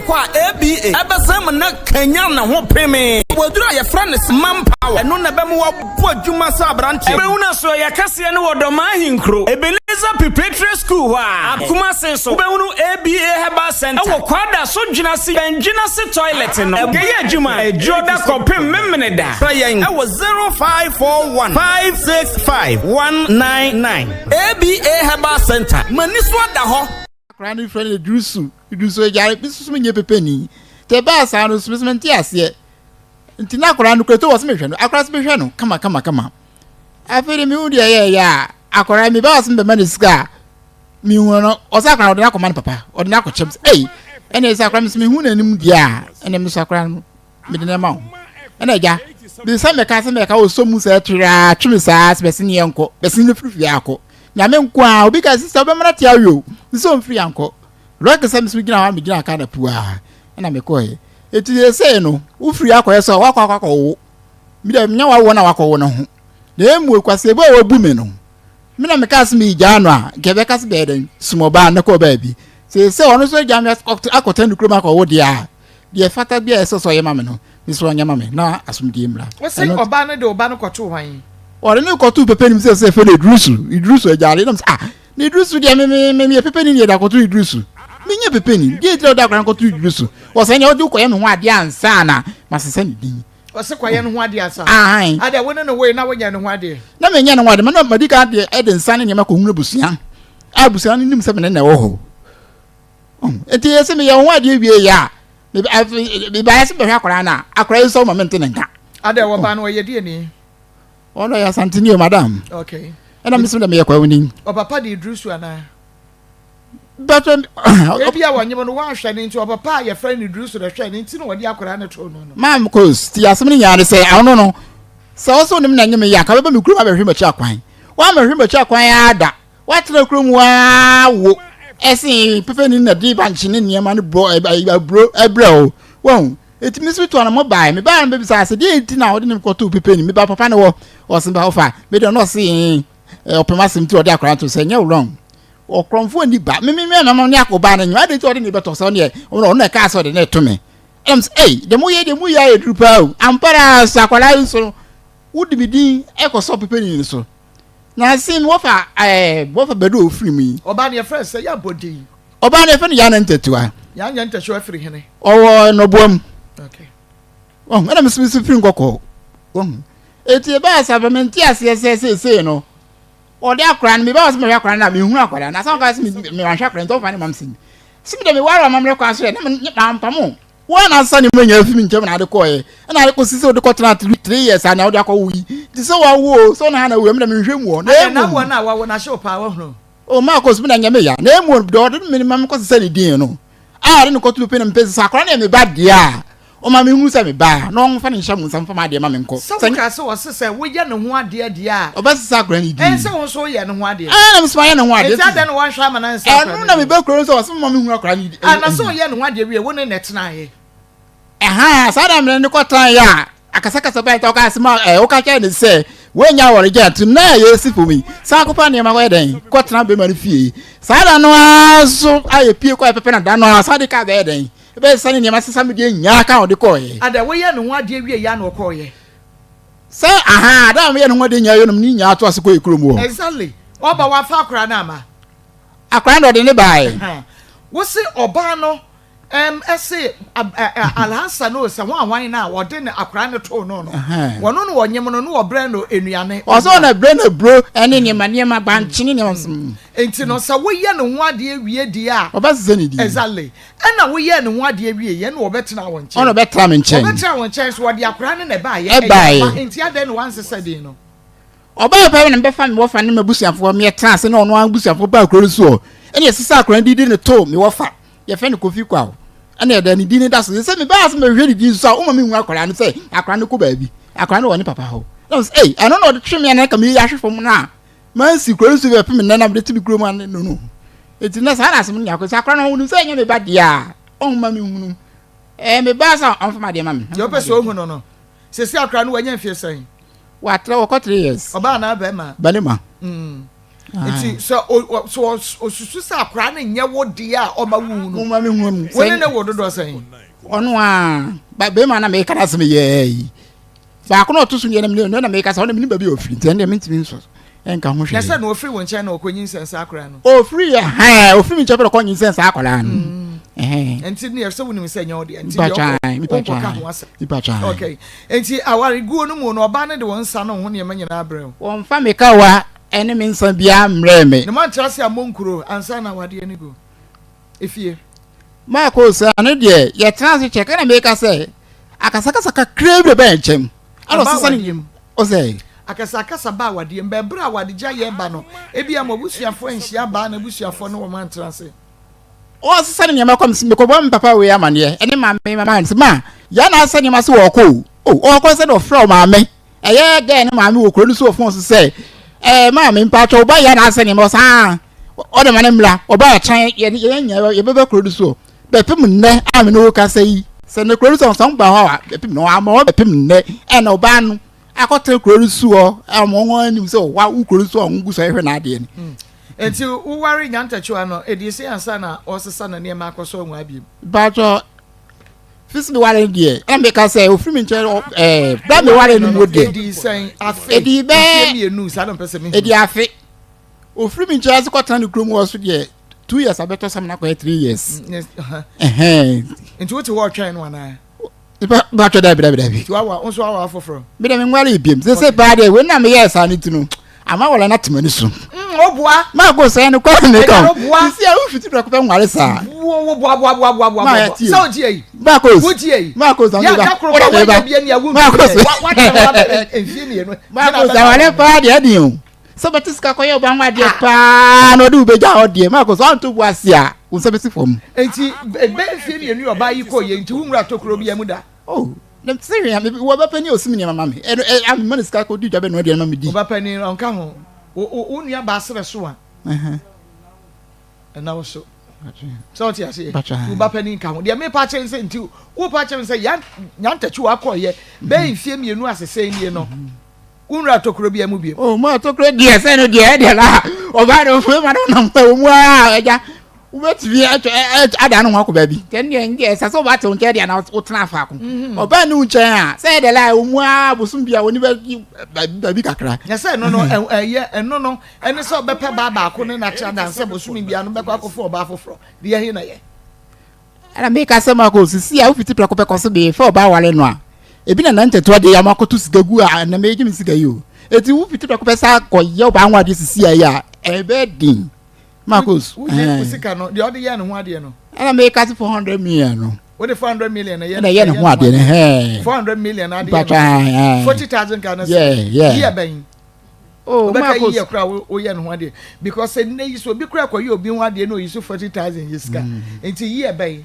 kwa ABA ebesem na Kenya na ho peme wodura ye friend manpower eno na bem wo adwuma sa branche ebe una so ye kase ne wodoma hinkro Ebenezer Preparatory School wa Akoma senso ebe unu ABA Herbal Center ewo kwada so dwuna se toilet no geye adwuma ejoda kopem memene da ewo 0541 565 ABA Herbal Center maniswa da ho Granny friend Idrusu ejare bisu menye pepeni te ba sa no specimen ti ase ntina akora no kreto wo se mehwe no akora se mehwe no kama afere mi udi ya akora mi ba se be maniska mi hu no o sa akora odina koma papa odina ko chips ene se akora mi se hu nanim dia ene mi so akora no mi de na ma ho ene ja bi se me ka o so mu se tra twimi sa se be se ne enko be se ne fufu akọ nyame nko a obi ka sisa obemra tia yo so mfiri anko roke sam simi gina ha mi gina aka na pua na me ko he eti se no ufiri akọ so wakọ wo mi da nya wa wo na wakọ wo no ho na emu ekwase ebe wo bu me no mi na me ka simi ja no a gebe ka se be den sumo ba na ko ba bi se ono so ja mi akọta nukro ma ko wo dia de fata bia so ye ma me no mi so nya ma me na asumdie mra wo se oba no de oba no kọto hwan ore ni ko tu pepe ni se fe Idrusu ejare na ni Idrusu dia me pepe ni da ko tu Idrusu me nye pepe ni dia tro da ko tu Idrusu wo se nya odu ko ye me ho ade ansa na masese ni din wo se ko ye no ho ade ansa ade wo no we na wo nya no ho ade na me nya no ho ade na madika ade ede nsa ne ma ko hunu busuan abusuan ni nim se me na wo ho enti ye se me ye ho ade wie ya me ba se be hwa akora na akora so moment ne nka ade wo ba no ye die ni ono ya santini madam okay ena misu na me yakwa woni o papa de Idrusu ana but ebi a wanyem no wan hwe ne nti o papa ye friend Idrusu de hwe ne nti no wodi akora na to no mam cause ti asem ni nyaade se awono no se oso nim na nyem ya ka be me kuru ma be hwe machi akwan wa ma hwe machi akwan ya da wa tena kuru mu wa wo esi pepe ni na di banchi ni niam na bro ebro wo eti misu to na mobile me ba na be bisa se di enti na wo de nim koto pepe ni me ba papa ne wo osimba ofa me de no se opema sim ti odi akora to se nya wrong okromfo ni ba me na no ne akoba na nya de ti odi ni beto so ne no na ka so de na to me de mo ye edrupa o ampara sakwala so wudi bidin ekoso pepe ni so na sim wo fa bedo ofiri mi oba ne friend say ya bodi oba ne friend ya na ntetua ya nya ntasho afiri hene owo no bom okay na me simi firi ngoko eti ba supplementi ase no odi akran me ba so me akran na me hu akran na so ka se me wan akran to fa ni mam sin simi de me wara mam rekwa so na me pampamo wa na sa ni manya fi mi nchem na de ko ye na de ko sisi odi ko tena 3 years na odi akọ wi ti so wa wo so na we me na me hwem wo na wo na wa na show pa wo hro o Maa Akos me na nya me ya na emu de odi me mam ko sisi ni din no de no ko tu pe na me pese akran na me ba dia o ma me hu se me ba no on fa ni hyamu sam fa ma de ma me nko so ka se wo se wo ye ne ho ade a o ba sisa akran ni din se wo so ye ne ho ade na me so ye ne ho ade e ta den wan hwa ma na nsa akran na me be kro so so ma me hu akran ni na so ye ne ho ade wie wo ne netena ye sada me ne ko tan ya akasakasa ba ta ka asima o ka cha ne se we nya wore ja tu na ye si for me sa ko pa ne ma ko den ko tena be ma ne fie sada no aso aye pie ko pepe na da no sada ka be den be sani ne ma sesa me de nya ka o de ko ye ada we ye ne ho ade wie ya na ko ye se da me ye ne ho ade nya yo no ni nya to ase ko ekuro mu exactly oba wa fa akra na ma akra ndo de ne bai wo se oba no ese alhasa no se wan na wo de ne akra ne to no wono no wonyem no no wo bre no enuane oso na bre na bro ene ne ma ba nchini ne enti no sa wo ye ne ho ade wie di a obase ne di exactly na wo ye ne ho ade wie ye na wo betena wo nche ono betra me nche wo betena wo nche so wo de akra ne ba ye enti ade no wan sese di no oba pa ne be fa me wo fa ne mabusuafo me tra se na ono abusuafo ba akro so ene sisa akra di ne to me wo fa ye fe ne kofi kwa ana ya dani dini da so se me ba so me hwe di so o ma me hu akwara no se akwara no ko ba bi akwara no woni papa ho no say I don't know the trim na ka me ya hwe fom na man si kwaro so be pe me na be tibi kuro ma no eti na sa na asem nya ko se akwara no hu se nya me ba dia o ma me hu me ba sa on fa ma dia ma me yo pe so hu no se akwara no wanya mfie sen wa tra wo ko 3 years oba na ba ma banema nti so osusu sa akra na nye wo dia o ma wu no ma me hu woni na wo dodo sen ono a ba be ma na me kana sem ye yi ba ko no to so nye na me na me ka sa ono me ni ba bi ofiri nti na me ntimi nso enka ho hwe na se na ofiri won chen na okonyin sense akra no ofiri ya ha ofiri mi chapel ko nyin sense akra no nti ne so woni me se nya wo dia nti mi pacha okay nti awari guo no mu no oba ne de won sa no ho ne ma nyina abrɛ won fa me ka wa ene me nsa bia mrɛ me ne man trase amonkuro ansa na wade ne go efie Maa Akos ane de ye trase check na me ka se akasakasa ka krebe ba enchem alo sisa ni o se akasakasa ba wade mbe bra wade gya ye ba no ebia mo busuafo anhia ba na busuafo no wo man trase o sisa ni ma kom me ko bom papa we amane ene ma nse ma ya na asa ni ma se wo ko o ko se do fra ma me eye de ne ma me wo kro ni so fon se ma me mpa cho ba ya na asa ni mo sa o de ma ne mla o ba chan ye nya ye be kro ni so be pim ne a me no ka sei se ne kro ni so ba ho a be pim no a mo be pim ne e na o ba no akote kro ni so a mo won ni so wa u kro ni so ngu so ehwe na ade ni enti wo wari nyantachu ano edisi ansa na osesa na ne ma akoso nwa abiem ba cho fisi mi wale die e me ka say ofiri mi nche bra mi wale ni mode edi sen afi edi be mi enu sa don pese mi edi afi ofiri mi nche as ko tan ni krom wo so die 2 years abeto sam na ko 3 years enti wo ti wo twen no ana ba cho da bi ti wa onso wa afoforo mi de mi wale ibiem se ba de we na me yes ani tunu ama wala na temani so obua Maa Akos en ko ne ka si a u fiti pra ko pe nware sa wo bua so ji yi Maa Akos wo ji yi Maa Akos ya ka kro ba wa bia ni awu Maa Akos wa enfie ni no Maa Akos wale pa de adi o so betis ka ko ye ba nwa de pa no de ubeja o de Maa Akos on to bu asia un se beti fom enti be enfie ni enu oba yi ko ye enti wumra tokro bi amuda dem siri ya wo ba pani osimi ni mama me am man ska ko di jabe no de na me di oba pani onka ho o nua ba sere so a na wo so so ti ase oba pani nka ho de me pa chen se nti wo pa chen se ya nyantachu akoye be enfie mienu asese ni no unra tokro bi amu bi Maa tokro di ese no de la oba no fe ma no na mu a eja ubetvi ada no hwa ba bi ten de esa so ba te unche de na utena afa ko oba ni unche a say de la omu a bosum bia oni ba bi kakra ya say no no ene so be pe ba ko ne na cha dan se bosum bia no be kwa ko fo oba afoforo de ye na ye ana me ka se Maa Akos si a ufiti pra ko pe ko se be fo oba wale no a ebi na nteto de ya makoto sigagu a na me ejimi sigayo eti ufiti pra ko pe sa ko ye oba anwa de sisi ya ebe din Maa Akos usika no de ode ye no ho ade no ana me ka 400 million no what the 400 million ye no ho ade ne 400 million ade 40,000 Ghana yeah ben Maa Akos ye kra o ye no ho ade because ne yi so bi kra kwa ye obi ho ade no yi so 40,000 yiska enti ye ben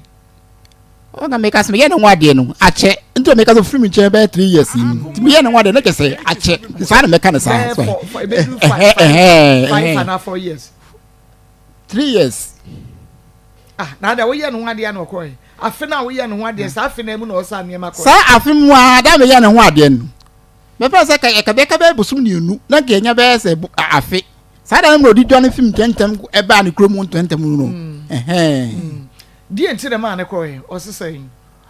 o ga make us me ye no ho ade no ache nto make us free me che be 3 years ni me ye no ho ade no ke say ache sa na make na sa for e be do 5 and 4 years 3 years na da wo ye no ho ade na ko afi na wo ye no ho ade sa afi na mu na o sa ne ma ko sa afi mu a da me ye no ho ade no me pa se ka be busum ni enu na ke nya be se afi sa da mo di dwan film tentem e ba ne krom tentem no die ntire ma ne ko o se sai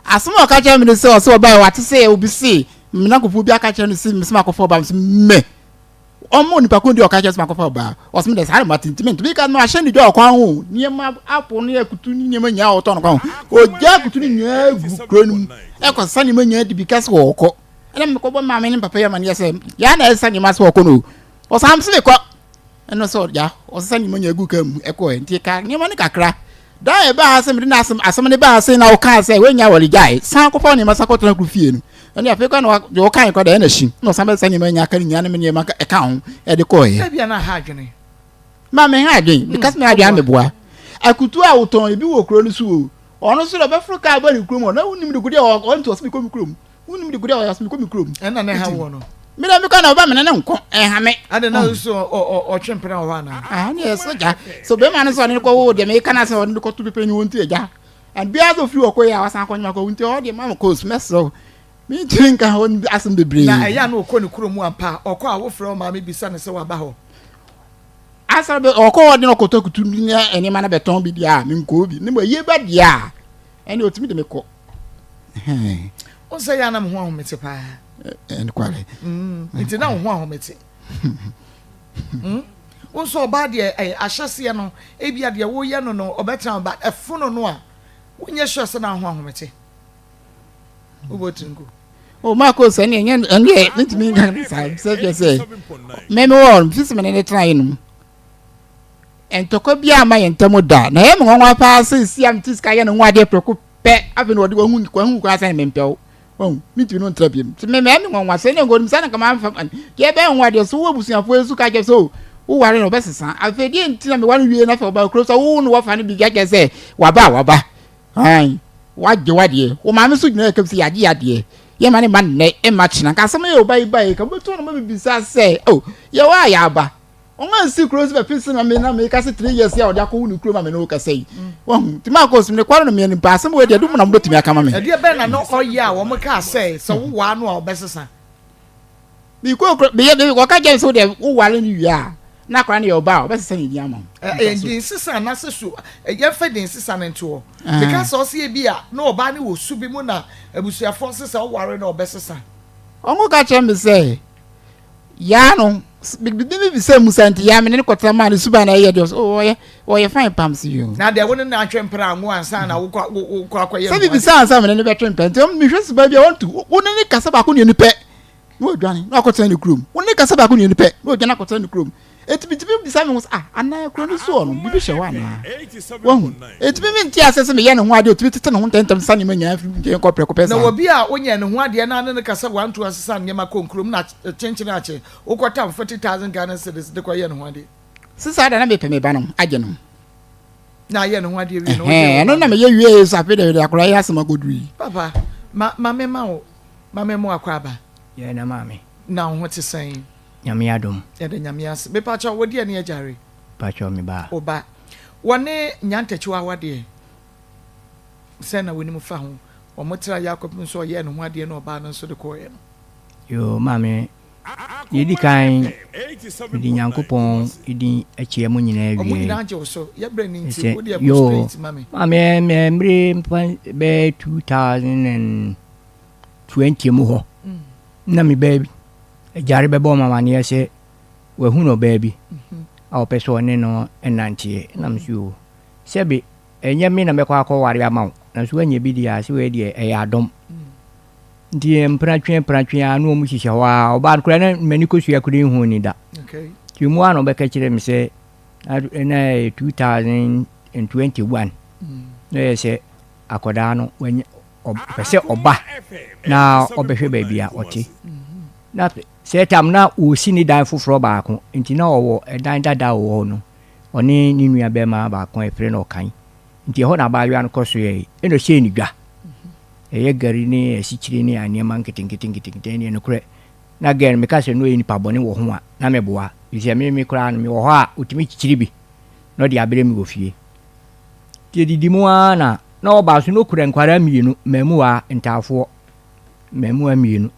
asmo ka cha mi se o se ba wa te se obi se me na kofu bi aka cha no se me se makofo ba me omo nipa ko ndi o ka cha se makofo ba o se me de sa ma tintimento bi ka no a sheni do okwan ho niema apo no akutu ni niema nya o to no kwa o ja akutu ni nya gu kronum e ko sa ni ma nya di bi ka se wo ko ene me ko bo ma me ni papa ya ma ne se ya na esa ni ma se wo ko no o sam se ko eno so ja o sa ni ma nya gu kam e ko enti ka niema ni kakra da e ba ha se me na asem ne ba ha se na o ka se we nya wori jai san ko fa ni ma sa ko tona ku fie no ene afeka no o kan ko da na shi no sam be sa ni ma nya ka ni nya ne me ma e ka ho e de ko ye bia na ha adwene ma me ha adwen because me adwen me boa akutu a uton ebi wo kro ni su o no so be fru ka ba ni kro mo na unim de gudi o nto so mi ko mi kro unim de gudi o so mi ko mi kro ena ne ha wo no me da mi ka na ba me ne nko ha me ade na so o twempena ho ana ne so ja so be ma no so ne ko wo de me ka na so ne ko tu pe ni won ti ja and bia so fri wo ko ya wasan ko nyama ko won ti o de Maa Akos meso me tinka ho asem be bre na eya na okọ ni kuro mu ampa okọ a wo fro ma me bisa ne se wa ba ho asa be okọ de no kotokutu nya enema na beton bi dia me nko bi ne mo ye ba dia ene otimi de me kọ o se ya na mo ho ahomete pa en kwale nti na ho ahomete so oba de ahyase no ebia de wo ye no obetra ba efono no a wonye sure se na ho ahomete obotungu o Maa Akos ene ene ntimi ngan say meme won fisi me ne try no entoko bia ma yentamo da na ye mo nwa pa se siam tiska ye no nwa de preko pe afi no de hu kwa san mempeo mitimi no ntrabiem ti me nwa se ne ngodim sana kama amfa ye be nwa de so wo busuafo esu ka je so wo ware no besesa afi de ntina me wan wie na fa ba kro so wo no wo fa ne bi ga se waba ai waje wo ma me so gina ka si yaje ye mane man ne e match na ka sama ye obai ka beto no ma bibisa se ye wa ya ba o ma si close be pisi na me ka se 3 years ya o da ko wu ni kuro ma me no ka sei wo ti Maa Akos me kwaro no me ni pa sama we de dum na mo timi aka ma me e de be na no oye a wo mo ka se so wo wa no a obesesa bi ko be ye ko ka je so de wo wale ni wi a na kwara ne ye oba obesesa ni dia ma din sisa na se so ye fa din sisa na nto because o se bi a na oba ne wo su bi mu na abusuafo sisa wo ware na obesesa ongo ka che me se ya no bi se musanti ya me ne kotama ma ne suba na ye de o ye fine pams you na de woni na atwempra anwo ansa na wo kwa ye se bi sa ansa me ne be twempra nti mi hwe suba bi a won tu woni ne kasa ba ko ne ni pe no dwane na akota ni krom woni kasa ba ko ne ni pe no dwane akota ni krom etimi bisa me was ana kro ni so no bi hwe wa na wo etimi mi nti asese me ye ne ho ade otimi tete ne ho tentam sa ne manya afi nti ko preko pesa na wo bi a onye ne ho ade na ne kasa 1 2 asesa ne ma konkrom na chenchene ache ukota 40,000 Ghana cedis de kwa ye ne ho ade sisa da na me pe me ba no age no na ye ne ho ade wi no no na me ye wie so afi de akora ye asema godui papa ma me mo akwaba ye na mame na ho te san nyame adom ye de nyame as me pa cha wodi ane ajare pa cha me ba oba wone nyantachiwa wade se na woni mu fa ho o motra Yakob nso ye ne ho ade na oba no nso de ko ye no yo mame yedi kan di nyankopon idi achie mu nyina o mu wie nyina anje so ye bre ni nti wodi e straight mame mame mbre be 2020 mu ho na mi baby jare be bo mama ne se we hu no baby a peso ne no enantie na msu sebi enye mi na me kwa ware ama na so anya bi dia se we die e adom die mpratwe anu mu hihye wa oba kura na mani ko sua kura hu ni da okay ti mu ano be ka kire mi se na 2021 na se akoda no wenye pese oba na obehwe baby a oti na setam na osini dan foforo baako nti na owo edan dada wo no oni ni nua be ma baako efre na okan nti ho na baadwa no koso ye eno hye ni dwa eye gari ni esichiri ni anema nketenkete ni no kure na gen me ka se no eni pabone wo ho a na meboa isi me kura no me wo ho a otimi chichiri bi no de abere mi wo fie ti didimu ana na oba so no kura nkwara mienu memua ntafo memua mienu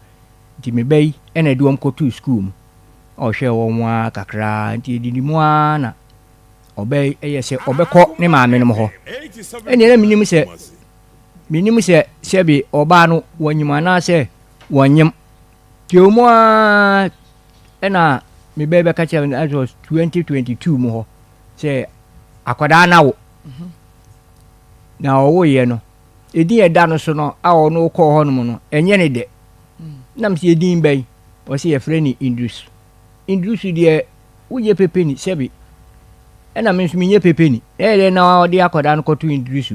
nti me bai ena duom ko to school mu o hwe wo nwa kakra nti didimu ana obai eyese obekọ ne maame no ho eni na minimu se sebi oba no wanyima na se wanyim ti omo ena me bai be ka che as 2022 mu ho se akwada na wo na owo ye no edi eda no so no a ono ko ho no no enye ne de nam si edin bai o si e freni indus die uye pepeni sebi ena mensu minye pepeni na odi akoda no kotu indus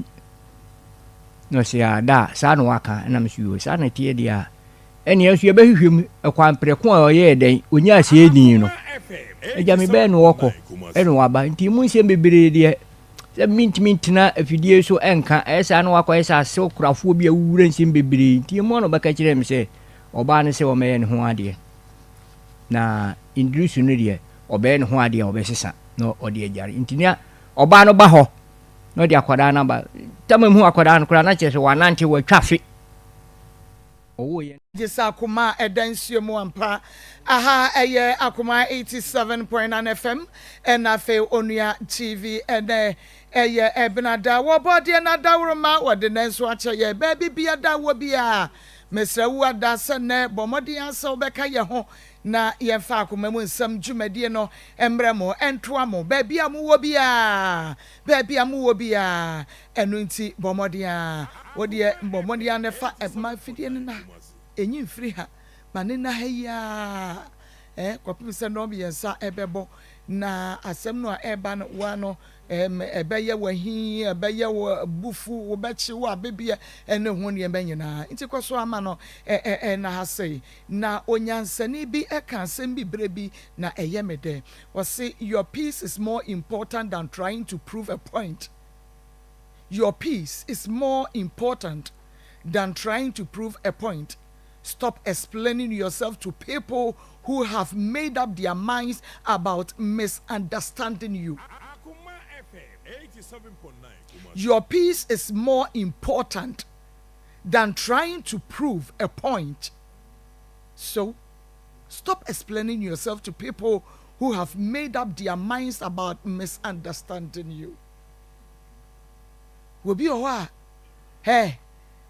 no si ada sa no waka na mensu sa na tie dia eni asu e behwehwem ekwan preko a oye den onya asi edin no eja me be no woko eno waba nti mu nse bebere die se mintina afidie so enka esa no wakọ esa se kurafo bi awura nse bebere nti mu no baka kire me se oba ne se o me ne ho ade na indus no die oba ne ho ade obesesa no ode ajare nti nia oba no ba ho no de akwada na ba tamamu akwada no kura na che se wanante wa twafe Jisa Akoma edansuo mu ampa aha eye Akoma 87.9 FM enafe onua TV ene eye ebnada wo body na dawroma wode nanso ache ye baby bia da wo bia mesra wu adase ne bomodi ansa obeka ye ho na ye fa Akoma mu nsam dwumadie no emre mo entoa mo baby amu wo bia enu nti bomodi a wode bomodi ne fa ma fidie na enyi mfiri ha manena ha ya kwapimse no biensa ebebo na asem no eba no wa no ebeye wahi ebeye wo bufu wo bechi wo abebia ene ho ne ebenyina nti kwaso ama no na ha sei na onyansani bi eka asem bi brebi na eyemede wo say your peace is more important than trying to prove a point. Your peace is more important than trying to prove a point. Stop explaining yourself to people who have made up their minds about misunderstanding you. Your peace is more important than trying to prove a point. So, stop explaining yourself to people who have made up their minds about misunderstanding you. Will be a hey.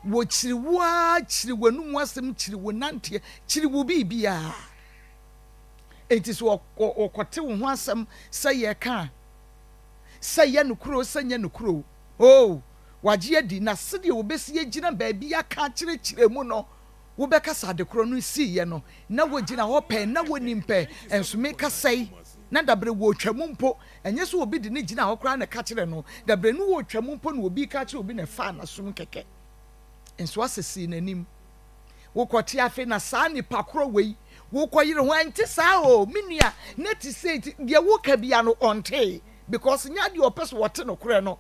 Wo chiriwa chiriwanu wasem chiriwonante chiriwo bibia etis wo kote wo ho asem saye ka saye nukuro sanya nukuro waje adi na sede wo besi agina ba bia ka chirechire mu no wo beka sade kro no siye no na wo gina ho pe na wo nimpe enso me ka sai na dabre wo twam mpo enye so obi de ne gina ho kra na ka chire no dabre no wo twam mpo na obi ka chire obi na fa na sum keke enso asesi nanim wo kwoti afi na saa ni pakro wei wo koyire ho anti saa o menua net say de wo ka bia no onte because nya de opese wote no kure no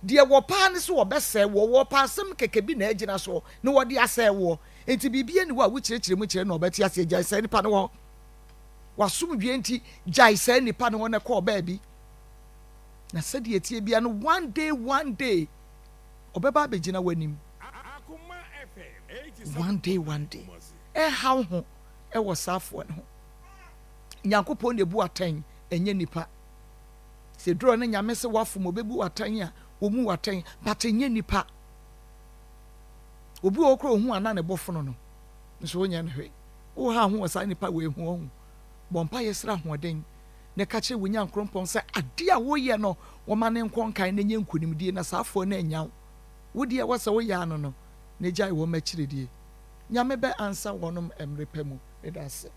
de wo pa ne so wo bese wo pa asem keke bi na agina so ne wo de ase wo enti bibia ni wo a wo kirechire mu kire no obeti ase gya ise nipa ne wo wasum dwe enti gya ise nipa ne wo ne ko ba bi na sede etie bia no one day obeba begina wanim. One day how ho was safo no Nyankopon de bu atan enye nipa se dro na nyame se wafo mo bebu atan a wo mu atan but enye nipa obi okro hu ana ne bofo no nso onya ne hwe wo ha ho wasa nipa we hu ohu bompa yesra hoden ne ka che wonya nkrompon se ade a wo ye no wo ma ne nkonkan na nye nkunimdie na safo na enya wo de wasa wo ya no ne jai wo machiredie nyame be ansa wonom emrepemu edase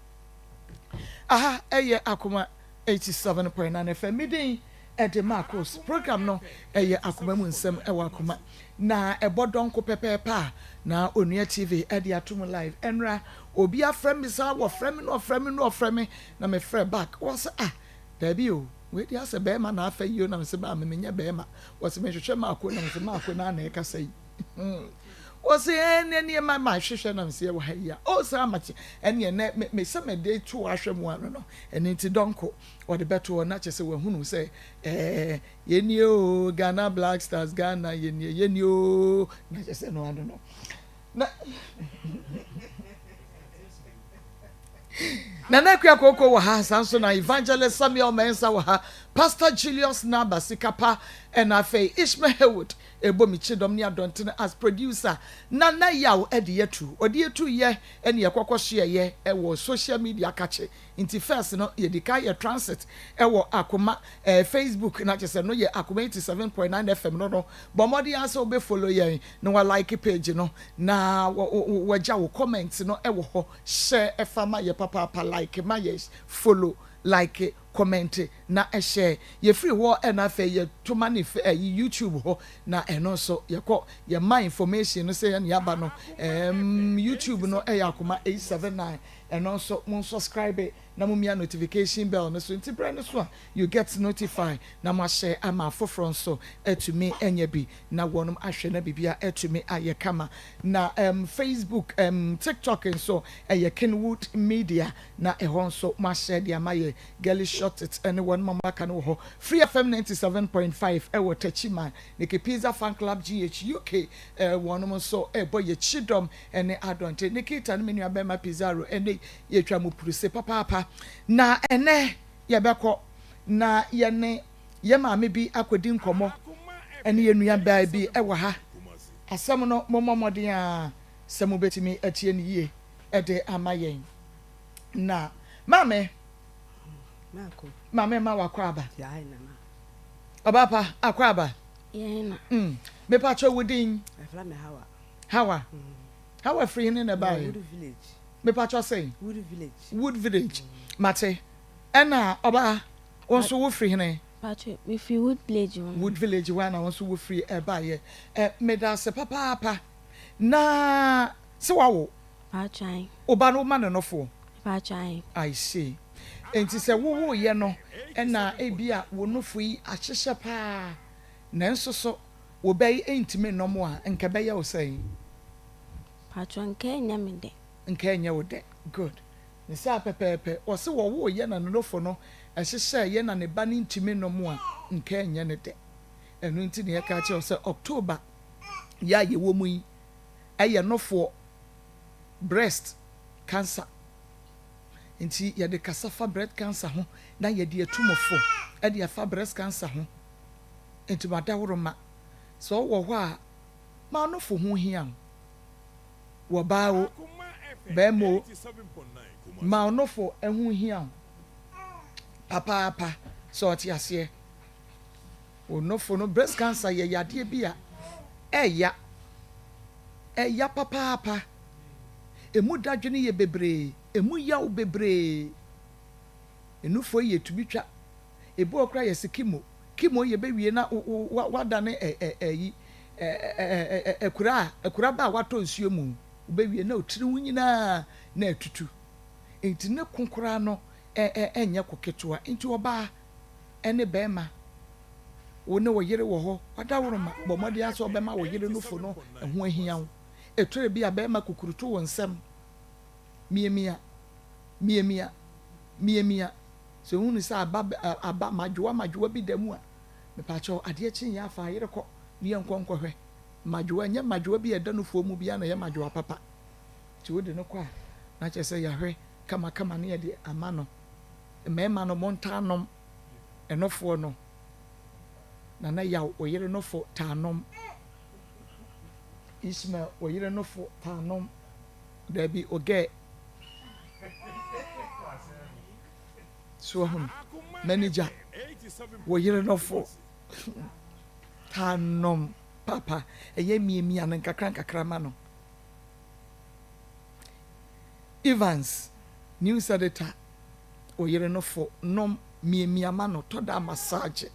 aha eye Akoma 87.9 FM midin ede Maa Akos program no eye Akoma mu nsem ewa Akoma na ebodonko pepepa na onua TV ede atum live enra obi afrem mi sa wo frem na me frɛ back was dabi o we dia se be ma na afa yio na me se ba me nya be ma was me hwehwe Maa Akos na me se Maa Akos na na e kasa yi o se ene ma hwehwe na me se wo ha ya o se amachi ene me se me dey to ahwe mu ano no ene ti donko o de beto na chese we hunu se yeni o Ghana Black Stars Ghana yeni o na chese no ano no na kwa koko wa ha sanso na Evangelist Samuel Mensa wa ha Pastor Julius Nabasikapa and afe Ishmael Haywood ebomi chidom ni adonten as producer na yaw edietu odietu ye ene yekokohye ye ewo social media kache inti first no ye dika ye transit ewo Akoma Facebook na chese no ye Akoma 87.9 FM no bomodi ase obe follow ye no wa like page no na waja wo comment no ewo ho share efama ye papa like ma ye follow like comment na share ye free ho na fa ye to mani YouTube ho na eno so ye ko ye my information no say na aba no YouTube no Akoma 879 and also mon subscribe na mo mia notification bell no so nti brand so you get notified na mo share ama foforo so etumi enye bi na wonum ahwe na bibia etumi aye kama na Facebook TikTok and so Kenwood Media na ehon so ma share dia maye girly shot it anyone mama kan wo Free FM 97.5 ewo Tachima ne ke Pizza Fan Club GH UK wonum so boy ye chidom ene adonte ne kita no menu abema Pizzaro ene ye twa mu puruse papa na ene ye beko na ye ne ye maame bi akodi nkomo ene ye nua ba bi ewo ha asem no momomodin a semu betimi atie ne yie ede amayen na mame ma wakwaba obapa akwaba Yeah. Me pacho wudin Afla me Hawa Hawa free in the bay Wood Village. Me pacho say Wood Village. Mate ena oba wonso wo free hene Patrick, if you Wood Village Wood Village one wonso wo free e baye me da se papa na se wawo Patrick. oba no man no fo Patrick. I see enti se wo ye no ena ebia wo no fo yi ahyehye pa nanso so wo bay entime no mo a nka beye wo say Patrick Kenya me de. nka enye wo de good ne sa pepepe o se wo ye na no fo no ahyehye ye na ne ba ne ntime no mo a nka enye ne de enu nti ne ka che o se October ya ye wo mu yi eye no fo breast cancer nti ye de kasafa breast cancer ho na ye de atumofo e de afa breast cancer ho nti madaworo ma so wo ho a ma no fo ho hia wo baawo bemo ma no fo ehu hia papa so ti ase o no fo no breast cancer ye yade bia eya papa emu dadwene ye bebre emu yawo bebre enu fo ye tubitwa ebu okra ye sikimo kimo ye bewie na wadane yi ekura ba wato nsuo mu bewie na otiri wunyina na atutu enti ne konkora no enye koketwa enti oba ene bema wone wo yire wo ho wadaworo ma bomode aso bema wo yire no fo no eho ahia wo etore bia bema kukuruto wo nsem miemia so hunu sa aba majoa bi damu a me pa cho ade chin ya fa yire ko ne enkonkɔhwɛ majoa nya majoa bi eda no fo mu bia na ye majoa papa ti wode no kwa na che se ya hwɛ kama ne ye de ama no mema no montanom enofo no na ya oyire no fo tanom Ismail oyire no fo tanom there be oge so manager oyire no fo tanom papa eye miemia na nkakra ma no Evans news editor oyire no fo nom miemia ma no toda massage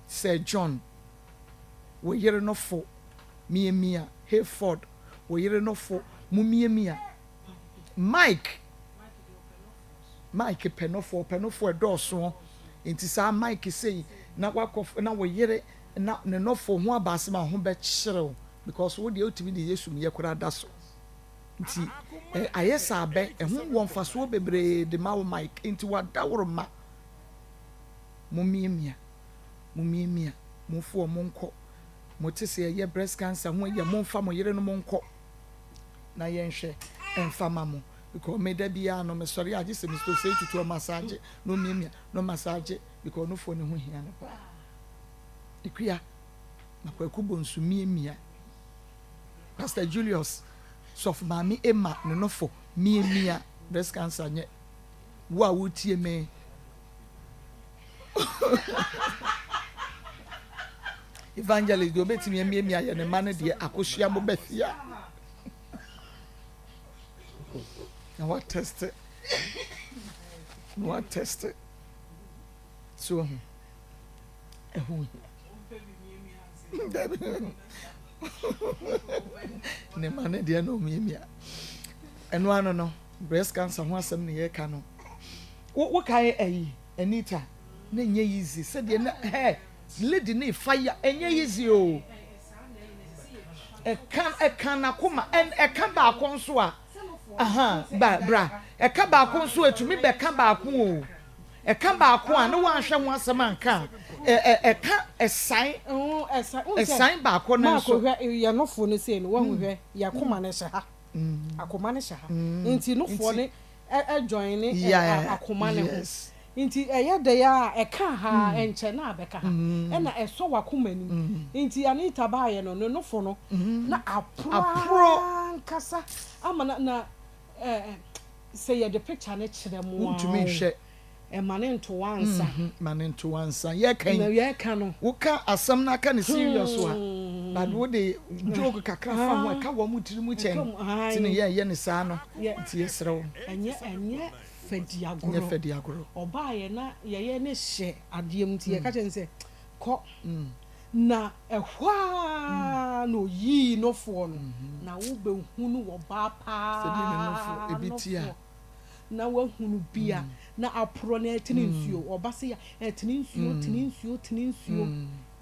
Sir John oyire no fo miemia Hayford oyire no fo mumiemia Mike penofo edoso enti sa Mike say na wakof na woyire na ne nofo ho abasema ho be kyerɛw because wo de otimi de Yesu me yakura daso nti ayesa abe ho wonfaso bebre de ma wo Mike enti wadaworo ma mumiemia mufo monko motese ye breast cancer ho ye momfa mo yire no monko na yenhwe emfama mo because me da bia no me sorry age se me so say tutu massage no miemia no massage because no fo ne ho hia no pa ikuya na kwakubo nsu miemia Pastor Julius sof mami Emma no fo miemia breast cancer nye wo a wotie me evangelist do betimi miemia ye ne man de akosua mo befia na what test so ne man de no miemia eno ano no breast cancer ho asɛm ne yɛka no wo kae ayi Anita na nye easy said de na lady ne fire enye easy o ɛka na koma ɛka ba akon so a bra ɛka ba akon so etumi be ka ba akon o ɛka ba akon a ne wanhwɛ ho asɛm anka ɛka ɛsan ba akon no so ye no fo no sei no wahu hwɛ ya koma ne hye ha akoma ne hye ha nti no fo ne join ne akoma ne ho nti ɛyɛ de ya ɛka ha enche na abɛka ha ɛna ɛsɔ wakoma nim nti Anita ba ye no no fo no na apro nkasa ama na say ye the picture ne kyerɛ mu a ntumi hwɛ mane nto wansa ye kan no wo ka asɛm na ka ne serious wa but wo de joke kakra fa ho ka wo mutiri mu kyɛn tine ye ne saa no nti yesrew enye fediagoro oba ye na ye ne hye adiem nti ye ka kyɛn sɛ kɔ na ɛhwa no yi no fo no na wo be hunu wo ba pa sedi ne no fo ebitia na wo hunu bia na apro na etini nsuo oba se ya etini nsuo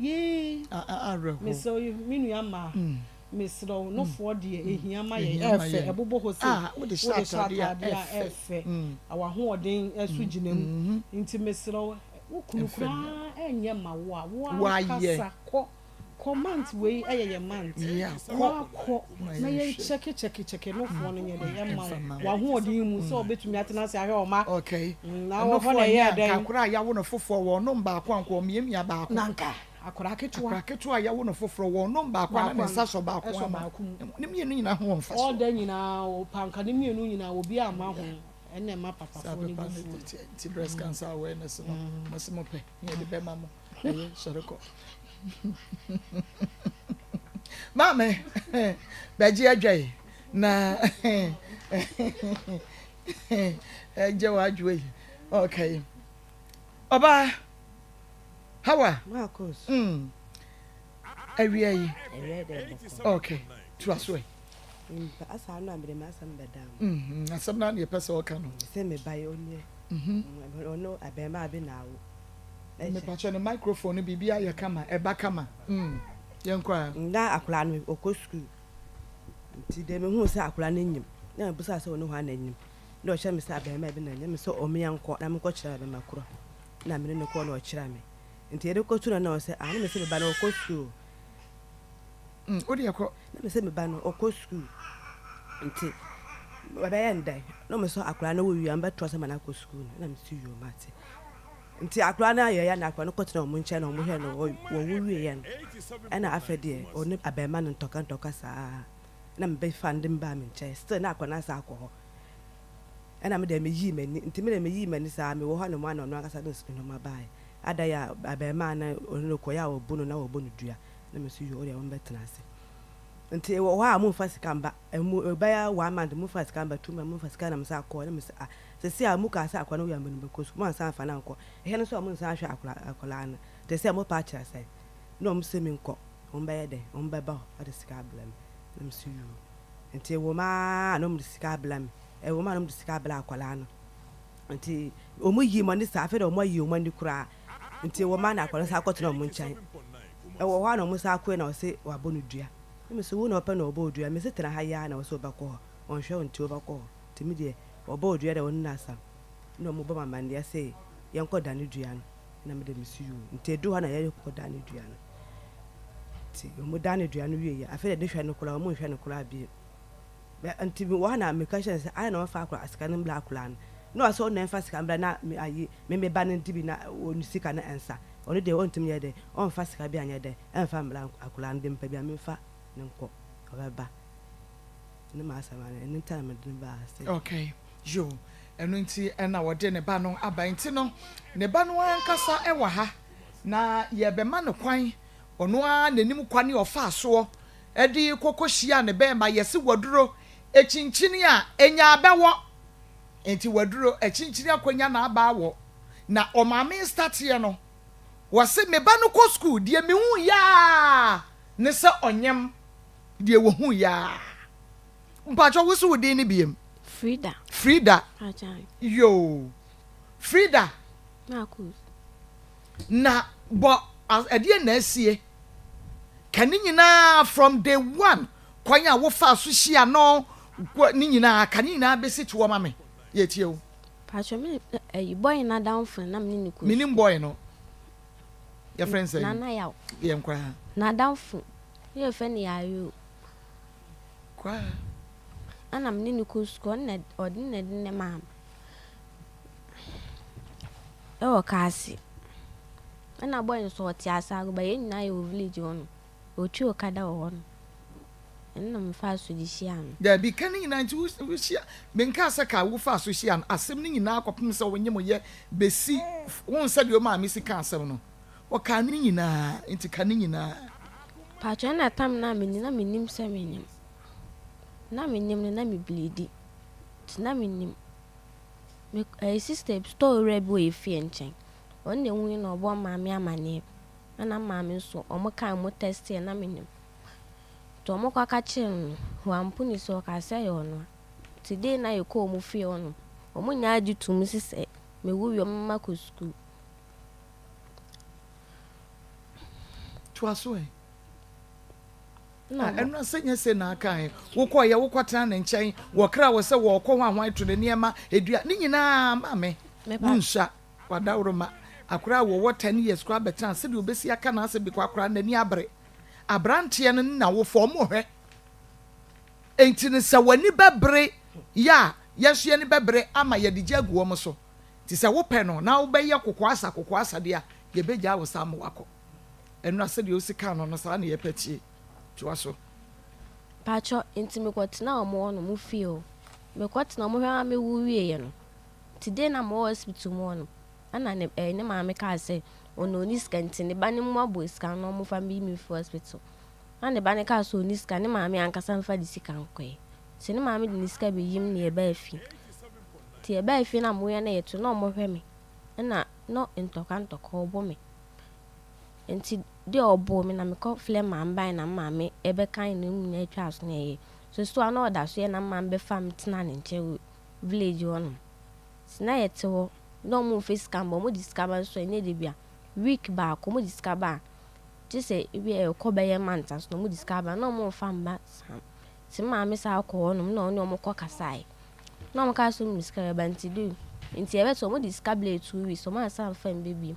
ye meso minu ama mesro no fo de ehia ma ye efe ebobo hosi wo de shata de efe awa ho oden asu ginam nti mesro wo kunukura enye ma wo akasa comment we ye month ko na ye check no fo no ye de ye ma wa ho odin mu so obetumi atena se ahwe o ma okay na wo ho na ye de akura ya wo no fofo wo no mba akwa anko miemia ba akwa nanka akura ketua ya wo no fofo wo no mba akwa na nsa so ba akwa ne mienu nyina ho mfa so all den nyina o panka ne mienu nyina obi ama ho ene ma papa fo ni ti breast cancer awareness no masimo pe ye de be mamo eye soroko mame beji adwai na eje wadwe okay oba hawa Maa Akos awie yi de okay to aswe asa no ambe ma asam bedam asam na ne pese o ka no se me bai onye ono abema abi na awo me pacho no microphone bibia ye kama eba kama yenkwa na akula no okoskul nti de me hu se akula no nyim na busa se ono ho ananyim na o hye me se abema abi na nyim se o me yanko na me ko kira be makuro na me ne ko na o kira me nti ere ko tu na o se me se me ba na okoskul o de yakọ na me se me ba no okoskul nti wabaya ndai no me so akula na wo wi amba to se ma na okoskul na me si yo mate nti akura na ya na akura no kotena omu nche na omu hwe no wo wuwie ya no ana afede oni abema no ntoka saa na mbe fan dem ba me nche still na akura na saa akọ ho ana me de me yi mani nti me de me yi mani saa me wo ha no ma na no akasa no sinu ma bai ada ya abema na oni ko ya obu no na obu no dua na me so yo ori a mbetena ase nti wo ha mu fasika mba emu ba ya 1 month mu fasika mba 2 month mu fasika na me saa akọ na me saa se amu ka sa akwa no ya mbenu bekosu mo ansa afa na nko ehe no so amu nsa ahwe akola na te se mo pa kira sai no mo se mi nko mo ba ye de mo ba ba ade sika blam na mo su nti wo ma no mo sika blam wo ma no mo sika blam akola na nti o mo yi mo ni sa afa de o mo yi o mo ni kura nti wo ma na akola sa akoto na mo nchan wo ha no mo sa akwe na o se wa bonu dua me so wo na opa na obo dua me se tena ha ya na o so ba ko on hwe nti o ba ko ti mi de obo dua de won nasa no mo ba mama ndia say yenko dane dua no na me de misiu nti edu ha na ye ko dane dua no ti mo dane dua no wie ya afa de hwe no kula mo hwe no kula bi nti wo ha na me ka hye say ai na fa akura asika no bla akula no aso na fa sika mbla na ayi me ba ne dibi na onu sika na ensa onu de ontum ye de on fa sika bi anya de enfa mbla akula ndem pa bi a me fa ne nko ba ne ma asama ne time de ba say okay yo enu nti na wode ne ba no aban nti no ne ba no ankasa ewa ha na ye be ma no kwan ono a nanim kwan ofa so edi kokohia ne be ma yesi waduro echinchini a enya abewo enti waduro echinchini akonya na aba wo na omame start ye no wose me ba no ko school die me hu ya ne se onyem die wo hu ya mpacho wo so wodi ni biem Frida. Yo. Frida. Maa Akos. Na bo ade na asie. Kani nyina from day one. Kwanya wo fa so hia no ni nyina kani nyina besi to ma me. Ye tie o. Pacho me boy na down for na me ni ku. Minim boy no. Your friend say. Na yaw. Ye nkwa. Na down for. Ye fe ni ayo. Kwa. Ana me ni ku school na odin na mam. O kasi. Ana boy so oti asago ba ye nyina ye village ono. Otu okada wo no. Enna me fa so di hia no. Da bi kan nyina nti wo hia. Menka saka wo fa so hia no. Asem ni nyina akopem se wonye mo ye besi won se de o ma me sika asem no. O ka ni nyina nti kan nyina. Pacho na tam na me ni na me nim se me nim. Na me nim na me bleedi. Ti na me nim. Me sister store bo e fie nchen. On de wu na obo ma me amane. Na ma me so omo kan mo test na me nim. To mo kwa ka chen wampu ni so ka se yo no. Today na ye ko mo fie ono. Omo nya agi tum sise me wu yo mama ko school. To aso e. Na Enu senya se na kan. Wo ko ye wo kwata na nchen. Wo kra wo se wo ko hwan to ne niema edua. Ni nyina ma me. Munsha wadawroma. Akura wo 10 years kwa betan se de obesi aka na ase bi kwa akura na ni abre. Abrante no na wo fo mo hwe. Enti ne se wani bebre ya yesu ni bebre ama ye de jagu wo mo so. Ti se wo pe no na wo be ye kokoasa de a ye beja wo sam wako. Enu ase de osika no no sa na ye peti. Tuaso. Pacho enti me kwatena omo no mu feel. Me kwatena omo hwa me wu wie no. Today na mo hospital mo no. Ana ne ma me ka say ono ni scanti ne ba ne mo abo scan no mo fa me hospital. Ana ba ne ka so ni scan ne ma me ankasa mfa di sika nkwe. Se ne ma me di ni sika be yim ne e ba afi. Ti e ba afi na mo ye na yeto na mo hwe me. Na no ntokantoko obo me. Enti de obo me na me ko fle ma mban na ma me e be kan na mu na atwa so na ye. So ana oda so ye na ma be fam tena ne nche village ono. Sina yete wo no mo face cam mo di scam so ene de bia week ba ko mo di scam ba je se bi e ko be ye manta so mo di scam ba no mo fam ba sam ti ma me sa ko no no no mo ko kasai no mo ka so mi scam ba nti do nti e be so mo di scam ble 2 weeks so ma sa fam baby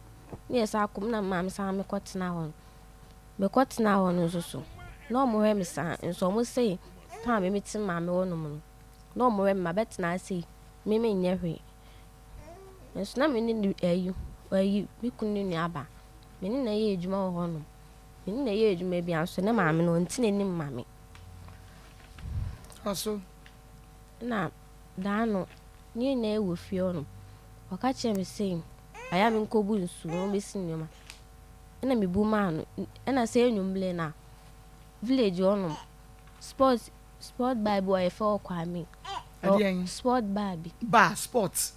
ni e sa ko na ma me sa me ko tena hon me ko tena hon so no mo he me sa nso mo sei pa me ti ma me wono mo no mo we ma betena sei me nye hwe. Nso na me ni ayi me kunu ni aba. Me ni na ye edwuma wo ho no. Me ni na ye edwuma bi anso na maame no ntine ni maame. Aso. Na daano ni na e wo fie no. Waka che me sei aya me nkobu nsu no be sinima. Na me bu ma no. Na se enwumble na village ono sport bible e fa kwa me. Sport baby. Ba sports.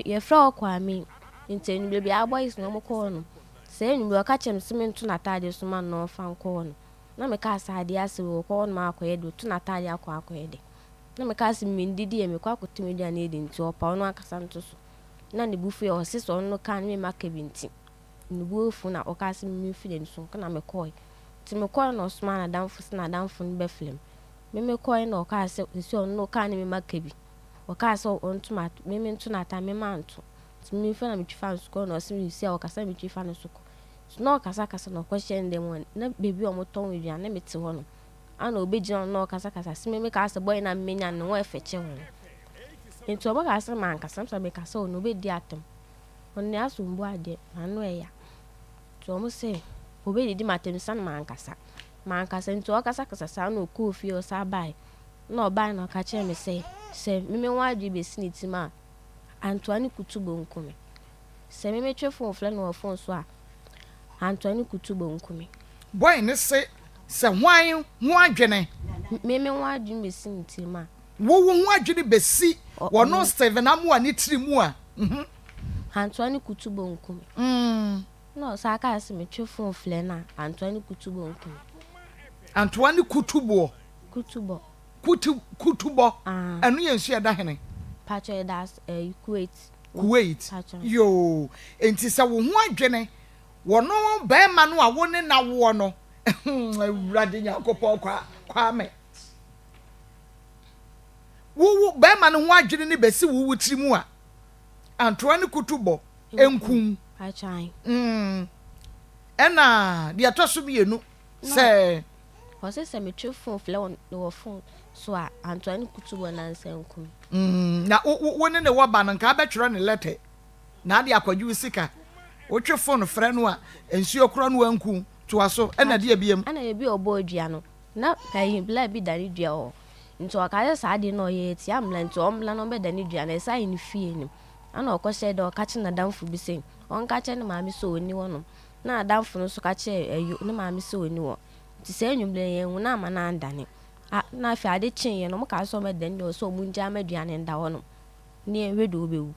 Ye fra kwa me nti nyu be boys no mo ko no se nyu be ka chem cement na tade so ma no fa nko no na me ka asade ase wo ko no ma akoye do tu na tade akoye de na me ka se mindidi e me kwa akotumi dia na edi nti opa no akasa nto so na ne bufu o se so no kan me maka binti ne bufu na o ka se me fi de so na me ko ti me ko no so ma na danfo no be film me ko no ka se so no kan me maka bi wakaso ontuma meme ntuna ta meme anto timi fa na mitwa nsuko no simi sia wakasa mitwa no suko no kasa no question dem one na baby o moton wi na meti ho no ana obegina no kasa simi me kasa boy na menya no wa feche ho nti obo kasa man kasa msa be kasa no obedi atem onne asumbu ade anu eya to mo se obedi di matem san man kasa nti o kasa sa no ku fi o sa bai no bai no ka che me se meme wadi be sinitima Antoine Kutubo nkumi se meme twefo fle no phone so a Antoine Kutubo nkumi boy ne se hwan ho adwene meme wadi be sinitima wo ho adwene besi wo no Steven amu ani tiri mu a Antoine Kutubo nkumi no sa ka se me twefo fle na Antoine Kutubo nkumi Antoine Kutubo kutubo enu ye nsu da hene Pacho that's Kuwait yo enti se wo ho adwene wono ba ma no a wo ne na wo no awurade Yakobon kwa me wo ba ma no ho adwene ne besi wo wutiri mu a antoa ne kutubo enkum Pachai ena de atoso bienu se o se me twe phone fle on phone so a antoa ne kutubo na nsankum na wo ne wo ba no nka betwere ne letter na de akwadwu sika wo twe phone frɛ no a ensuo kro no anku to aso ena de abiem ana ye bi obo adua no na payin bla bi dani dua o nto akaye sa de no ye ti amla nto omla no be dani dua na sai ni fie ni ana okose de okache na damfo bi sen on kache ne maami so oni wono na damfo no so kache ayo ne maami so oni wo ti se enwumle ye hu na ama na andane na afi ade chin ye no mo ka so me dani o so munja amadua ne nda wono ne enwedo obewu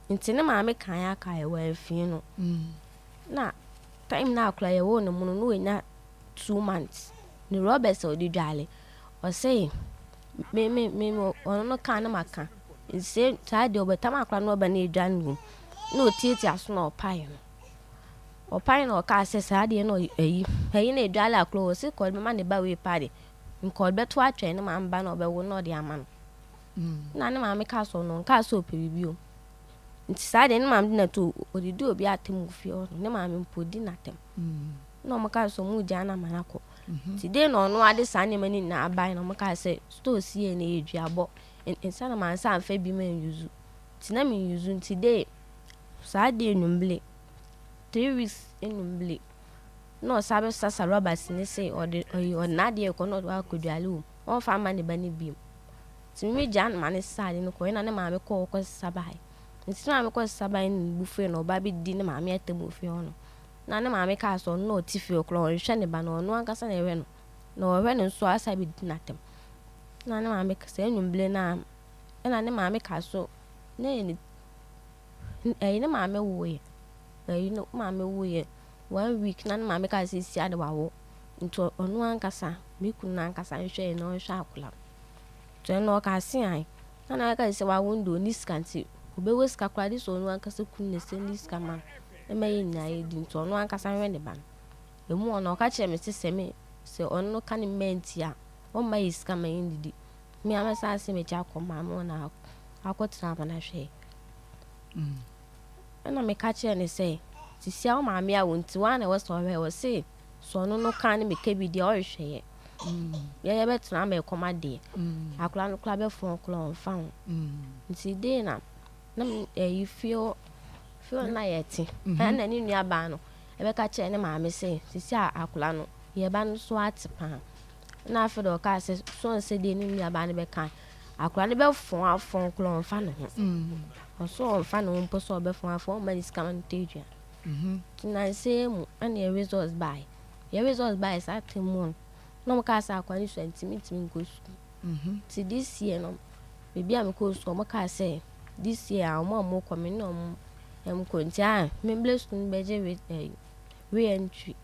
nti ne maami kan ya ka ye wa afie no na time na akura ye wo no mu no enya 2 months ni Robert o di dwale o say me ono no kan na maka nse tade obeta makura no ba na edwan no otieti aso na opai no ka se sade no eyi na edwale akura o se call me ma ne ba we party nkol beto atwe ne ma mba na obewo no de ama no na ne ma me ka so no ka so pebibio nti sade ne ma mde na to odidi obi atem fie ne ma me mpodi na tem no maka so mu jana manako today no no ade sane mani na abai no maka se store sie na eduabo insana man san fa bi men yuzu tina min yuzu today sade enumble 3 weeks enumble no sabe sasa robbers ni say o na de ko no wa kodwale o fa ma ne ba ne bi timi jan man sade no ko ina ne ma me ko sabai nti ma me ko sabai ni bufe no ba bi di ne ma me atemu fi ono na ne maame ka so no tifi okro hwe ne ba no no ankasa na ewe no na ohwe ne so asa bi dinatem na ne maame ka se enwumble na ne maame ka so ne ne maame wo ye no maame wo ye 1 week na ne maame ka se si ade wawo nto ono ankasa mi kun na ankasa hwe no hwe akula to no ka se ai na ka se wawo ndo ni skanti obewe ska kwadi so no ankasa kun ne se ni ska man emaye nyae di nto no ankasa hwe ne ban emu ono ka kire me sese me se ono ka ne menti a o ma iska ma yindidi me amasa se me cha Akoma mo na akotra ba na hwe na me ka kire ne se sisi a o ma me a wonti wa na wo so hwe wo se so no ka ne me ka bi di o hwe ye betra ma Akoma de akula no kla be fon kla on fa nti de na you feel na yeti na ni nua ba no ebe ka kire ne maame se sisi akula no ye ba no so atepa na afi do ka se so se de ni nua ba ne be kan akula ne be fon klon fa no ho so fa no mpo so be fon ma dis kam tejua na se mu ana ye results by sa temu no mo ka sa akwa ni 20 minutes go school ti this year no bebi am ko school mo ka se this year mo come no kontia me bless kun beje we entry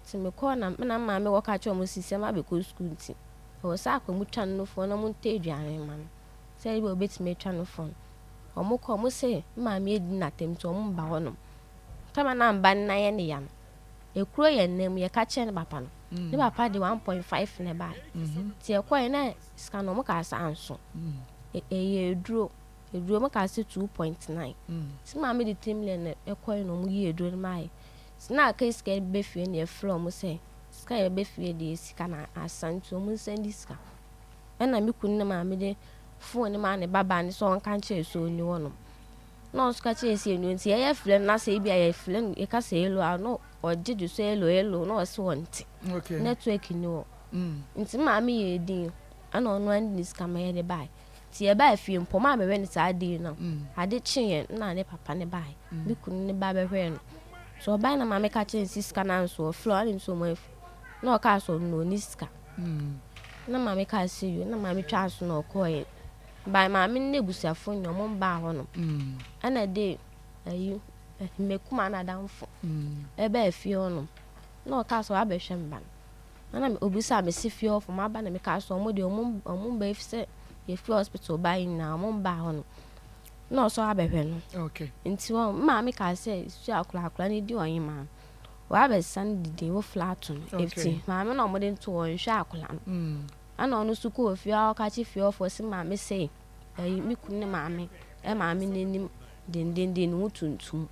ti me ko na ma me wo ka che mo sisi ma be ko school ti o sa akwa mu twan no fo na mo nteduane man say be obeti me twan no fo o mo ko mo se ma me edi na tem to mo ba ho no kama na mba na ye ne ya no ekuro ye nem ye ka che ne papa no ne papa de 1.5 ne ba ti e ko ye na ska no mo ka sa anso ye duro mo ka se 2.9 si ma me de timle ne ekoy no mu ye eduro mai na ka iska be fie ne from mo se ska ye be fie de sika na asanto mo sendi ska na me kun na ma me de phone ma ne baba ne so on kan che so ni wono no ska che si enu nti ye fle na se bia ye fle e ka se elo no o jeju so elo no so wonti okay network ni wo nti ma me ye din ana ono an dis ka ma ye de bai ti e ba fie mpo ma me we ni sa din no ade chin na ne papa ne bai bi kun ne ba be hwe no so bai na ma me ka chin siska na nso floor ani so mo no ka so no ni ska na ma me ka see you na ma me twa so no ko ye bai ma me ne busiafo nyo mo ba ho no ana de ayu me kuma na damfo e ba fie no no ka so abehwe mba ana obisa me si fie of ma ba na me ka so omo de omo ba ifse ye fie hospital ba yin na omo ba ho no so abehwe no okay nti wo ma me ka say su akura ni di oyin ma wa be san didi wo flat no efti ma me no mo de nto won hwe akura no ana onu su ko fie a ka chi fie of si ma me say mi kun ne ma me ma me nenim den wo tuntum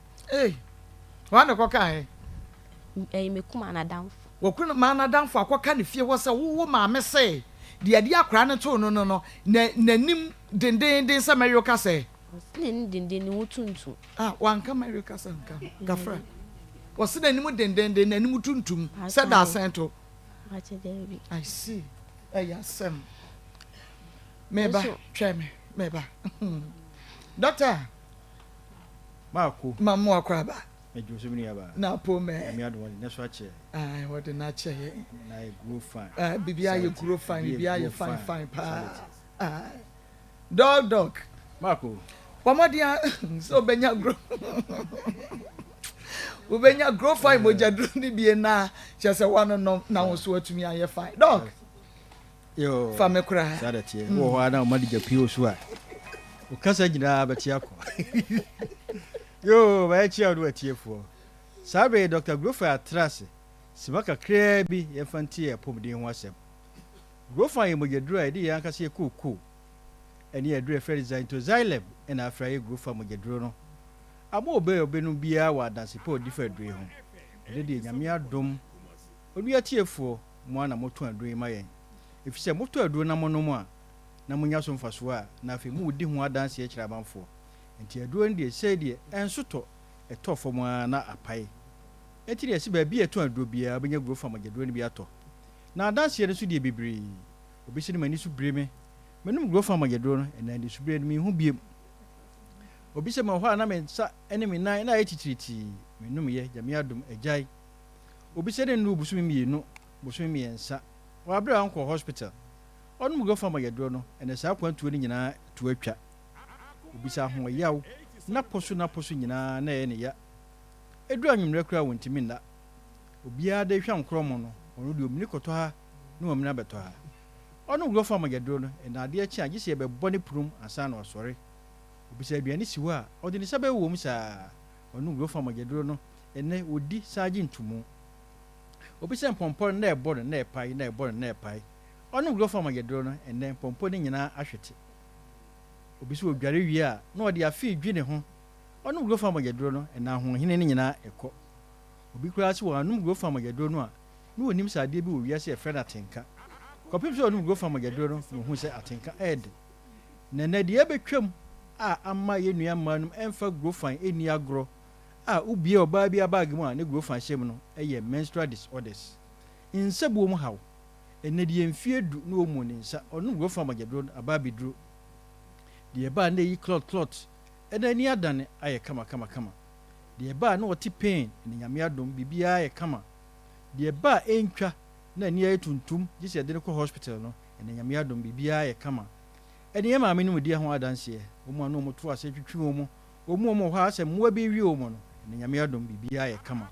wa na ko kai me kuma na damfo wo kun ma na damfo akoka ne fie wo se wo ma me say de akura ne to no nanim den sa Mario ka say den wo tuntum wanka Mario ka say nka gafra wo se nanim den nanim tuntum se da sento I see yasem meba tweme meba doctor Mako mamu akwa ba ejusumni aba na po me mi adwo ne so ache what na che na grow fine bibia you grow fine bibia you fine pa dog Mako wamodia so benya grow ubenya grow fine mojadru ni bie na chese wano no na wo so atumi aye fine dog yo fa me kura sadete wo ho ana ma diga pio so a o kasa gina ba ti akọ yo ba chi adu atiefo sabe Dr. Grofa atrase simaka kra bi ye fanti e pomden ho asem Grofa ye mojedru a di yan kase kuku eni edru e fere design to xylem en afraye Grofa mojedru no amo obe no bia wa dance po different way ho ede de nyame adom onu atiefo mo na moto adru ma yen efise moto adru na mono mu a na munya so mfaso a na afi mu di ho adanse e kira banfo enti adru ndi e sei de ensoto etofo mu na apai enti de esi ba bi eto adru bia benya Grofa magedru ni bia to na adanse ne so de bibiri obi si ni mani so breme menum Grofa magedru no na ndi so breme mi hu biem obi se ma ho ana me nsa ene me nan na echichiriti menum ye jame adom ajai obi se de nu busumi mienu busumi miensa wa bra anko hospital onu Grofa magedru no ene sa kwantuo ni nyina to atwa obi sa ho yaw na poso nyina na ye ne ya edu anwumre kura wontimi nda obi a de hwa nkromo no onu de omni koto ha na omna beto ha onu Grofa magedru no ene ade achi agise ye be boni prum asa na osore obi sa aduane siwo a ode ne sabe wo mu sa onu Grofa magedru no ene odi saji ntumu obi sa pompor na ebo na epai na ebo na epai onu Grofa magedru no ene pompor ni nyina ahwete obi so odware wi a na ode afi dwi ne ho onu Grofa magedru no ena ho hene ni nyina ekọ obi kura si wo anu Grofa magedru no a na onim sa ade bi wo wi ase e freda tenka kopim so onu Grofa magedru no no hu se atenka ed na de ebetwam a amma ye nua manum emfa Grofa eni agro a ubie oba bi abag mu a ne Grofa hyem no eye menstrual disorders insebu mu haw ene de emfie du na omu ne nsa onu Grofa magedru ababidru de ba na yi clot ena ni adane aye kama de ba na oti pain ne nyame adom bibia aye kama de ba entwa na ni aye tuntum gise de ko hospital no ene nyame adom bibia aye kama ene ye maame no di ho adanse omo anu omo to ase twitwi omo ho ase mo be wi omo no ene nyame adom bibia aye kama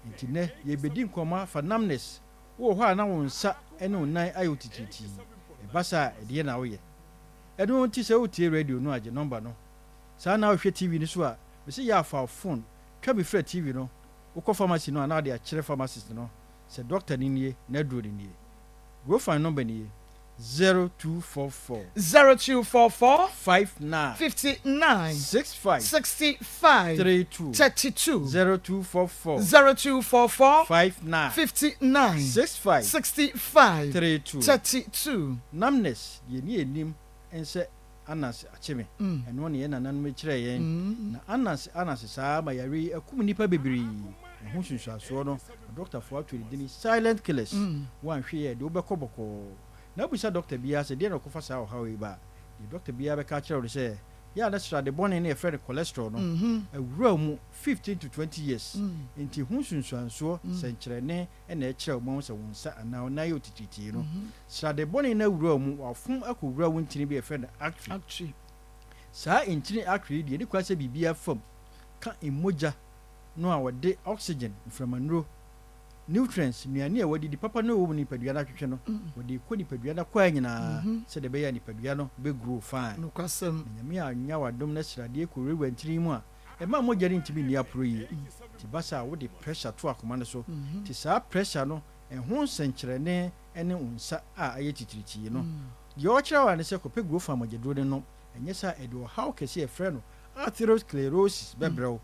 nti ne ye bedi nkoma fa namness wo ho na won sa ene onan aye otititi e basa de na wo ye edo nti se wo tie radio no age number no sa na wo hwe TV ni so a me se ya fa phone twa be free TV no wo ko pharmacy no na de a kire pharmacist no se doctor ni nie na dro ni nie Grofa number ni 0244 59 65 32 0244 59 65 32 namness ye ni enim ense anas acheme eno ne ye nananum kire yen na anas saa ma yare akum nipa bebiri ho sunsuaso no doctor for actually dini silent killers wan hwe ye de obekoboko na busa doctor bia se de no kofa saa o hawe ba the doctor bia be ka kire o se ya na stra de bone na e friend cholesterol no awura mu 15 to 20 years enti ho sunsuanso senkire ne na e kire mo se wonsa ana na yo tititi no stra de bone na awura mu wafum akowura wontini be e friend actually saa entini actually de ni kwase bibia fam ka emoja no a wode oxygen from anro nutrients nuane a wadi di papa no wo nipadua na twetwe no wadi ko nipadua na kwa nyina se de be ya nipadua no be grow fine no kwasem nyame anya wadom na srade ko rewa ntiri mu a e ma mo jari ntimi ni apro yi ti basa wo de pressure to akoma ne so ti sa pressure no ho nsenkyere ne ene unsa a aye titirichi no ye o kira wa ne se ko pe grow farm agedro no enye sa e do how kese e frɛ no atherosclerosis bebrew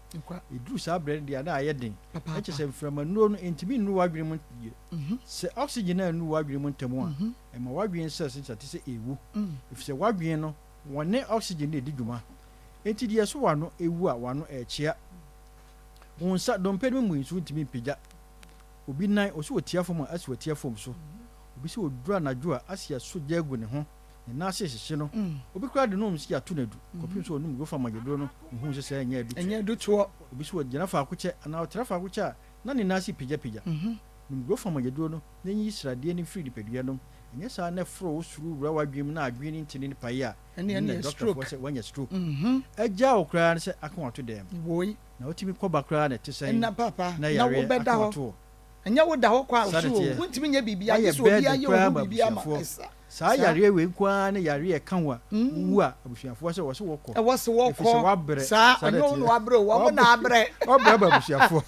edu sa brɛ dia na aye den e che se mframa nuo no ntimi nu wadwene mu se oxygen na nu wadwene mu ntamu a e ma wadwene se se ewu if se wadwene no wone oxygen na edi dwuma enti dia so wa no ewu a wa no e chia unsa dompe mu nsu ntimi pagya obi nan o so otia fom asi otia fom so obi se odura najo a asia so jagu ne ho na asese no obi kura de no msi atu nadu kopim so onum go fa magedro no hu se se enya du to obi se ogina fa akoche na otra fa akoche na ne nasi pija num go fa magedro no na nyi srade ni free dipedua no enya sa na fro usuru wura wadwem na adwene ni ntini ni paye ene stroke se wanya stroke eja okra se akon to dem woi na otimi koba kra na te sen na papa na wo beda ho anya wo da ho kwa usu wontimi nya bibia ye so bia ye wo bibia ma sa yare we kwa ne yare e kan wa wu a abusuafo se wo se wokọ e wo se wokọ sa anyo no abre wo mo na abre obre ba abusuafo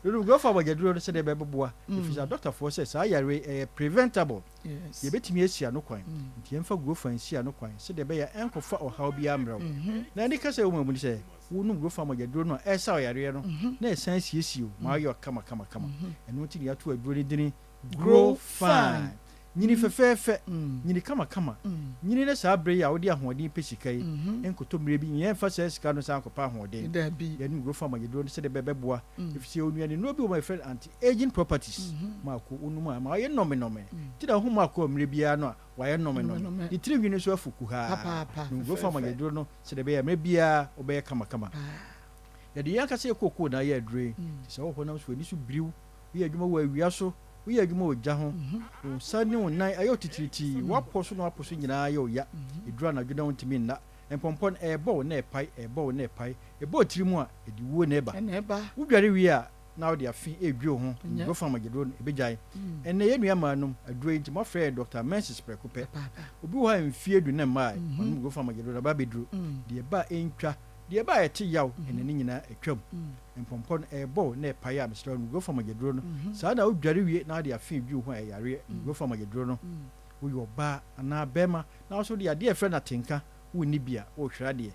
you go for magedro se de beboa if a doctor for say sa yare preventable ye betimi asia no kwan nti emfa go for asia no kwan se de be ya enkofa o how bia amrew na ndi ka se wo mamu se wonu go for magedro no e sa yare no na e san siesio ma ayo kama eno ti ya to aduro ni dini grow fine nyini fefefe nyini kama nyini ne sa abre ya wodi ahoɔden pesikai enkoto mire bi yen fa sa sika no sa akopa ahoɔden ya ni grow farm agedro se de bebeboa ifisi onuane no bi o my friend anti aging properties ma ko onuma ma ye nome ti da hu ma ko mire bia no wa ye nome di tiri nwini so afuku ha no grow farm agedro no se de be ya mire bia obeye kama ya de yanka se kokko na ye adre se wo na so ni so briw ye adwuma wa awia so we adwuma ogya ho sane onan ayo titiriti waposo no waposo nyina ayo ya edura na dwena wontimi nna empompon ebo na epai ebo tirimu a ediwo na eba wudware wi a na wo de afi edwo ho go fa magedro ebegyan enne ye nua manum aduro nti mo frɛ Dr. Mensis Prekope obi wo ha mfie du na mai go fa magedro na ba bedru de ba entwa de ba ete yaw enne ni nyina etwam empompon ebo na epai a Mr. go fa magedro no sa na wudware wi na de afi edwo ho yare go fa magedro no wo yo ba na bema na so de ade e frɛ na tenka woni bia wo hwera de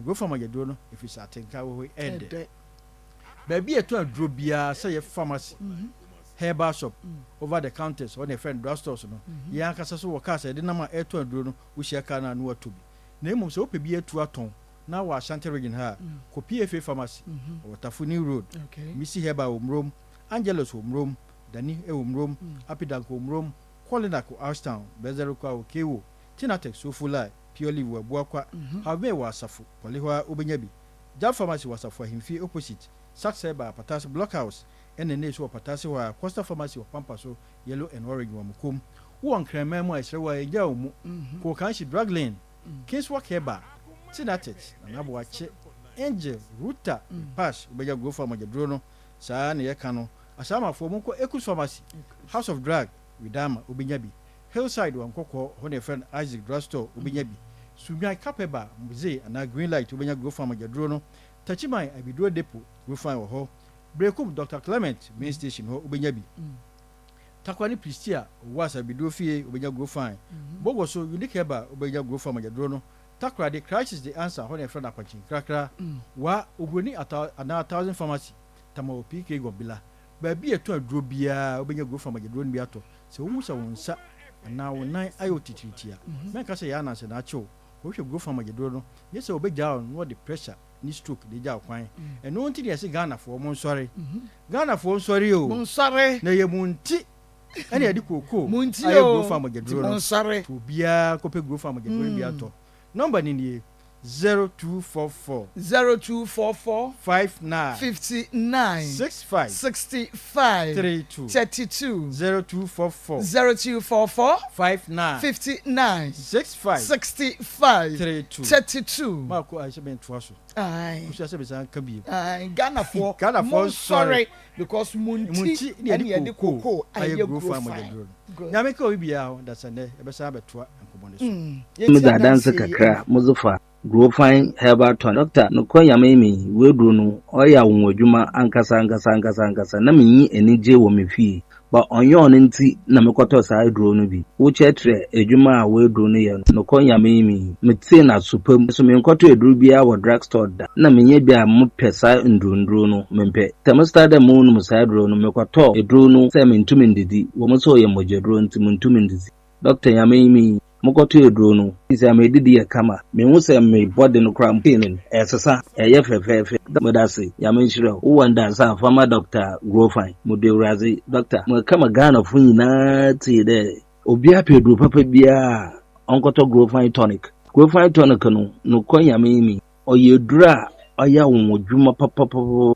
go fa magedro no efisa atenka wo ede baby eto aduro bia say ye pharmacy herbal shop over the counters on a friend drugstores no ya kasa so waka say de na ma eto aduro no wo hia ka na no atobi na emum say ope bi etu aton na wa Ashanti region ha ko PFA pharmacy Watafuni road Missy Herbal omrom Angelos omrom Dani omrom Apidanko omrom Kolinako Ashtown Bezero kwa okewo Tinatex Sofulai Purely Wabuakwa have wa Asafo Polihwa obenyabi Jal pharmacy Wasafo himfi opposite Sakseba Patasi Blockhouse and so Patasi wa Costa Pharmacy of Pampaso Yellow and Orange Wamukum one crememo Esrewa Yaum ko kanshi drug lane case work heba Tinatex and Abuache Angel Ruta Pass Ubeja go for Magedro no saa ne yeka no asama fo monko Ekus Pharmacy House of Drug Widama Obenyabi Hillside wankoko hone friend Isaac Drugstore Obenyabi Sungai Kapeba Muze and Green Light Obenya go for Magedro no Tachimai Abidro Depot go find ho Brekum Dr. Clement main station ho Obenyabi Takwani Pristia was Abidro Fie Obenya go find Bogo so unique heba Obenya go for Magedro no Takra the crisis the answer hone friend Apachin Krakra wa obroni ata 1000 pharmacy tama PK go bila baby eto aduro bia Obenya go for Magedro no biato se wo musa wonsa na wonan ayo titiritia menka se ya na se na acho wo hwe go for Magedro no yese obegya no the pressure ni stroke de ja kwan eno nti de se Ghana fo mo nsori Ghana fo nsori o nsori na ye munti ene ade kokko munti o go for Magedro nsori to bia ko pe go for Magedro biato number ni 0244 0244 59 59 65 65 32 32 0244 0244 59 59 65 65 32 32 Marco I should be twice. Aye. Who shall be some Kabi? Ghana for Sorry because Munti and the cocoa I grow farm with the drone. Yamiko will be out, that's a day, a besabe to and common. Muda dansa kakra muzufa grow fine herbal ton doctor no konya memi we duro no oya wo adwuma ankasa na menyi enije wo mefie ba onye on nti na mekoto saa duro no bi wo chetre adwuma a we duro no ye no konya memi metie na supam so menkoto eduro bia wo drugstore da na menye bia mo pesa nduro no mempe temsta da mo no saa duro no mekoto eduro no se mentumi ndidi wo mo so ye mojeduro nti mentumi ndidi doctor yamemi mokoto eduro no isi amedidi ya kama me se me body no kram pinin esesa eye fefefe modase ya menshiro uwanda sa former doctor grow fine mudewrazi doctor mo kama Ghana funyi na ti de obi apeduro papa bia onkoto grow fine tonic no konya mimi oyedura oya wonwodwuma papa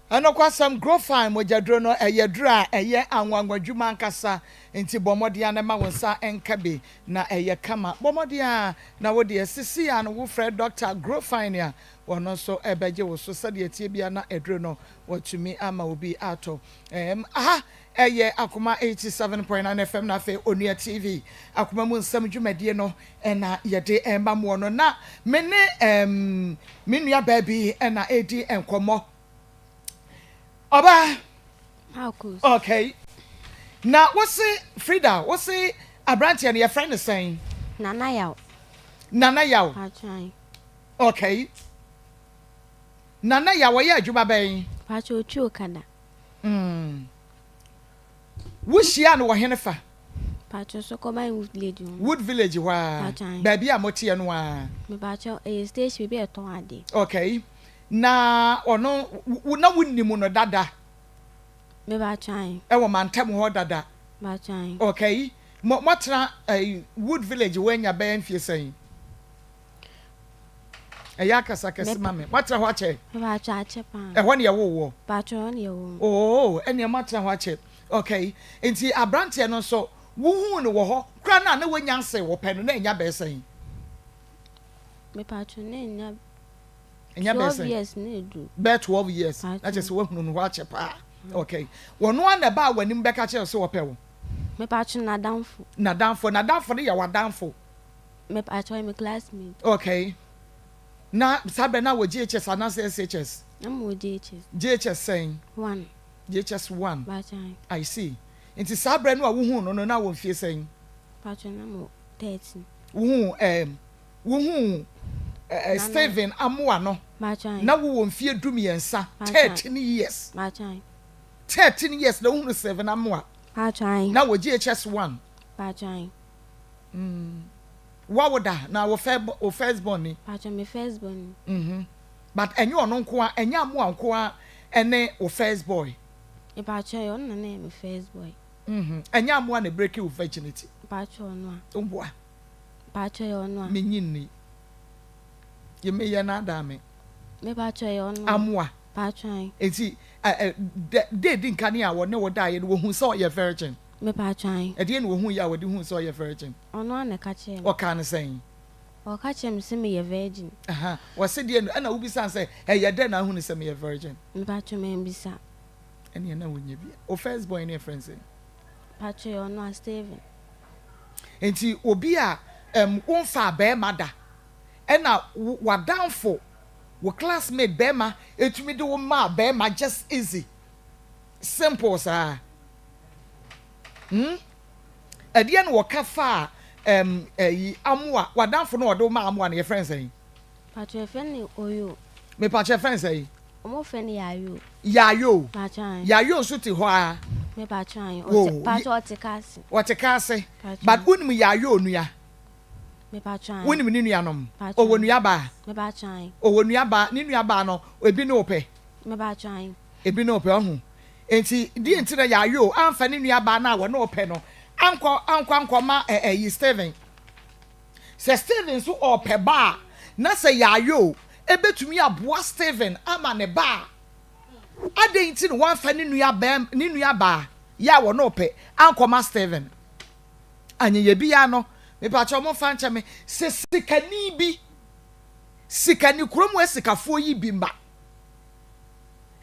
Ano kwa some grow fine mojadro no eyedra eye anwanwadwuma nkasa nti bomodia na ma wonsa enkabe na eye kama bomodia na wode esisi ya no wo Fred Dr. Grow fine ya wono so ebeje wo so sade etie bia na edro no watumi ama obi ato eye Akoma 87.9 FM na fe Onua TV Akoma mu nsam dwumadie no na yede emba mo no na mene menua baby na edi enkomo Oba Maa Akos. Okay. Now what's it Frida? What's it Abranti and your friend is saying? Nana yaw. Nana yaw. Patrai. Okay. Nana yaw where you baby? Patro chu kada. Wushia no henefa. Patro so come in village. Wood village wa. Baby amoti eno wa. Me patro station be eton ade. Okay. Na ono na wunnimu no dada. Me patrai. E wo mantem ho dada. Patrai. Okay. Motra Wood village when ya be mfie sen. Eya kasa kese mame. Motra ho ache. Me patro ache pa. E ho ne ye wo. Patro ne ye wo. Oh, ene motra ho ache. Okay. Enti abrante no so wuhu ne wo ho. Kra na wanyanse wo pe no na enya be sen. Me patro ne enya 12 years ne do. Be 12 years. That is wo hunu no ho ache pa. Okay. Wono an ba wanim beka che so wo pe wo. Me patro na danfo. Na danfo ne ya wa danfo. Me patro me classmate. Okay. Na sabe na wo GHS ana SHS. I'm with GHS. GHS saying 1. GHS 1. Patro. I see. Inti sabe no wo hu no na wo fie saying. Patro na mo 13. Wo Steven Amwa no. Patro. Na wo mfie dumiensa 13 years. Patro. 13 years na wo 7 Amwa. Patro. Na wo GHS 1. Patro. Wawoda na wo first born ni. Patro me first born. But enyo no nko a enya Amwa nko a ene wo first boy. E patro yo na na me first boy. Enya Amwa na break your virginity. Patro no a. Omboa. Patro yo no a. Menyinni. Ye me ye na da me. Me patro yo no. Amwa. Patro. Enti de din kane a wo ne wo da ye no wo hu so ye virgin. Me patro. E de no wo hu ya wo de hu so ye virgin. Ono an ka che. O kan saying. O ka che me se me ye virgin. Wo se de na wo bisa say ye de na hu ne se me ye virgin. Me patro me bisa. Ene na wo nya bia. O first boy ne friends. Patro yo no a Steven. Enti obi a won fa be mada. Ena wadanfo wo classmate bema etumi de wo ma bema just easy simple sa ade en wo ka fa amwa wadanfo no wo ma amwa na your friends say patro friend oyo me patro friends say omo friend yayo yayo yayo so ti ho a me patro o patro o te kase but unim yayo nua me patro unim ni nuanom o wo nua ba me patro o wo nua ba ni nua ba no ebi no pe me patro ebi no pe ohu enti di enti na yayo amfa ni nua ba na wo no pe no anko ma yi Steven se Steven so o pe ba na sɛ yayo ebetumi aboa Steven ama ne ba ade nti no wanfa ne nua ba ya wo no pe ankoma Steven anye ye bia no me pa cho mo fa nche me se sikani kurom esikafo yi bi mba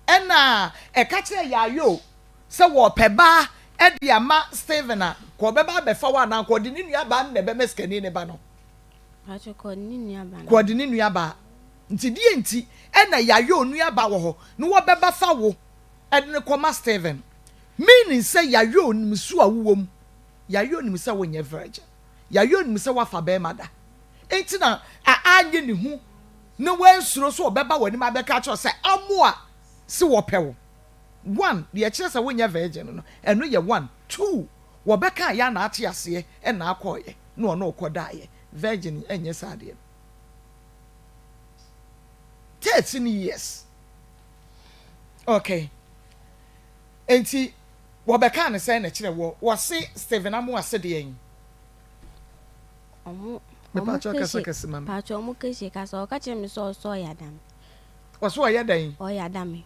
ɛna ɛka kyerɛ yayo sɛ wo pe ba ɛde ama Steven a ko beba befa wa na ko de ne nua ba na be meskani ne ba no ko de ne nua ba nti die nti ɛna yayo nua ba wo ho no wo beba fa wo ɛde ne kɔma Steven meaning sɛ yayo nim so awuwom yayo nim sɛ wo nyɛ virgin yayo nim sɛ wa fa be mada enti na anye ne hu na wansuro so obeba wani ma beka cho sɛ amoa si wo pɛ wo one the kyerɛ sɛ wo nyɛ virgin no ɛno yɛ 1 2 wo beka ya na ate ase ɛna akɔye na ɔno ɔkɔdae virgin ɛnyɛ sade 13 years okay enti wo beka ne sɛ na kyerɛ wo se Steven amu ase de yen me pa cho kasa mam pa cho mu kesi kasa o ka kyerɛ me so yadam o so yadan o yadam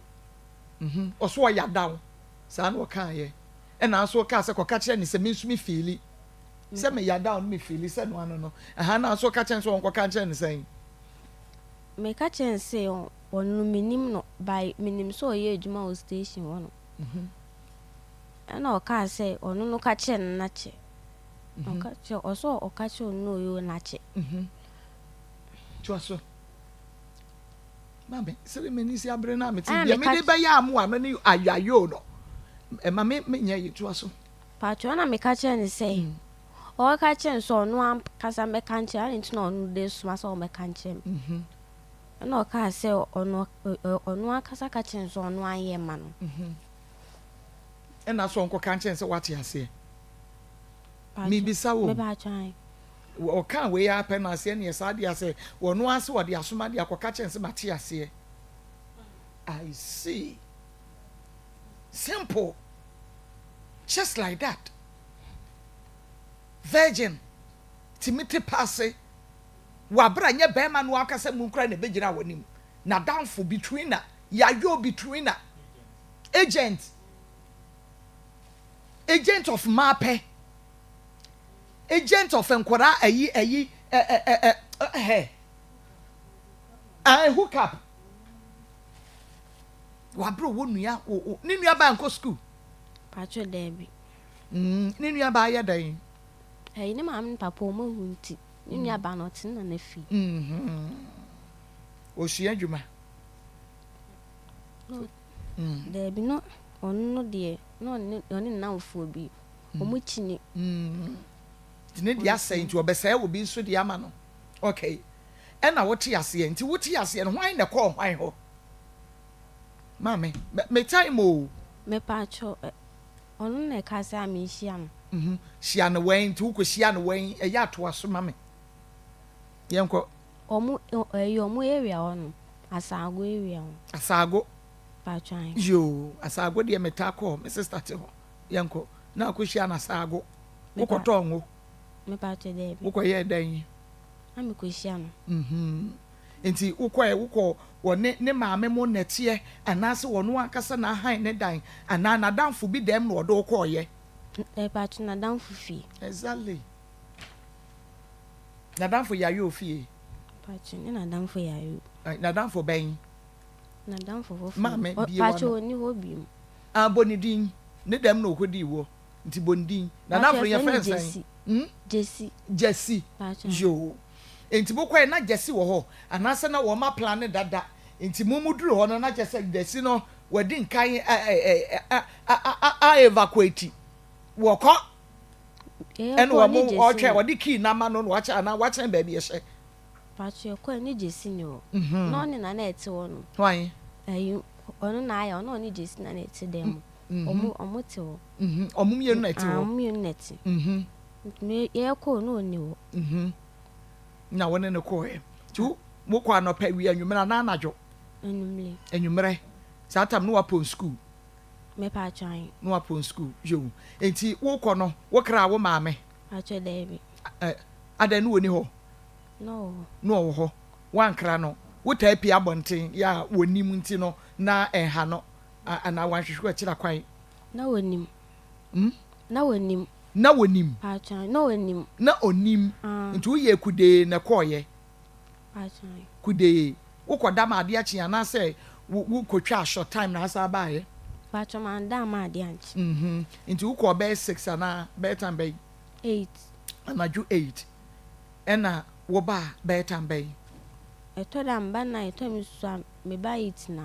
o so yadam sa na o kan ye ɛna so ka sɛ ko ka kyerɛ ne sɛ me nsumi feeli sɛ me yadam me feeli sɛ no ano no aha na so ka kyerɛ so on ko ka kyerɛ ne sɛ me ka kyerɛ sɛ onu minim no by minim so ye adwuma o station wo no ɛna o ka sɛ onu no ka kyerɛ na kyɛ o ka kyerɛ o so o ka kyerɛ no yo na kyɛ so mame sɛ me ni si abre na me ti bia me de ba ya amu ano ni ayayo no e ma me nya yi to so patro na me ka kyerɛ ne sɛ o ka kyerɛ so onu am kasa me ka kyerɛ nti na onu de suma so me ka kyerɛ ɛna o ka sɛ onu akasa ka kyerɛ so onu ayɛ ma no ɛna so onko ka kyerɛ sɛ wate ase me bisa wo me ba twan o kan we ya pɛ na ase ne sa de ase onu ase wo de asoma de akoka kyerɛ sɛ mate ase I see simple just like that virgin timiti passe wabra nye bema no akasa mu kra na begira wonim na downfall between na yayo between na agent of mape agent of enkwara ayi hook up wabra wo nua ni nua ba nko school patro debi ni nua ba ya dan ni mam papa o mahu nti ni nua ba no tin na fi o hia dwuma debi no ono de no oni na ofo bi o mu chini dine dia say nti obesai obi nso de ama no okay ɛna wote ase nti wote ase no hwan na call hwan ho mame me time o me patro ono na ka say am hia no hia no wen nti wo hia no wen ya to aso mame yenko omu area ono asago area ono asago patro yo asago de me ta call me sister te ho yenko na ko hia na asago wo ko to ngo me patro de bi wo ko ye dan ami ko hia no enti wo ne maame mo nete anase wono akasa na han ne dan ana na danfo bi dem no do ko ye patro na danfo fi exactly na danfo ya yo fi patro ni na danfo ya yo na danfo ben na danfo fo maame bi patro ni ho bi abonidin ne dem no hodi wo nti bondin na danfo ye friends Jesse yo enti bokwa na Jesse wo ho anase na wo ma plan dada enti mumuduru ho no na Jesse no wadi nkan evacuate wo ko en wo mo o twa wadi key na ma no wacha na wacha ba bi ye patro ko ni Jesse ni o no ni na ete wo no hwan ayu ono na aya ono ni Jesse na ete dem omo te wo omo ye na ete wo omo ye na ete me ye ko no ni wo na wone ne ko e tu mo kwa no pa wi anwumra na anadwo anwumre satam no wapon school me pa twan no wapon school yo enti wo ko no wo kra wo maame acho debi ada no woni ho no wo ho wankra no wotaa pia abɔnten ya wonim nti no na ɛha no ana wanhwehwɛ akyira kwan na wonim na onim nti woyɛ kude na kɔɔyɛ kude wokɔda ma ade akyi anaasɛ wokɔtwa short time na asa baayɛ pacho man da ma ade anchi nti wokɔ bɛyɛ 6 ana bɛyɛ time bɛyɛ 8 anadwo 8 ɛna woba bɛyɛ time bɛyɛ eto da mba na eto mi so me ba 8 na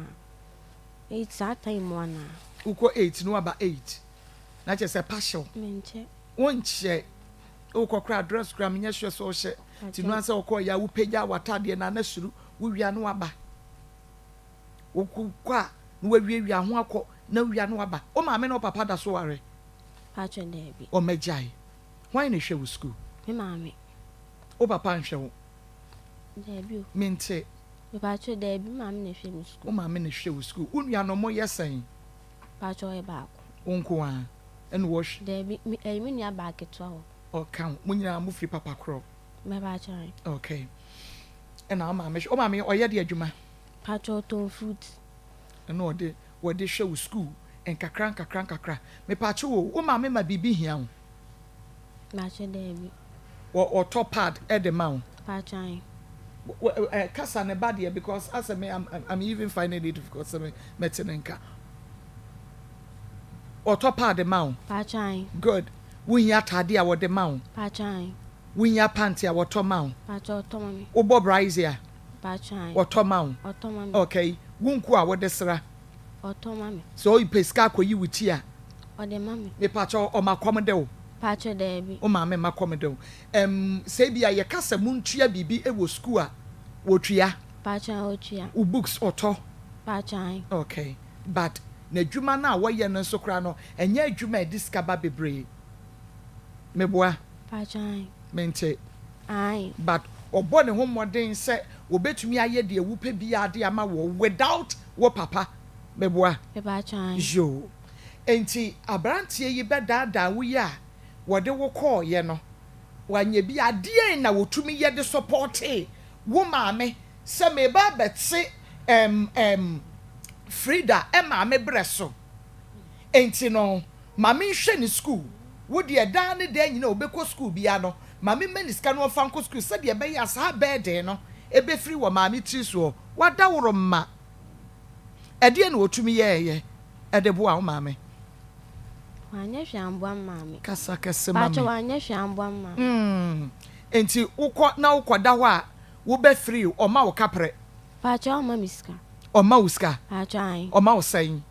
8 sa time wana wokɔ 8 no waba 8 na kyerɛ sɛ partial menche wonkyɛ wokɔkora dress kora menyɛ hwɛ sɛ wohyɛ nti no ansɛ wokɔ yɛ wopagya watadeɛ na anasuru wowia no waba wokɔ a na wawiawia ho akɔ na wia no waba o maame na o papa da so ware pacho debi o magyae why na hwɛ wo school me maame o papa nhwɛ wo debi o mente me pacho debi maame na hwɛ me school o maame na hwɛ wo school unua no mo yɛ sɛn pacho e ba ko onko a ɛna wo hwɛ debi me nua ba keto ho o kan mo nyina mo firi papa kro me pacho okay ɛna o maame ɔyɛ de adwuma pacho ton fruit ɛna wɔde hwɛ wo school nkakra me pacho wo maame ma bibi hia wo pacho debi or pad at the mount. Pachai. Kasa ne bad because as I'm even finding it difficult to metinenka. Or top pad the mount. Pachai. Good. Win ya tadia what the mount. Pachai. Win ya pantia what top mount. Pacho tomami. O Bob Rise Pachai. or top mount. Or tomami. Okay. Wunkwa what the sra. Or tomami. So you pesca ko you with here. Or the mammy. Me pacho or my commodore. Pacho debi o maame makomedo say bia ye kasa muntua bibi e wo school a wo tua pacho otua wo books oto pacho okay but na adwuma na wo ye no so kra no enye adwuma e discover bebre meboa pacho mente ai but obo ne ho modern se obetumi aye de ewupe bia ade ama wo without wo papa meboa pacho jo enti abrantie yi bedada wo ya wode wo call ye no wanye bi ade na wotumi ye de support wo maame se me ba betse Frida maame breso enti no maame hwe ni school wo de da ne da nyina obekọ school bia no maame maniska no fa nko school se de be ya sa bed no ebe free wo maame tri so wada woro ma ade na wotumi ye ede bo a wo maame wanya hwambwa mami kasa kese mami pacho wanya hwambwa mami enti na ukoda ho a wo be free o ma wo kapre pacho o ma miska o ma uska pacho ai o ma wo sen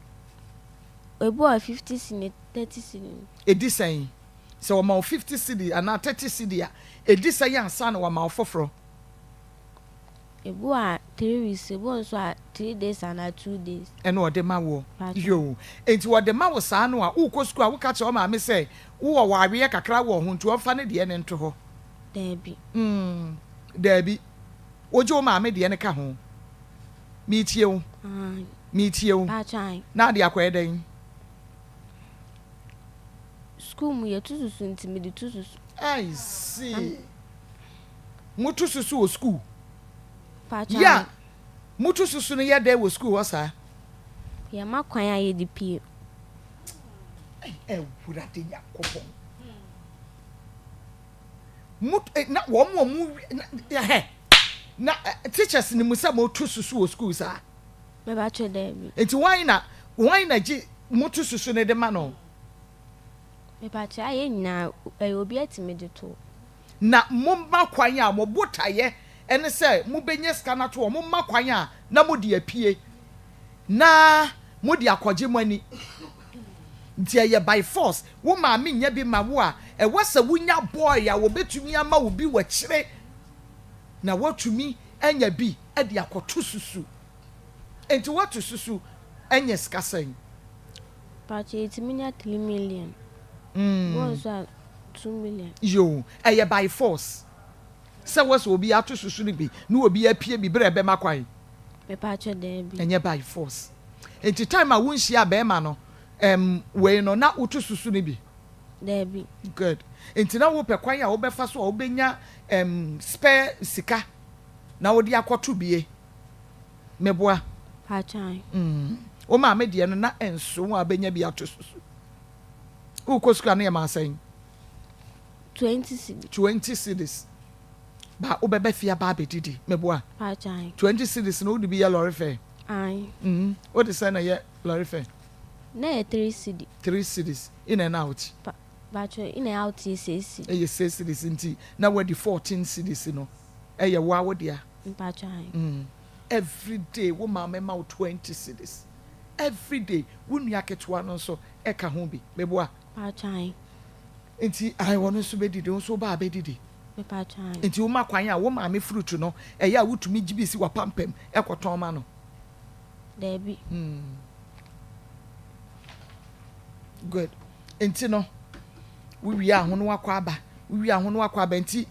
ebo 50 cedi 30 cedi edi sen so o ma 50 cedi ana 30 cedi a edi sen ansa na wo ma ofoforo ebo a 3 weeks ebo so a 3 days and 2 days eno o de ma wo yo enti wo de ma wo saa no a uko school a wo ka che o ma me say wo wo awe kakra wo ho ntu o fa ne de ne nto ho debi debi ojo ma me de ne ka ho mi tie wo pachai na de akwa eden school mu ye tususu ntimi de tususu I see mutu susu wo school pachai ya mutu susu no ye dey wo school wasa ya makwan ya ye di pie wura de yakobon mut na wo mu na teachers ni musa mo tu susu wo school sa me ba che debi enti why na ji mutu susu ne de ma no me ba che aye nyina obi atime de to na momma kwan a mo botaye ene se mo benye scanner to mo ma kwan a na mo de apie na mo de akoje mani ntia ye by force wo ma me nya bi ma wo a e wasa wunya boy a wo betumi ama wo bi wa kire na watumi anya bi e de akoto susu enti watu susu anya skasen pache itiminya 3 million wonso 2 million yo e by force se was obi ato susu ni bi na obi apie bi bre be makwan me pache debi enye by force enti time a wonhia be ma no we no na utu susu ni bi debi good enti na wo pe kwan a wo be fa so a wo benya spare sika na wo de akoto bie meboa Pachan. O ma me de no na enso a benya bi ato susu wo ko school na e ma sen 20 cedis ba wo bebe fia ba be didi meboa Pachan. 20 cedis no de bi ya lorry fare Ai. What is na ye lorry fare Na 3 cedis in and out Pachan in and out is 6 cedis. E 6 cedis nti na we di 14 cedis no e ye wa wo dia Pachan. Every day wo ma me ma 20 cedis every day wo nua ketwa no so e ka ho bi meboa Pachan. nti ai wono so be didi so ba be didi Me Pachan. nti wo ma kwan a wo ma me fruit no e ya wotumi gibi si wa pampam e koton ma no Debbie. Good nti no wo wi a ho no akwa aba wo wi a ho no akwa aba nti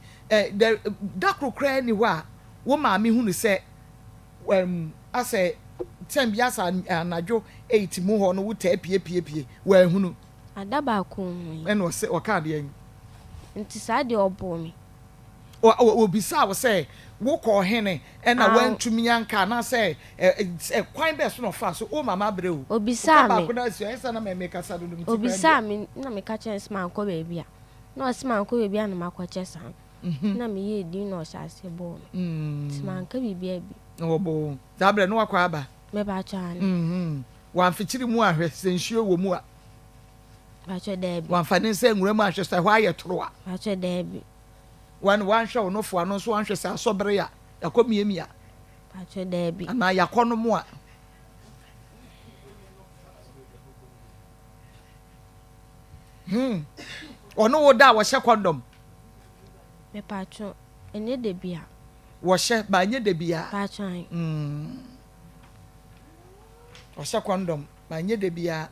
dakro kra ni ho a wo ma me hu no se ase tem biasa anadwo 8 mu ho no wo ta pie wa hu no Adaba ko e no se o ka de en nti sa de obo mi obisa wo say wo ko hene e na wantumi anka na say kwan be so no fa so o mama brew obisa mi ko na so esa na me kasa do mi obisa mi na me ka chance man ko baby a na o man ko baby a na makwache san na me ye di na o sha se bo mi man ka bibia bi obo zabre no akwa aba me ba chan wan fichiri mu ahwe sensuo wo mu a ba che debi wan fa ne se nwura mu ahwe sa hwa ye toro a ba che debi wan hwe no fo ano so wan hwe sa asobere ya yakomiemia ba che debi ana yakono mu a ono wo da wo hye condom me pa cho ene de bia wo hye ba nye de bia ba chan wo hye condom ba nye de bia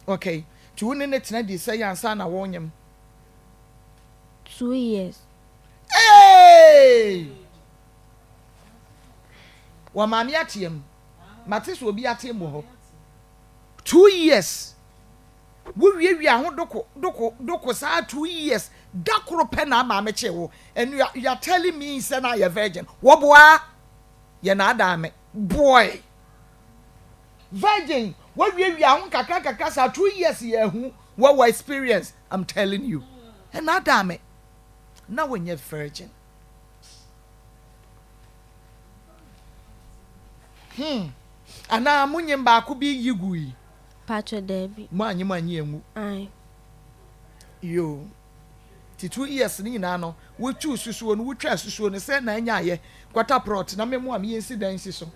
okay tu woni ne tena di say ansa na wo nyem 2 years hey wa mami atiem mate so obi atiem ho 2 years wo wie aho doko saa 2 years dakoro pe na ma meche wo and you are telling me say na you virgin wo boa ye na adame boy virgin wo wie aho kakra saa 2 years ye hu wo experience I'm telling you and na adame na when you virgin ana munyem ba ko bi yigui Pacho Debbie. Manyi emu. Ai. Yo. Ti 2 years ni na no. Wo chu susuo no, wo twa susuo no se na anya ye. Kwata prot na memu am ye incident so.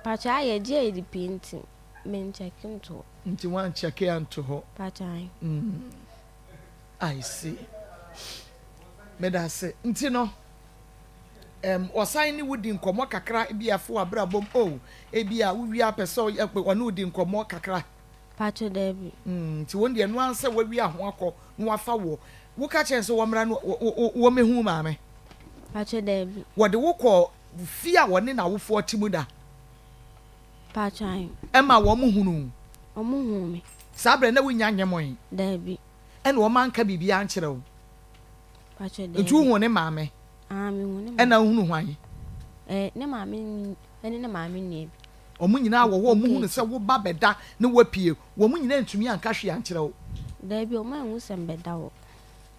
Pacho aye je di painting. Men check into. Nti wan check into ho. Pacho ai. I see. Me da se. Nti no. Osan ni wudi nkomo kakra ebiafo abrabom ebia wuwi apeso ono wudi nkomo kakra Pacho Debbie ti won de no anse wawi aho akọ no wafa wo ka chense wo mra no wo mehu maame Pacho Debbie wo de wo kọ fia woni na wofo timu da Pacho ai ema wo mu hunu omu hu me sabre na wunya nyemon Debbie ena wo manka bibia ankyere wo Pacho Debbie etu hu ne maame mi hu ne ena hunu hwan ne maame ene ne maame nie omu nyina wo omu hunu se wo ba beda ne wapie wo mu nyina ntumi anka hwe ankyere wo Debbie o ma hu sem beda wo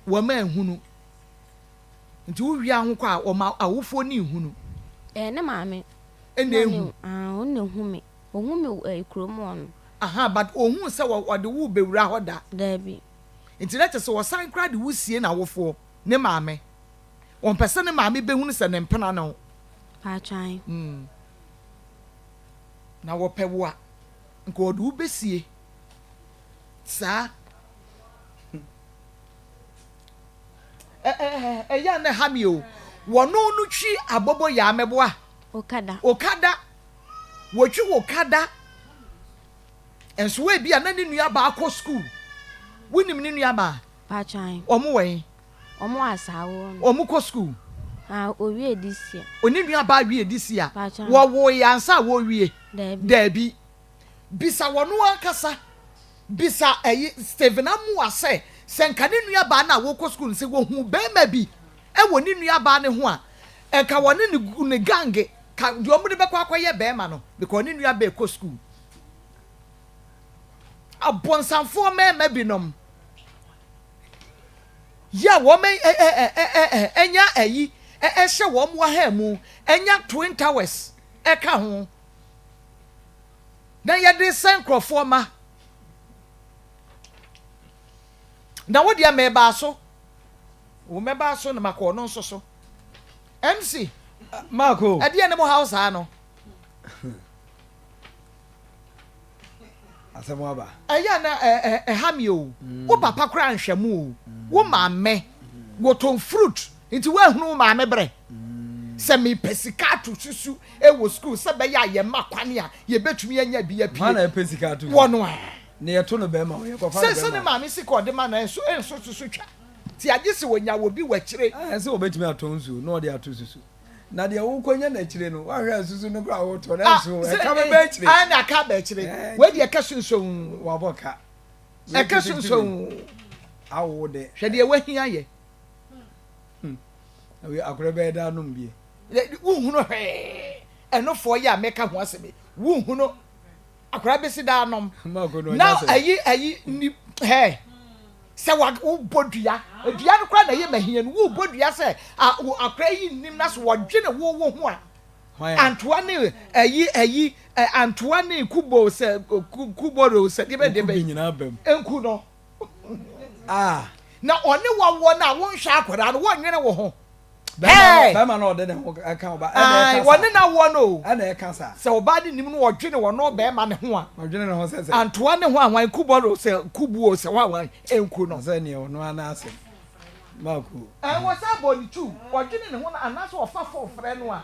wo ma hunu nti wo wi aho kwa o ma awofo ni hunu ne maame ene hu o ne hu me o hu me krom on aha but o hu se wo de wo bewura hoda Debbie nti let se wo san kra de wo sie na awofo ne maame on person ne maame be hunu se ne mpena no Pacho ai na wo pe wo a nka o de wo besie sa ya na ha mi o wo no nu twi abobo ya meboa okada wo twi okada enso we bia na ne nua ba akọ school wonim ne nua ba Pacho ai omo wen omo asawo omo kọ school owie edisia oni nua ba wie edisia Pacho wo yansa wo wie Debbie bisa wono akasa bisa Steven amu ase senka ne nua ba na wo kọ school se wo hu be ma bi e wo ne nua ba ne ho a Eka woni ne gange ka di omo de bekwa akwaye be ma no because ni nua be ko school. Abonsanfo mema binom. Ya wo me enya ayi ehye wo mo ha mu enya twin towers eka ho. Na ye de sankrofo ma. Na wo dia meba so. Wo meba so na makọ no nso so. MC Marco. Ade ene mo house ha no. Asemo ba. Aya na hami o. Wo papa kra nhwemu o. Wo maame. Wo ton fruit. Nti wo ehunu maame bre. Se me pesika to susu e wo school se be ya ye makwane a ye betumi anya bi ya pie. Mana pesika to. Wo no a. Ne ye to no be ma ye ko fa. Se ne maame si ko de ma na enso susu twa. Ti agese wonya wo bi wa kire. Se wo betumi aton su no de ato susu. Na de wo konya na kire no wa hwe susu no kra wo to na so e ka be be kire. Ana ka be kire. We de ka sunsun wa boka. E ka sunsun awo de. Hwe de we hia ye. We akure be da no mbie. Wo hunu hwe. Eno fo ye ameka ho asebe. Wo hunu akura be si da nom. Now ayi ni he se wa bodua adua no kwa na ye mahia no wo bodua se akra yi nim na so wodwene wo ho a Antoine ayi Antoine Kubo se Kuboro se de be nyina bam enku no na one wo na wo nhwa akwara no wo nwene wo ho ba ma no de ne ho aka oba wone na wo no ana e ka sa se oba de nim no wodwene wo no be ma ne ho a wodwene ne ho se Antoine ho anwan Kuboro se Kubuo se wa enku no se ne no ana ase Marco wo sa boni tu wodwene ne ho na anaso ofafo frɛ no a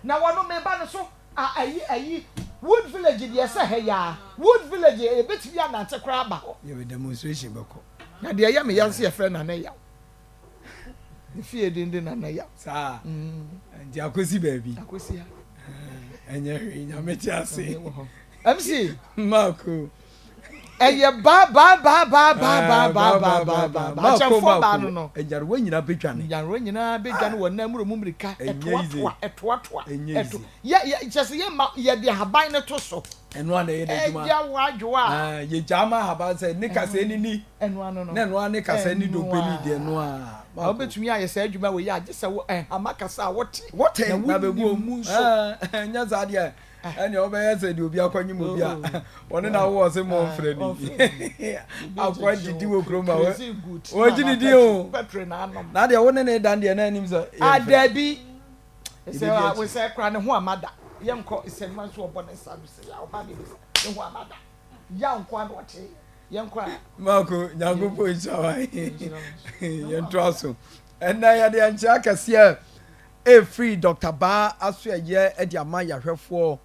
na wono me ba no so ayi Wood Village de se he ya Wood Village e betimi anante kra ba ho ye demonstration beko na de ya me yanse ye frɛ na na ya fie dinde na na ya sa nti akosi baabi akosi ya enye hwe nyameti ase MC Marco eye ba chefo ba no no enyare wanyina bedwane enyare wanyina bedwane wona muro mumrika etoa ya just ye de haban ne to so eno ana ye de duma ya wadwoa ye jama haban se ne kase ni ni eno ano no ne eno ana kase ni do peli de eno a obetumi aye se adwuma we ya agese amakasa wote na bebu mu so nya zaade ani obeye se di obi akwanyim obi a woni na wo se mo mfre ni akwa didi wo kroma wo gidi di o na de woni ne dan de na anim so adabi se we se kra ne ho amada yenko se man so obo ne sabu se ya oba ne ho amada yanko an wote yenko Marco nyagopo inshallah yento aso ena ya de ancha akase a free Dr. Ba aso ye e de ama yahwefo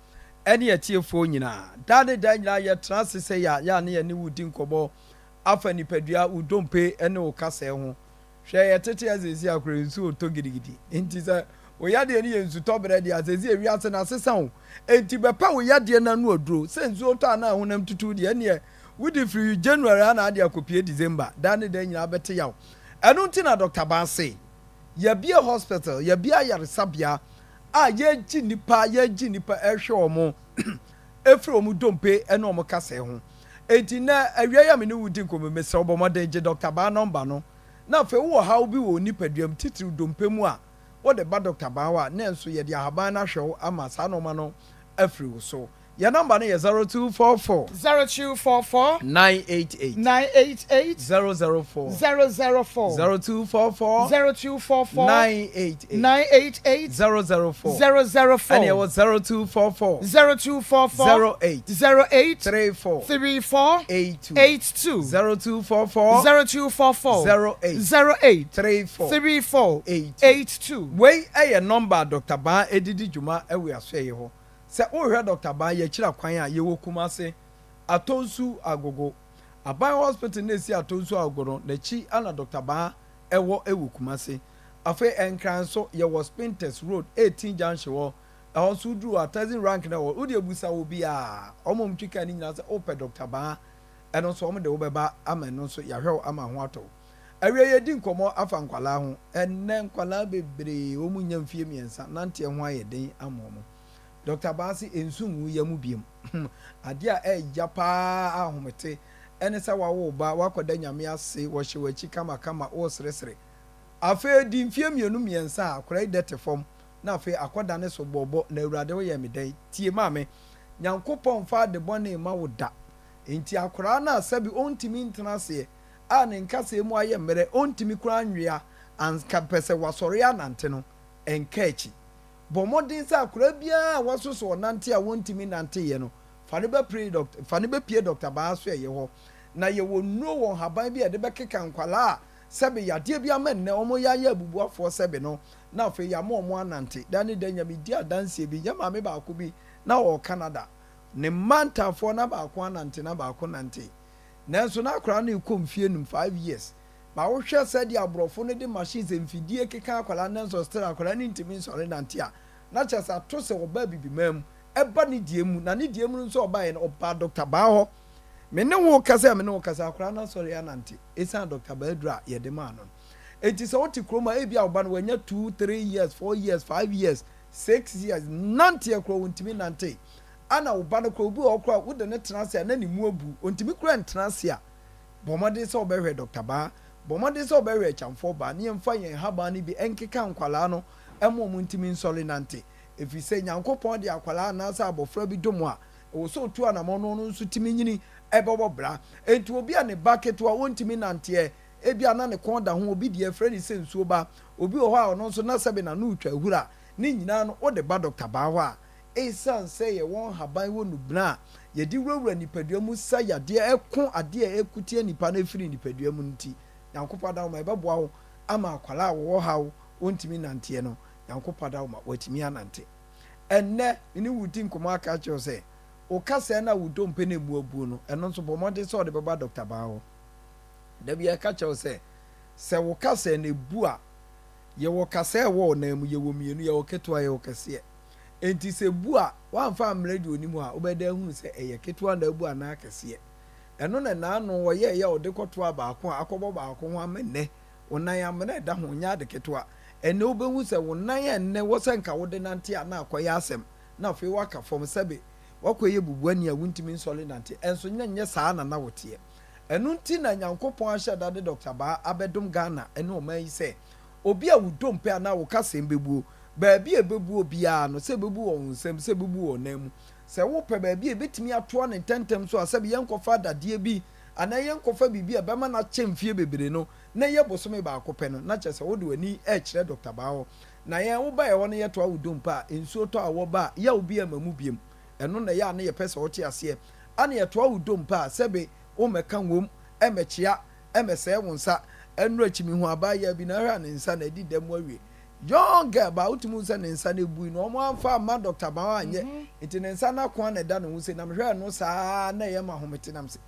ene etiefo nyina dade da nyina ye trans se ya ne ye ne wudi nkobo afa nipadua udompe ene o kase ho hwe ye tete azezi akora nsu oto gidigidi enti za o ya de ne ye nsu tobere de azezi ewi ase na sesa ho enti bepa o ya de na no oduro se nsu oto ana honam tutu de ene wudi free January na ade akopie December dade da nyina bete yawo eno nti na Dr. Ba say ya bia hospital ya bia yaresabia ye ji nipa ehwe omo efre omo dompe ene omo kase ho enti na awia ya me ne wudi nkomo mesra obomoden je Dr. Ba number no na fe wo ha obi wo nipaduam titiri dompe mu a wo de ba Dr. Ba wa na enso ye de ahaban na hwe ama sa no ma no afri wo so your number no is 0244 988 004 0244 988 004 and it was 0244 08 34 82 0244 08 34 82 wey a number Dr. Ba edidi juma ewe aso ye ho se o hwe Dr. Ba ye kira kwan a ye wo kumase atonsu agogo aban hospital na si atonsu agogo na chi ana Dr. Ba ewo kumase afa enkranso ye was Spinters Road 18 junction wo also dru a 1000 rank na wo udi ebusa wo bia omom twika ni nyina se ope Dr. Ba eno so omde wo beba ama no so ya hwe ama ho ato awie ye di nkomo afa nkwala ho enne nkwala bebre wo munya mfie miensa nante ho ayeden amomo Dr. Basi ensu wu ya mu biem ade a eja pa ahomete ene sa wawo ba wakoda nyame ase wo hye wachi kama o sresre afa di mfie mienu miensa akora idete fom na afa akoda ne so bobo na awurade wo ye medan tie maame nyankopon fa de bone ma wo da enti akora na asabi ontimi ntenase a ne nkase mu aye mmere ontimi kura anwea anka pese wasore anante no enkachi bomodin sa akora bia wasoso nante a wontimi nante ye no fane be pray doctor fane be pie Dr. Baaso ye ho na ye wonno won haban bia de be keka nkwala sebe yade bia men ne omo ya abubuafo sebe no na afi ya mo anante dani danya bi dia danse bi ya maame ba ko bi na o Canada ne mantafo na ba ko anante na ba ko nante nanso na akora na ikomfie num 5 years ba wo hwe se dia abrofo ne de machines emfidie keka akwala nanso still akwala ni ntimi nsore nante a na chesa to se oba bibimam eba ne die mu na ne die mu nso oba ye no oba Dr. Baaho me ne wo kasa akwala na sore anante esa Dr. Baadura ye de ma no enti se woti kroma e bia oba no wanya 2 3 years 4 years 5 years 6 years nante akro wontimi nante ana oba no kro bu okra wo de ne transia na ni mu abu ontimi kro entransia bomode se obehwe Dr. Baa bomode se obehwe chamfo ba ne mfa yen haba ni bi enkeka nkwala no emo muntimi nsole nante efise nyankopon de akwala na sa abofra bi domo a wo so tu anamo no nso timi nyini ebebo bra enti obi a ne bucket wa wontimi nante ebi ana ne kon da ho obi de afrani sensuo ba obi ho a ono nso na sebe na no utwa hura ne nyina no o de ba Dr. Baaho a esan say ye won haban wo nubna ye di wura nipadua mu sa yade ekon ade ekutie nipa na firi nipadua mu nti yankopa da ma ebeboa ho ama akwala wo hawo wontimi nante no yankopa da ma watimi anante enne ni wudi nkomo aka che say o kasa na wudo mpe na ebu abu no eno nso bomode so de beba Dr. Baaho da bia ka che say se wo kasa na ebu a ye wo kasa wo na mu ye wo mienu ye wo ketwa ye wo kase enti se bu a wamfa amredi onimu a obeda hu se eye ketwa na bu ana kase eno na no wo ye ode koto abaako akobo baako ho amene wonan amene da ho nya de ketwa ene obehu se wonan enne wo senka wo de nante a na akoye asem na fe waka fom sebe wakoye bubuani a wuntimi nsole nante enso nyenye saa na wote eno nti na nyankopon ahye da de Dr. Baa abedum Ghana ene o man yi se obi a wudom pe ana wo kasem bebuo baabi ebebu obia no se bebu won nsem se bebu wonam se wo pe baabi ebetimi ato ne tentem so asabe yenkofa dade bi ana yenkofa bibi ebema na chemfie bebre no na ye bosome ba akopɛ no na kyese wo de wani kyerɛ Dr. Baaho na ye wo ba ye won ye to awudom pa ensuo to awo ba ya obi amamu biem eno na ya na ye pese wo te ase ana ye to awudom pa sebe wo meka wom emechia emese wonsa enro achimi hu aba ya bi na hwa ne nsa na di dem awie young girl ba utumu nsa ne nsa na bui no mo amfa ma Dr. Baaho anye enti ne nsa na kwa na da no se na hwa no saa na ye ma homete nam se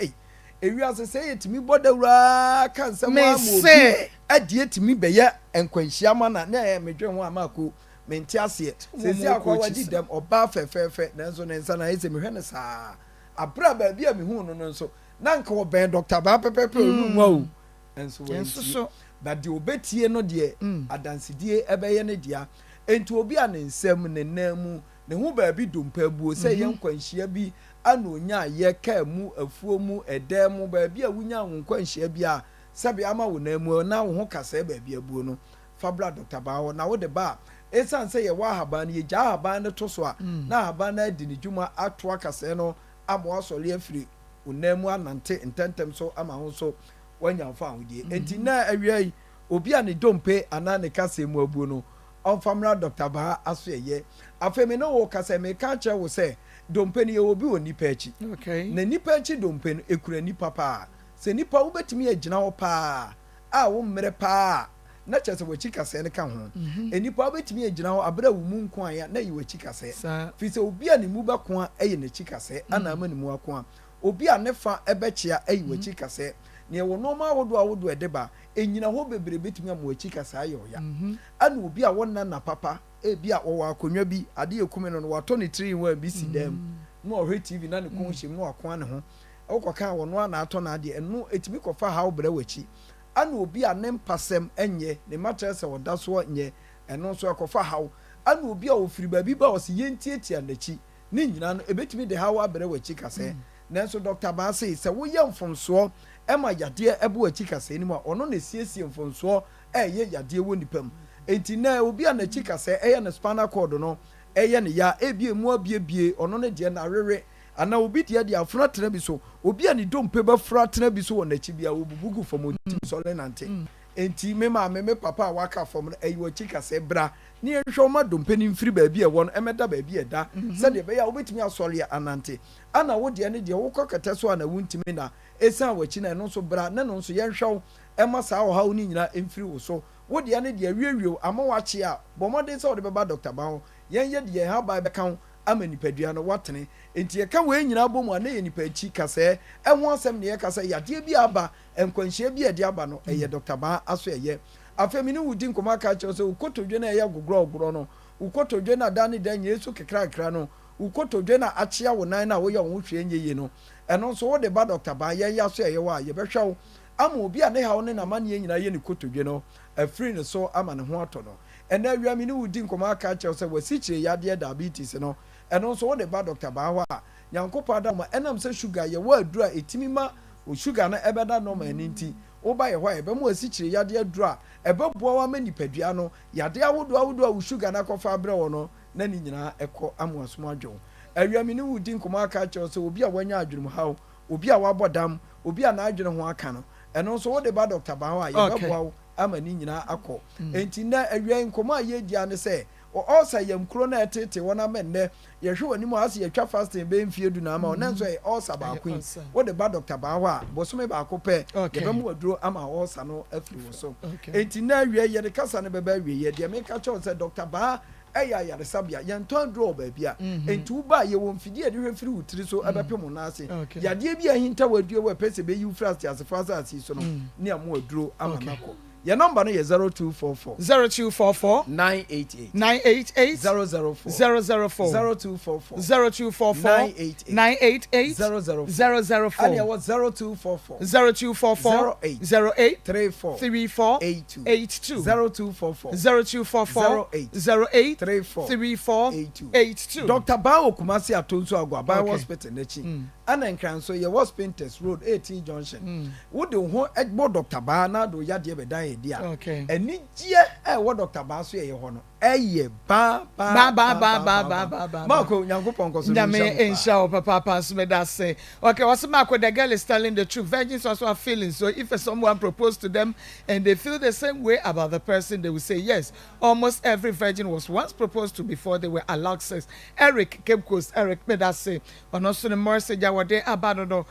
ewiase se yetimi bodawura kansa mu amobi ade yetimi beye enkwanhia ma na ye medwe ho amako menti ase sesi akwa wadi dem oba fefefe na nso ne nsa na ese mehwe ne saa abra ba bia mehu no nso na nka wo ben Dr. Baa pepepe olu o enso so but the obetie no de adansidie ebeye ne dia enti obi a ne nsem ne namu ne hu ba bi dompa buo se ye nkwanhia bi ana onya ye ka mu afuo mu edem mu ba bi a wunya nkwanhia bi a sabe ama wo namu na wo ho kasa ba bi abuo no fabra Dr. Baaho na wo de ba esan se ye wa haban ye ja haban ne to so a na haban na di ne dwuma ato akasa no amo asole afiri onamu anante ntentem so ama ho so wanya mfa ahudie enti na awiai obi a ne dompe ana ne kasa mu abuo no onfamra Dr. Baa aso ye afemi no wo kasa me ka che wo se dompe ne obi woni pa echi na nipa echi dompe no ekura nipa pa se nipa wo betimi agina wo pa a wo mmere pa na chese wo chi kasa ne ka ho enipa wo betimi agina wo abra wo mu nko aya na yi wo chi kasa fi se obi a ne mu ba ko a eye ne chi kasa ana ama ne mu ako a obi a ne fa ebechia eye wo chi kasa ne wo no ma wodo edeba enyina ho bebre betumi am wo chi kasa ayo ya ana obi a wonna na papa ebi a wo akonwa bi ade ekume no wato ne tiri wa bi si dem no ohwe TV na ne kon hye no akon ne ho okɔka wo no na ato na ade eno etimi kɔfa ha wo bra wachi ana obi a ne mpasɛm ɛnyɛ ne makyerɛ sɛ ɔda so nyɛ ɛno nso ɛkɔfa haw ana obi a ofiri baabi ba ɔsi yɛntietia n'akyi ne nyinaa no ebetumi de haw abrɛ wɔ akyi kasɛ nanso dr baase sɛ woyɛ mfomsoɔ ɛma yadeɛ ɛbɔ akyi kasɛ anim a ɔno na esiesie mfomsoɔ ɛyɛ yadeɛ wɔ nipa mu enti na obi a n'akyi kasɛ ɛyɛ ne spinal cord no ɛyɛ ne ya ebie mu abiebie ɔno ne deɛ na rere ana obi deɛ de afra tena bi so obi a ne dompe bɛfra tena bi so wɔ n'akyi bi a obubugu fam ɔtumi sɔre nante enti me maame me papa a waka fam no ɛyɛ akyi kasɛ bra ne yɛhwɛ ɔma dompe ne mfiri baabi ɛwɔ no ɛmɛda baabi ɛda sɛdeɛ ɛbɛyɛ a wobɛtumi asɔre anante ana wo deɛ ne deɛ wokɔ kɛtɛ so a na wontumi na ɛsiane w'akyi na ɛno nso bra ne no nso yɛnhwɛ wo ɛma saa ɔhaw no nyinaa ɛmfiri wo so wo deɛ ne deɛ wiewie ama wakye a bɔ mmɔden sɛ wode bɛba dɔkta ba ho yɛnyɛ deɛ ha ba bɛka ho ama nipadua no watene enti yɛka wei nyinaa bɔ mu a ne yɛ nipa akyi kasɛɛ ɛho asɛm ne yɛka sɛ yadeɛ bi aba nkwanhyia bi ɛde aba no ɛyɛ dɔkta ba aso ɛyɛ afei mi ne wodi nkɔmɔ aka kyerɛ sɛ wokotodwe no ɛyɛ gogorɔ no wokotodwe no ada ne da nyɛ so kakrakra no wokotodwe no akyea wo nan no a woyɛ wo ho hwɛ nyɛ yie no ɛno nso wode ba dɔkta ba yɛyɛ aso ɛyɛ wɔ a yɛbɛhwɛ wo ama obi a ne haw ne namanneɛ nyinaa yɛ ne kotodwe no afiri ne so ama ne ho atɔ no ɛnɛ awia mi ne wodi nkɔmɔ aka kyerɛ sɛ wasikyire yadeɛ diabetes no ɛno nso wode ba dɔkta ba hɔ a nyankopɔn ada ma ɛnam sɛ sugar yɛwɔ aduru a ɛtumi ma sugar no ɛbɛda normal ani nti woba yɛ hɔ a ɛbɛmu asikyire yadeɛ aduru a ɛbɛboa wo ama nipadua no yadeɛ ahodoɔ a wo sugar no akɔfa abrɛ wɔ no na ne nyinaa ɛkɔ amoasom adwo awia mi ne wodi nkɔmɔ aka kyerɛ sɛ obi a wanya adwenem haw obi a wabɔ dam obi a n'adwene ho aka no ɛno nso wode ba dɔkta ba hɔ a yɛbɛboa wo ama ne nyinaa akɔ enti na awia nkɔmɔ a yɛdia ne sɛ ɔsa yɛm kuro na ɛtete wɔn amɛnnɛ yɛhwɛ wɔn anim a ase yɛtwa fasting bɛyɛ mfie du na ama ɔno nso yɛ ɔsa baako yi wɔde ba dɔkta baako a bosome baako pɛ yɛbɛmu waduro ama ɔsa no afiri wɔ so enti na awie yɛde kasa no bɛbɛ awie yɛ deɛ meka kyɛw sɛ dɔkta baa ɛyɛ ayaresabea yɛntɔn duro wɔ baabi a enti woba yɛwɔ mfidie de hwɛ firi wo tiri so ɛbɛpem wo nan ase yadeɛ bi a hinta waduro wɔ pɛ sɛ bɛyi wo firi asefo asase so no ne amu waduro ama nakɔ. Your number no is 0244 0244 988 988 004 004 0244 0244 988 004 and it was 0244 0244 08 34 82 0244 08 34 82 Dr. Bao Kumasi Atonso Agwa Bio Hospital Nechi ana nkran so ye was Pinterest Road 18 Junction wo de ho egbo Dr. Ba na do ya de be dan dia eni gie wo Dr. Ba so ye ho no eye ba Marco Nyankopon ko so nyame inshallah papa so me that say okay what's Marco the girl is telling the truth virgins also have feelings so if someone proposed to them and they feel the same way about the person they will say yes. Almost every virgin was once proposed to before they were allowed sex. Eric Cape Coast Eric me that say on also the message wade abanodo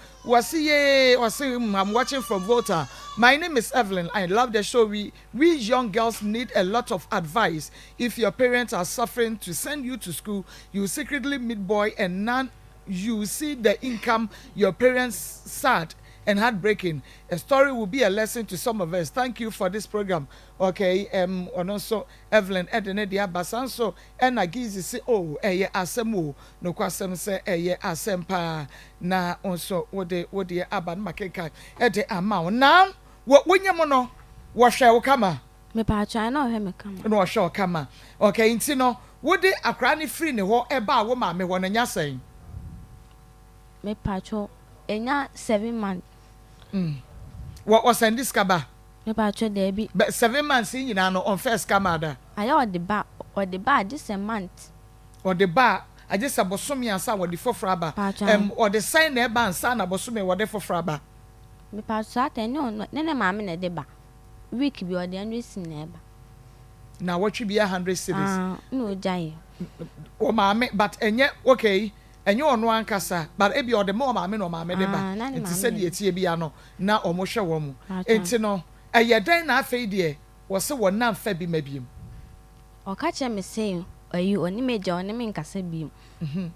I'm watching from Volta. My name is Evelyn. I love the show. We young girls need a lot of advice. If your parents are suffering to send you to school, you secretly meet boy and none you see the income your parents sad and heartbreaking. A story will be a lesson to some of us. Thank you for this program. Okay, and also Evelyn Edenedia Basanso and Agizi say oh asemu no kwasem say asempa na also what the aban makeka amount now what when no wo kama me pa try na he me kama no wo kama okay nti no wo de akra ne free ne ho eba wo ma me wo na nya sen me pa cho enya 7 months what was in this kaba me pa cho there be but 7 months in na no on first kama da aya o the ba this a month or the ba I just abosomi ansa wo the fofraba or the sign na ba ansa na abosomi wo the fofraba me pa so atene ne ma me na de ba week bi o de 100 cedis na ba na what should be 100 cedis no jai o ma me but enye okay enye ono ankasa but ebi o de mo ma me no ma me de ba enti se de etie bia no na o mo hwe wo mu enti no eye den na afei de wo se wo na mfa bi mabiem o ka che me say ayi oni meja oni me nkasa biem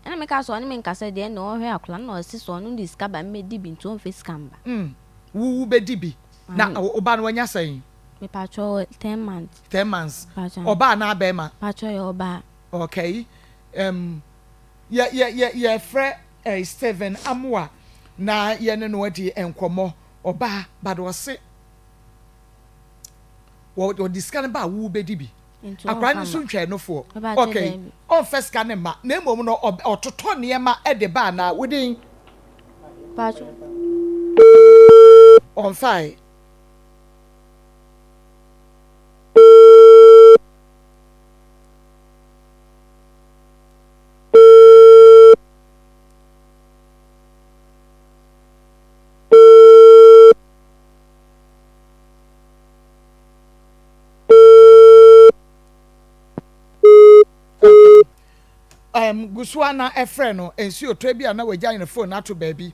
na me ka so oni me nkasa de na o hwe akula na o si so no diska ba me di bi nto on face camba wu be di bi na oba no anya san me pa cho 10 months 10 months oba na abema pa cho yo oba okay yeah fre Steven Amwa na ye ne no adi enkomo oba but wo se wo discan ba wo be dibi akra ni so ntwa no fo okay on first scan ma na emom no ototo niema e de ba na within pacho on fire Guswana efre no ensi otwa bi ana wagya ne phone ato baabi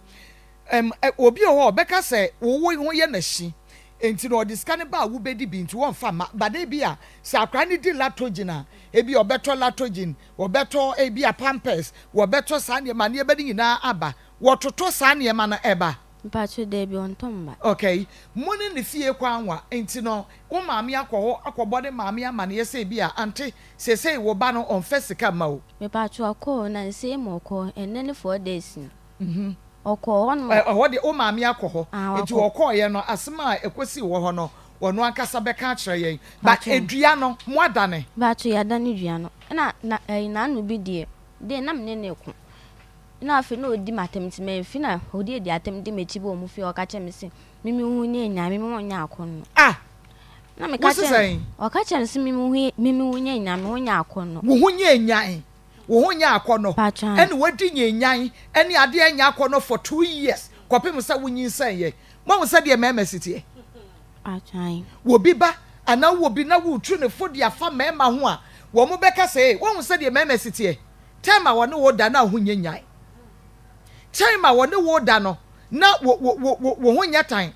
obi ho beka se wo ho ye na hyi enti no discan ba wo bedi bi nti won fa ma bade bi a se akra ne di latogen a ebi obeto latogen obeto ebi a pampers obeto sane ma ne bedi nyina aba wototo sane ma na eba pacho de bi on tomba okay moni ne fie kwa anwa enti no wo maame akọ akọbode maame ama ne yese bi a ante sese wo ba no on fesika ma o me pacho akọ na nse mo ko enene 4 days ọkọ on ho de wo maame akọ ho enti ọkọ ye no asema ekosi wo ho no wono akasa beka akere yen ba edua no mo adane pacho ya dane dua no na anu bi de na me ne ko na afi na odi matemti me fi na odi edi atemti mechi bo mu fi o ka chem si mimi hu nya nya mimi wonya akono na me ka chem o ka chem si mimi hu nya nya me wonya akono wo hu nya nya wo hu nya akono ene wadi nya nya ene ade nya akono for 2 years kopem sa wonyin san ye mo mo sa de mema sitie achan wo bi ba ana wo bi na wo tru ne fodi afa mema ho a wo mo beka se wo mo sa de mema sitie tema wo ne wo da na hu nya nya Chima wone wo da no na wo ho nya tan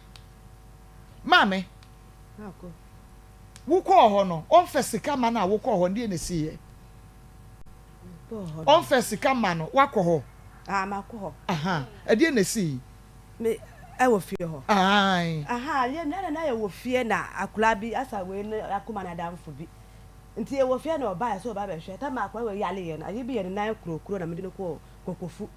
mame Ako wo ko ho no on fesika ma na wo ko ho ndi ne siye on fesika ma no wako ho mako ho aha ade ne si me wo fie ho ai ye na ye wo fie na akula bi asa we ne Akoma na damfo bi nti ye wo fie na oba so oba be hwe ta ma akwa we yale ye na ye bi ye na kuro na me de ko kokofu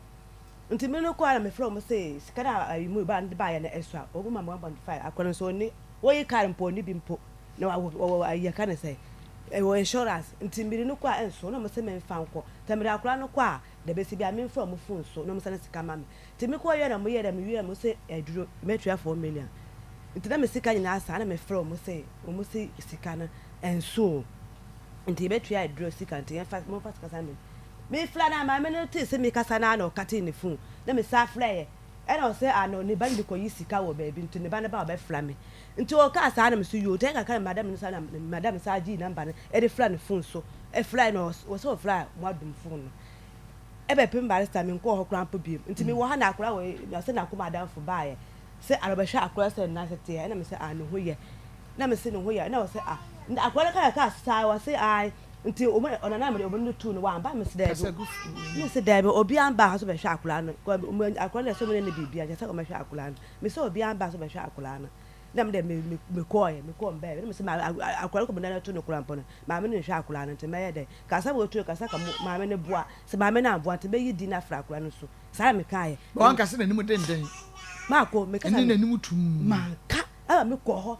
nti me no ko ara me from say sikana ayimu ba ndi ba ya na eswa oguma 1.5 akwa so ni wo yi kar mpo ni bi mpo na wo ayi ka na say wo insurance nti mbiri no ko a enso na mo se me mfa nko tamiri akwa no ko a de be si bi a me from phone so na mo se na sika ma me nti me ko ye na mo ye da me wi mo se eduro metua 4 million nti na me sika nyina asa na me from mo se sika na enso nti betua eduro sika nti fa mo fa sika sa me fla na ma me no te se me kasa na okate ne phone na me sa fla ye e na o se ano ne bandi ko yisika wo baabi nti ne ba ba ba fla me nti o ka sa na me so yo te ka madam no sa na madam sa gi number ne e de fla ne phone so e fla no o so fla mo adum phone no e be pem barista me nko ho kran po biem nti me wo ha na akora wo na se na Akoma danfo ba ye se arobehwa akora se na se te e na me se no ho ye na me se no ho ye na o se akora ka sa wo se nti ona na me obo tu no wa ba me se dai obi amba ha so be hwa akula no akula na so me ne bibia je se o me hwa akula no me se obi amba so be hwa akula no na me de me ko mbe me se akula ko na tu no kura mpo no ma me ne hwa akula no nti me ye de ka sa bo tu ka sa ka ma me ne boa se ma me na boa nti be yi di na fra akula no so sa me ka ye ba nka se na nimu den ma ko me ka ni na nimu tum ma ka me ko ho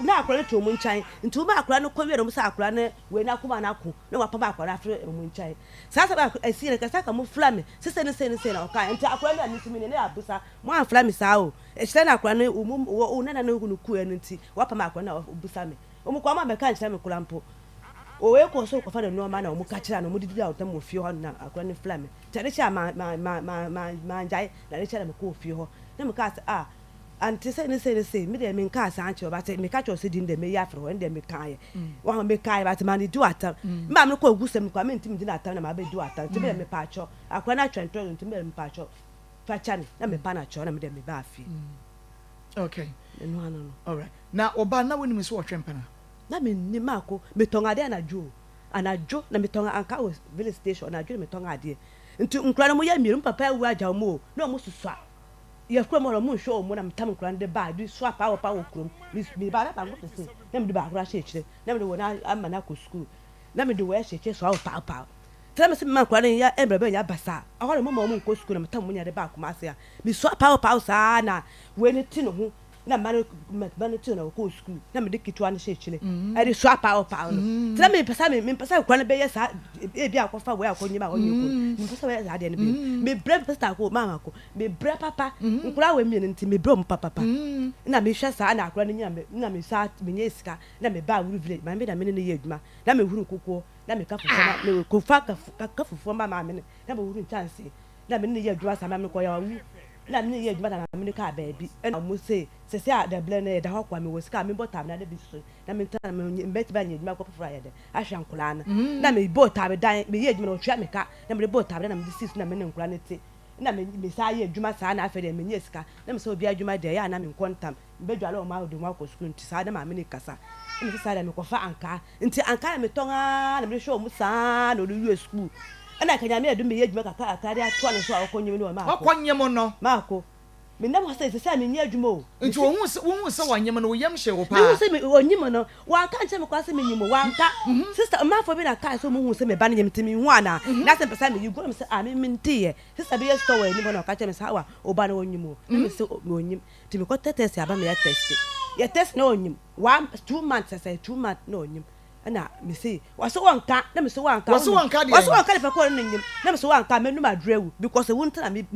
na akora to mu nchan nti ma akora no kowe no mu sa akora na we na Akoma na ko na wapa ba akora afre mu nchan sa ba asire ka sa ka mu fla me se na o ka nti akora na nitimi ne abusa mu an fla me sa o e hye na akora na o na no ku enu nti wapa ma akora na obusa me o mu kwa ma be ka nkyere me kula mpo o we ko so ko fa no ma na o mu ka kira no mu didi a otam o fie ho na akora ne fla me tere cha ma njai na le cha na me ko fie ho na me ka anti say me de me nka san che o ba say me ka cho se din de me ya fro en de me kan ye wa me kai ba te man do atam ma me ko gusem kwa me ntim din atam na ma be do atam te be me pa cho akwa na twentro ntim be me pa cho fa cha na me pa na cho na me de me ba afi okay no all right na oba na woni me so twempana na me ni mako me tonga de anajo na me tonga anka o village station na jo me tonga de nti nkura no mo ya miru papa wu aja mo na mo susua ye kura mo mo show mo na mtam kura de ba du swap power krum mi ba ba ngo pese na me de ba kura chechire na me de wona ama na ko school na me de we chechire so power tell me se man kura ya embre ya basa ahore mo ko school na mtam mo nya de ba kuma ase a mi swap power sa na we ni ti no ho na manu tu na ko school na me de kitwa na chechile e de swap out pa no tell me pesa kwa na be yes e bi akofa we akonyima onye ko pesa we za de ne be me bre pesa ko mama ko me bre papa nkura we mi nti me bre mo papa na me hwa sa na akura ne nya me na me sa me nya sika na me ba wuru village ma me da me ne ye adwuma na me huru kokko na me ka fufu na me ko fa ka fufu ma me na me huru chance na me ne ye adwuma sa ma me ko ya wu na me ye adwuma na me ka baabi na mo say se da ble na da hokwa me wosika me botam na da bi so na me tan me bet ba nya adwuma ko fufura ya de ahwa nkula na me botam dan me ye adwuma na otwa me ka na me botam na me sis na me ne nkula ne te na me sa ye adwuma sa na afa de me nya sika na me so obi adwuma de ya na me nkontam be dwale o ma do ma ko school nti sa da ma me ne kasa me sa da me ko fa anka nti anka na me tonga na me show mu sa na o school ana kanya me adu me ye adwuma kaka akari ato na so akonyem no ma akonyem no ma ko me na mo say se me nya adwuma o nti wo hu se wanyem no wo yam hye wo pa me hu se me onyim no wa anka nche me kwa se me nyim wa anka sister ma fo bi na kai so mo hu se me ba na nyem timi hu ana na se pesa me yugo me se a me ntie sister bi ye store we ni mo na ka che me sa wa o ba na onyim o me se onyim timi ko test aba me ya test na onyim 2 months say 2 months na onyim na me say waso wanka na me so wanka waso wanka de fa ko na nyim na me so wanka me no ma drewu because won tana me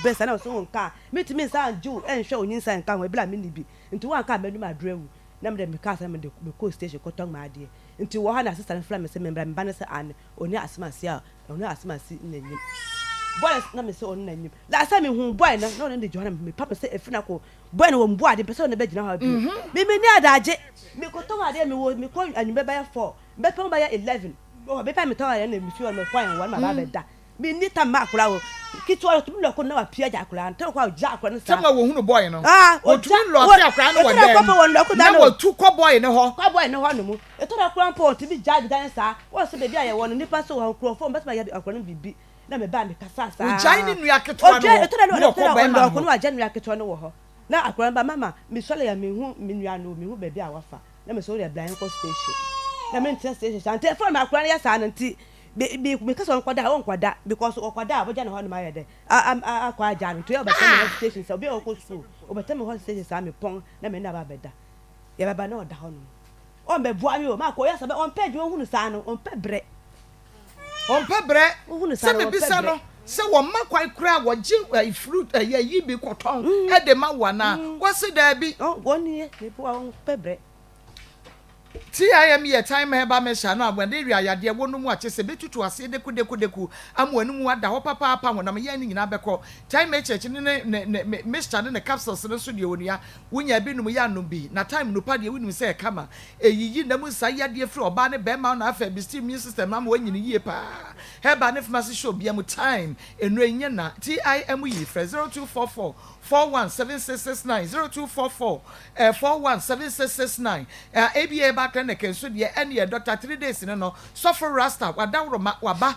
best na so wanka me timi sa ju enhwe onyin sa nka ho ebla me ni bi nti wanka me no ma drewu na me de me ka sa me de me ko station ko tong ma ade nti wo ha na sister na fla me se me bra me ba na se an oni asmasi a oni asmasi na nyim boy na me se oni na nyim la sa me hu boy na no de johana me papa se efina ko boy na wo mbo ade pese na be gina ha bi me ni adaje me ko to ade me wo me ko anyumbe ba ya 4 be pe ba ya 11 o be pa me to ade na me fi on me kwan won ma ba be da me ni ta ma akura wo kitu wa tu lo ko na wa pia ja akura nte ko ja akura sa sama wo hunu boy no o tu lo pia akura no wa dem na wo tu ko boy ne ho no mu e to na akura po ti bi ja dan sa wo se be bia ye wo no nipa so wo akura fo be ma ya akura no bibi na me ba me kasa sa o jai ni nua ketwa no ko ba ma ko no aja nua ketwa no wo ho na akura ba mama me sole ya me hu me nua no me hu be bia wafa na me so ya blind ko station na me ntia station ante for me akura ya sa nanti me kasa on kwada because okwada aboja na ho no ma ye de akwa aja no to ya ba me station so be o ko school o ba me ho station sa me pon na me na ba beda ya ba na o da ho no on be bua mi o ma ko ya sa be on page o hunu sa no on pe bre se me bisa no se wo ma kwai kura wo ji fruit ya yi bi koton e de ma wana wo se da bi woni e po on pe bre TIM ye time heba me sha no abwande ria yade wonu mu ache betutu ase deku amwanu mu ada ho papa wona me ya ni nyina beko time church ne Mr. ne capsules no so de onua wonya bi num ya no bi na time no pa de wonu se kama eyiyi na mu sa yade fri oba ne be ma na afa bi steam immune system am wanyini yie pa heba ne pharmacy show bia mu time enu enye na TIM yi 0244 417669 0244 417669 ABA back na kenso de ene Dr. 3 days no suffer rasta wadawro waba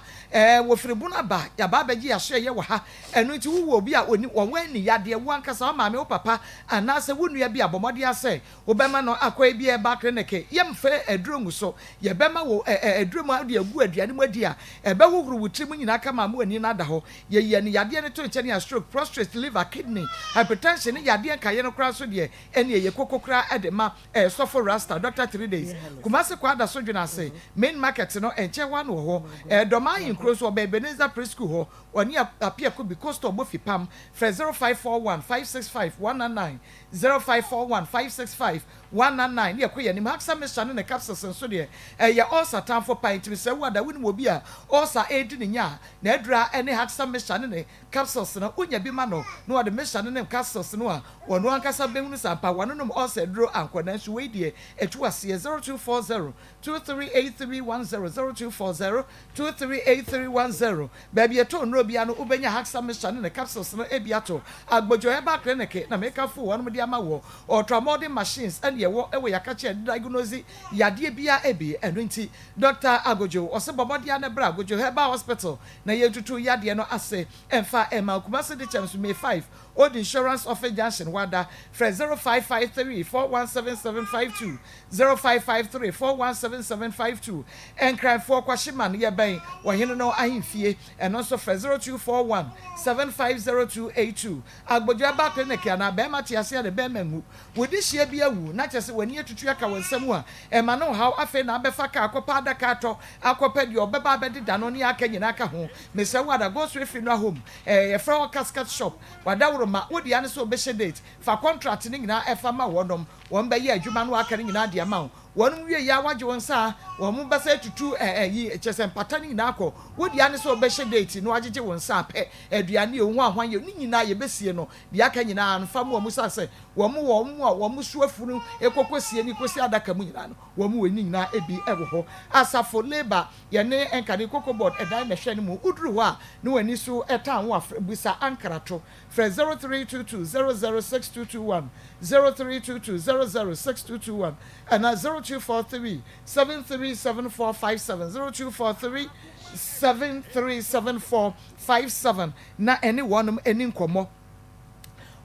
wo fribu na ba ya ba beji ya hye ye wo ha enu ti wo obi a oni won ni yade wo ankasa ma me wo papa anase wo nua bi abomode ase wo bema no akwa ABA back na ke yemfe adrongu so ye bema wo adromu ade agu aduane mu adi a ebe wo huru wutri mu nyina kama mu ani na da ho ye ye ni yade ne to nche ne stroke prostate liver kidney hypertension yade nka ye no kra so de ene ye kokokra edema suffer rasta Dr. 3 days kumase kwa da so dwena se main market no enche wa no ho doma yin kro so Ebenezer preschool ho oni apia ko bi cost obo fipam 0541 565 199 0541 565 199 ne koye ni maksa mesha ne capsules so de ya osa tan for pint mi se wada woni mo bi a osa edi ne nya na adura ene haksa mesha ne capsules no onya bi ma no no wada mesha ne capsules no a wono ankasa behunu sampa wono osa duro ankwana so we de etu ase 0240 238310 0240 238310 baby eto no bia no ubenya haksa mesha ne capsules no ebiato agbojo eba clinic na make fu wono de ama wo ultramodern machines and ye wo e we yakache diagnose yade bia ebe eno nti Dr. Agojo ose bobodia na bra Agojo Herbal Hospital na ye tutu yade no ase emfa ema Kumasi de Champs May 5 Old Insurance Office Junction Wada Fred 0553 417752 0553 417752 enkran for kwashiman ye ben wohene no ahemfie and also Fred 0241 750282 Agbojo Herbal Clinic na be ma tiase de be mangu wodi hia bia wu na kyese wani atutu aka wansam a ema no how afe na abefa ka akopa adaka to akopa de obeba abedida no ne aka nyina aka ho mese wada go so efi no home e fra casket shop wada woro ma wodi ane so be date fa contract ni nyina efa ma wodom won be ye adwuma no aka ni nyina de ama wonum wie ya waje won sa won mu basa tutu yi kyese mpata ni nyina akọ wodi ane so be date no agege won sa pe aduane o hu ahwan ye ni nyina ye besie no de aka nyina anfa mu mu sa se won mu su afunu ekokosie ni kosi adaka mu nyina no won mu weni nyina ebi ewo ho asafo labor ye ne enkane kokobot edan na hwe ni mu uduru ho a ne wani so etan wo busa ankrato fra 0322006221 0322006221 and 0243 737457 0243 737457 na anyone any nkomo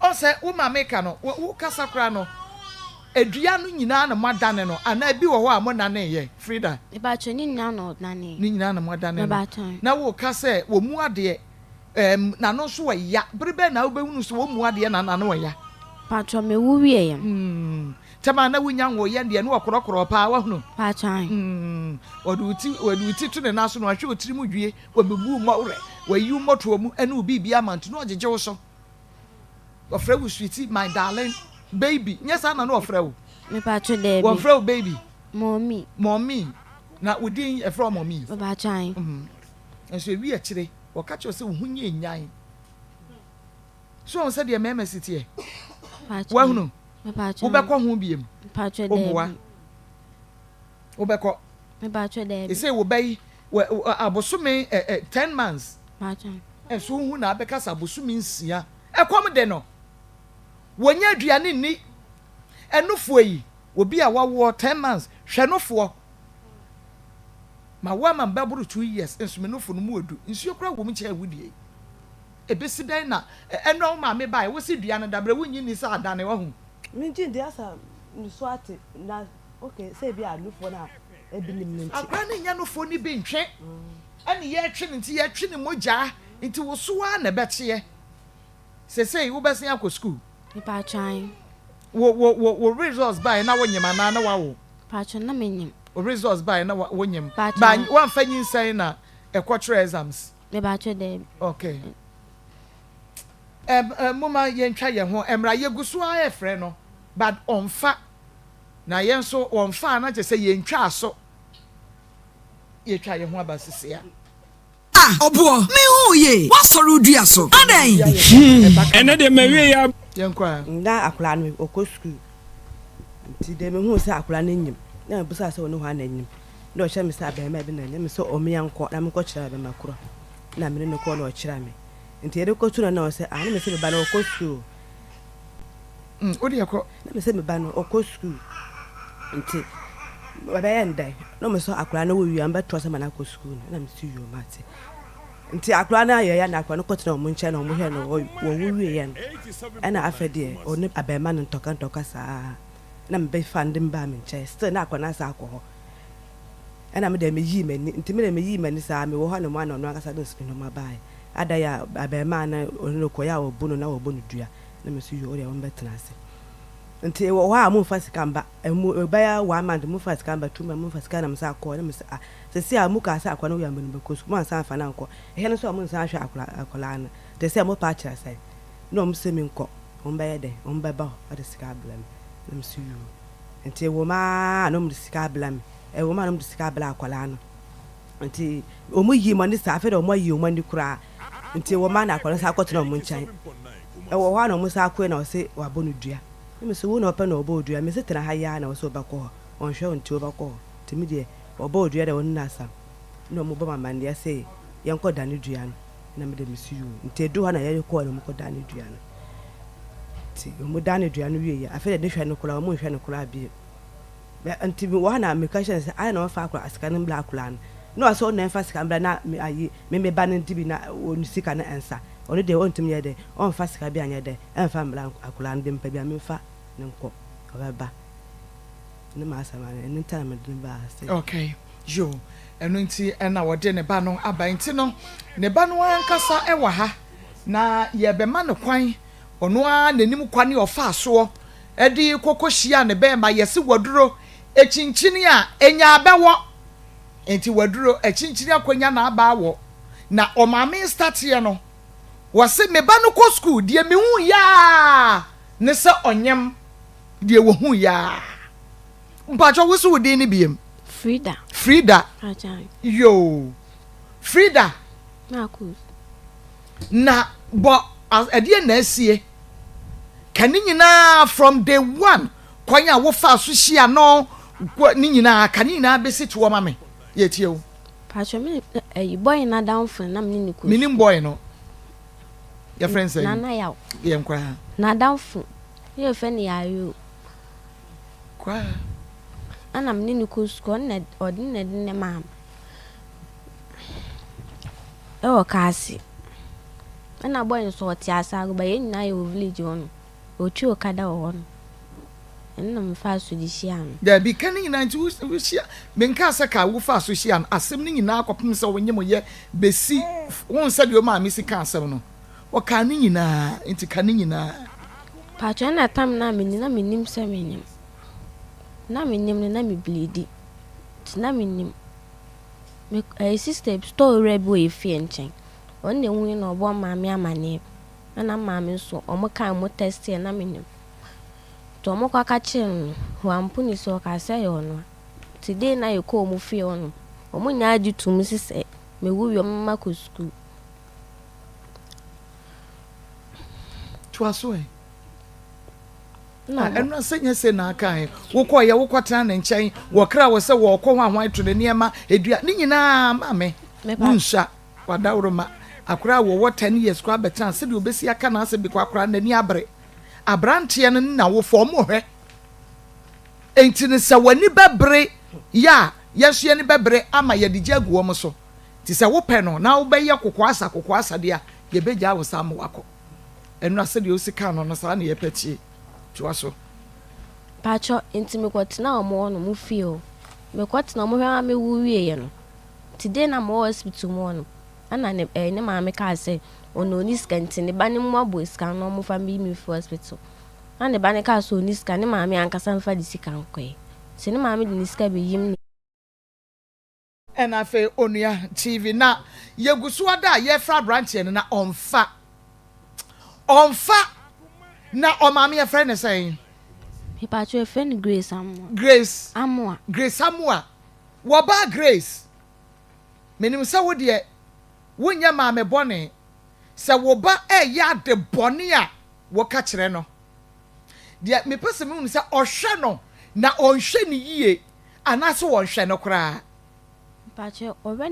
o se wo ma meka no wo kasa kra no edua no nyina na madane no ana bi wo ho a mo nane ye Frida e ba cho ni nyina no nane ni nyina na madane no na wo kasa wo mu ade na no so ya brebe na wo behunu so wo mu ade na na no ya patro me wo wie ye tama na wunya wo ye de no okorokoro pa wa hunu patran waduti to ne naso no ahwe otiri mu dwie wabebu mo re wayi moto mu ene obi bia amant no ojeje wo so ofre wo sweetie my darling baby nyesa na no ofre wo me patro de wo ofre wo baby mommy na udin e from mommy patran enso wi akire wo ka che se wo hunye nyan so on se de meme sitie wa hunu me patro wo bekọ ho biem patro de wo bekọ me patro de e say wo bai abosome 10 months patro enso hu na abeka sa abosome nsia ekom de no wonya aduane ni enufo yi obi a wawo 10 months hwenufo ma wa man baburu 2 years enso menufo no mu odu nsuo kura wo mu che awudie ebesi dan na eno ma me bai wo si duane dabre wonyi ni sa adane wa hu minji ndi asa nso ate na okay say bi anufo na ebinim nti akwa ne nya nufo ni bi ntwe ani ye twe nti ye twe ni moja nti wo so wa na beche say wo besen akọ school me patran wo results by na wonyema na wa wo patran na menyim o results by na wonyem ba wan fanyin say na quarter exams me patran de okay mama yentwa ye ho emra yeguso a efre no but onfa na yen so onfa na che say yentwa aso yetwa ye ho abasisia obo me hu ye wa soru dua so adan ene de mewe ya yenkwa na akula no okoskul nti de me hu se akula na nyim na busa se wonu ha na nyim na o hye me sa ba ma bi na nyim so o me yanko na me ko kira ba makuro na me ne ko na o kira me nti ere ko tuna na o se ani me se me ba na okoskul odi yakọ na me se me ba na okoskul nti ba ya ndai no me so akula na wo wi amba to se ma na okoskul na me si yo mate nti akura na ya na akura no kotena omu nche na omu hwe no wo wuwie ya na afede oni abema no ntoka saa na mbe fande mba me nche still na akura na sa akọ na me de me yi mani nti me de me yi mani saa me wo ha no ma no akasa do spin no ma bai ada ya abema na oni ko ya obu no na obu no dua na me so yo ore won betena ase nti wo ha mu fasika mba emu ba ya 1 month mu fasika mba 2 month mu fasika na me sa akọ na me sa se amu ka sa akwa no ya mbenu bekosu mo ansa afa na nko ehe no so amu nsa ahwe akola na de se mo pa kira sai no mo se mi nko on ba ye de on ba ba o de sika blam na me su yu nti wo ma no mo sika blam wo ma no mo sika blam akola no nti o mo yi mo ni sa afa de o mo yi o mo ni kura nti wo ma na akola sa akoto na mo nchan wo ha no mo sa akwe na o se wa bonu dua me so wo na opa na obo dua me se tena ha ya na o so ba ko on hwe on ti o ba ko ti mi de obo dua de won nasa no mo ba mama ndia say yenko dane dua no na me de misiu nte du ha na ye ko no mo ko dane dua no ti mo da ne dua no wie ya afa de hwe no kura mo hwe no kura bi anti wo na me ka say I na fa akura asika no bla akura no aso na fa sika bla na ayi me ba ne tibi na onu sika na ensa onu de ontum ye de on fa sika bi anya de enfa bla akura no de mpa bi a me fa ne nko obeba ne ma asama ne time de ba say okay yo enu nti na wode ne ba no aba nti no ne ba no ankasa ewa ha na ye be ma ne kwan ono a nanim kwane ofa so edi kokohia ne be ma yesi waduro echinchini a enya abewo enti waduro echinchini akonya na aba awo na omame start ye no wose me ba no ko school die me hu ya ne se onyem die wo hu ya mpacho wo so wodi ni biem Frida Ajay yo Frida Maa Akos na bo adie na asie kani nyina from day one kwanya wo fa so hia no ni nyina kani nyina besi to wo mame ye tie wo Pacho me boy na down for na me ni ko minim boy no your friend say na yaw ye nkwa na down for ye fe ni ayo kwa ana me ni ko sko na odin ne mam o kasi ana boy so ti asago ba ye nyina ye village on ochi okada on enna me fa so di hian da bi kan nyina nti wo hia men ka saka wo fa so hia asem ni nyina akopem se wo nyemo ye besi won se de o ma me sika asem no wo ka ni nyina nti ka ni nyina Pacho na tam na me ni na me nim se me nim na me nim na me bleedi ti na me nim me sister store bo e fi enchen on de hu na obo ma me amane na ma me so o mo kan mo test e na me nim to mo kwa ka chen ho ampuni so ka se yo no ti de na ye ko mo fi ono o mo nya aju tum sise me wu yo mma ko school twaso e na enu senya se na aka wo ko ye wo kwata na nchen wo kra wo se wo ko hwan to ne niema edua ni nyina ma me nsa wadawroma akura wo 10 years kwa betan se de obesi aka na se bi kwa akura na ni abre abrante no na wo fo mo hwe enti ne se wani bebre ya yeso ni bebre ama ye de jagu wo mo so ti se wo pe no na wo be ye kokoasa de a ye beja wo sam wako enu ase de osika no no sa na ye peti tuaso Pacho enti me kwatena omo no mu feel me kwatena omo hwa me wu wie no today na mo hospital mo no ana ne ma me ka say ono ni scanti ne ba ne mo abo scan no mo fa me for hospital ana ba ne ka so ni scan ne ma me ankasa mfa di sika nkwe se ne ma me di ni sika be yim ena fe onua TV na yegusu ada ye fra branch ne na onfa na o ma me ye friend say Pacho e friend Grace Amwa wo ba Grace menim se wo de wonya ma me bone se wo ba ya de bone a wo ka kire no de me pese me se ohwe no na onhwe ni yie anaso wonhwe no kra Pacho owe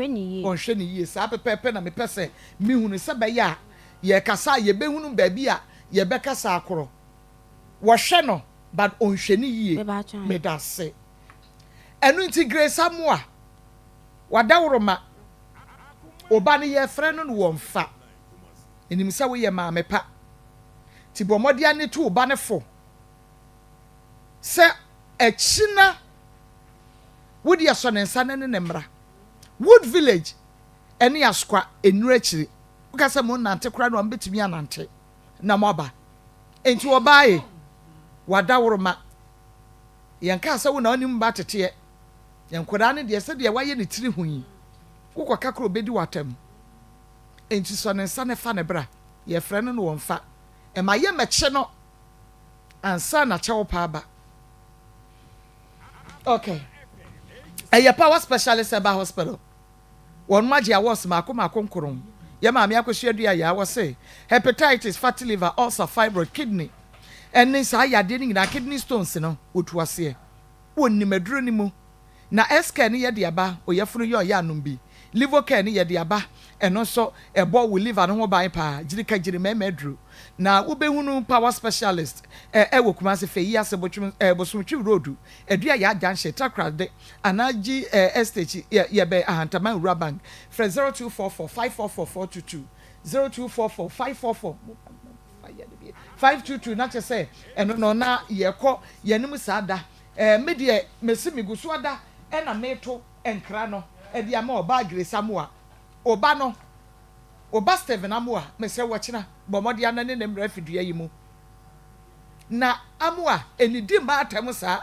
ni yie onhwe ni yie sa pepepe na me pese me hunu se be ya ye kasa ye be hunu ba bi a ye be kasa akoro wo hwe no but onhwe ni yie me da se enu nti Grace Amwa wadawroma oba ne ye frɛ no no wonfa enim sɛ wo ye ma me pa ti bomodia ne to oba ne fo sɛ achina wodi aso ne nsa ne ne mra Wood Village ene askwa enura chiri woka sɛ mo nante kora no ambetumi anante na mo aba enti oba ye wadawroma yanka sɛ wo na onim ba tete yankora ne de sɛ de waye ne tiri hu yi wokɔ kakro bedi watam enti so ne nsa ne fa ne bra ye frɛ no no wonfa e ma ye meche no ansa na chewo pa aba okay eye power specialist eba hospital won maji awas ma akoma konkoron ye ma me akosua dua ya wo se hepatitis, fatty liver, ulcer, fibroid, kidney enne sa yade ni na kidney stones no otu ase wonni maduro ni mu na eska ne ye de aba oyefunu ye oya anom bi liver care ni ye de aba eno so ebo wo liver no ho ban pa jirika jiri memedru na wo behunu power specialist wo kuma se fe yi asebotwum bosomtwi road edua ya junction takrade anaji estate ye be ahantama ura bank for 0244544422 02445444 522 na che say eno no na ye kɔ yenim saada me de mesi migusu ada na meto enkra no e de ama oba agre samoa oba no oba Steven amoa me se wo kina bomode ana ne nemra fidua yi mu na amoa enidi ma atem sa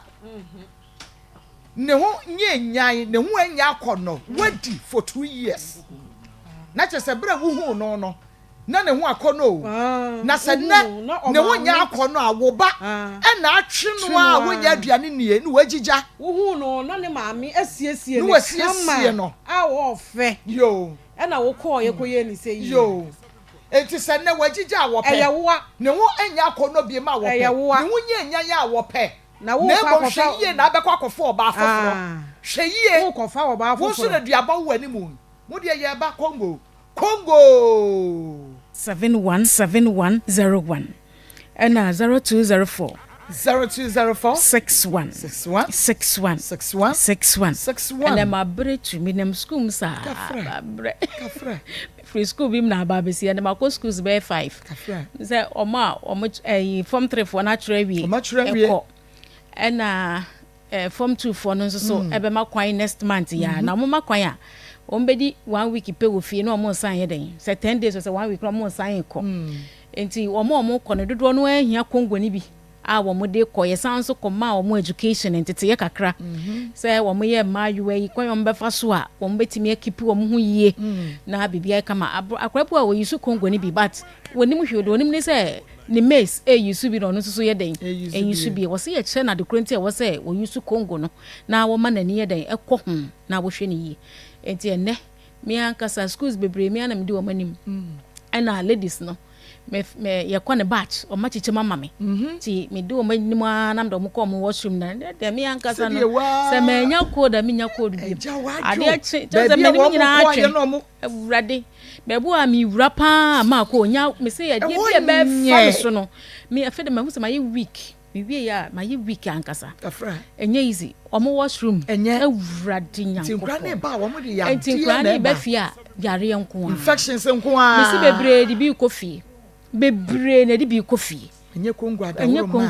ne ho nye nyan ne ho anya akɔno wadi for 2 years na che se bra wo hu no no na ne ho akɔno na se ne ho nya akɔno awoba na atwe no a wonya aduane nie ne wagigya wo hu no na ne maame asiesie ne wasiesie no a wo fe yo na wo kɔ ye koye ni se yi yo enti se ne wagigya awopɛ eyewa ne ho anya akɔno bi ma awopɛ ne ho nya nya ya awopɛ na wo akɔfa hweye na abɛkɔ akɔfa oba afoforo hweye wo kɔfa oba afoforo wo so na duaba wo ani mu de ye ba Congo 717101 and 0204 61 and I'm a bread to me them school sa free school bim na babesi and my schools be 5 say oma form 3 for natural we and form 2 for no so ebe makwan next month ya na mo makwan a ombedi 1 week pe wo fie na omo san ye den say 10 days or say 1 week na omo san ko enti omo ko no dodo no ahia Congo ni bi a omo de ko ye san so ko ma omo education enti ye kakra say omo ye ma yuwe yi ko omo befa so a omo betimi akipi omo ho yie na bibia kama akrapo a wo yisu Congo ni bi but wonim hwedo wonim ni say ni maize yisu bi no so ye den yisu bi wo say ye che na de krenti e wo say wo yisu Congo no na wo ma na ni ye den ekɔ ho na wo hwe ni yie enti ene me ankasa schools bebre me ana me di wo manim ana ladies no me ye kɔ ne batch o ma chiche mama me ti me di wo manim ana mdo mo kɔ mo washroom na de me ankasa no se me nya code da me nya code bi ade achi je se me ni nyina atwe awurade bebu a mi wura pa ma ko nya me se ye de bi e be fa so no me afede ma hu se ma ye week me wie ya ma ye week ankasa enye easy omo washroom awurade nya tinkra ne ba wo mo de ya tinkra ne ba fi a yare nko a infections nko a me se bebre di bi ko fi bebre na di bi ko fi enye Congo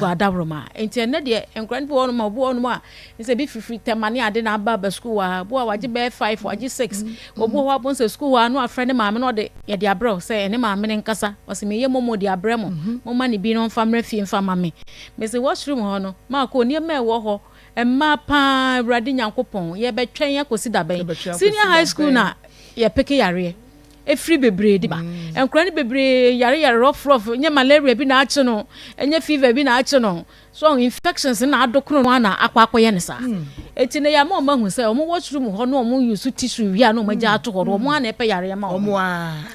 adabroma enti ene de enkran bi wonu ma bo wonu a se bi free temane ade na ba school wa bo a waje be 5 waje 6 obo ho abon se school wa no afrene maame no de ye de abro se ene maame ne nkasa o se me ye momo de abre mo ma ne bi no famre fie mfa mame me se washroom ho no ma ko ne ma ewo ho emma pa awurade nyankopon ye be twen ye kosi da ben senior high school na ye peke yare efri bebre di ba enkran bebre yare rough nye malaria bi na ache no enye fever bi na ache no so infections na adokro no na akwakoye ne sa etine ya ma hu se omo washroom ho no omo use tissue wi a no maja ato ho omo na epe yare ma omo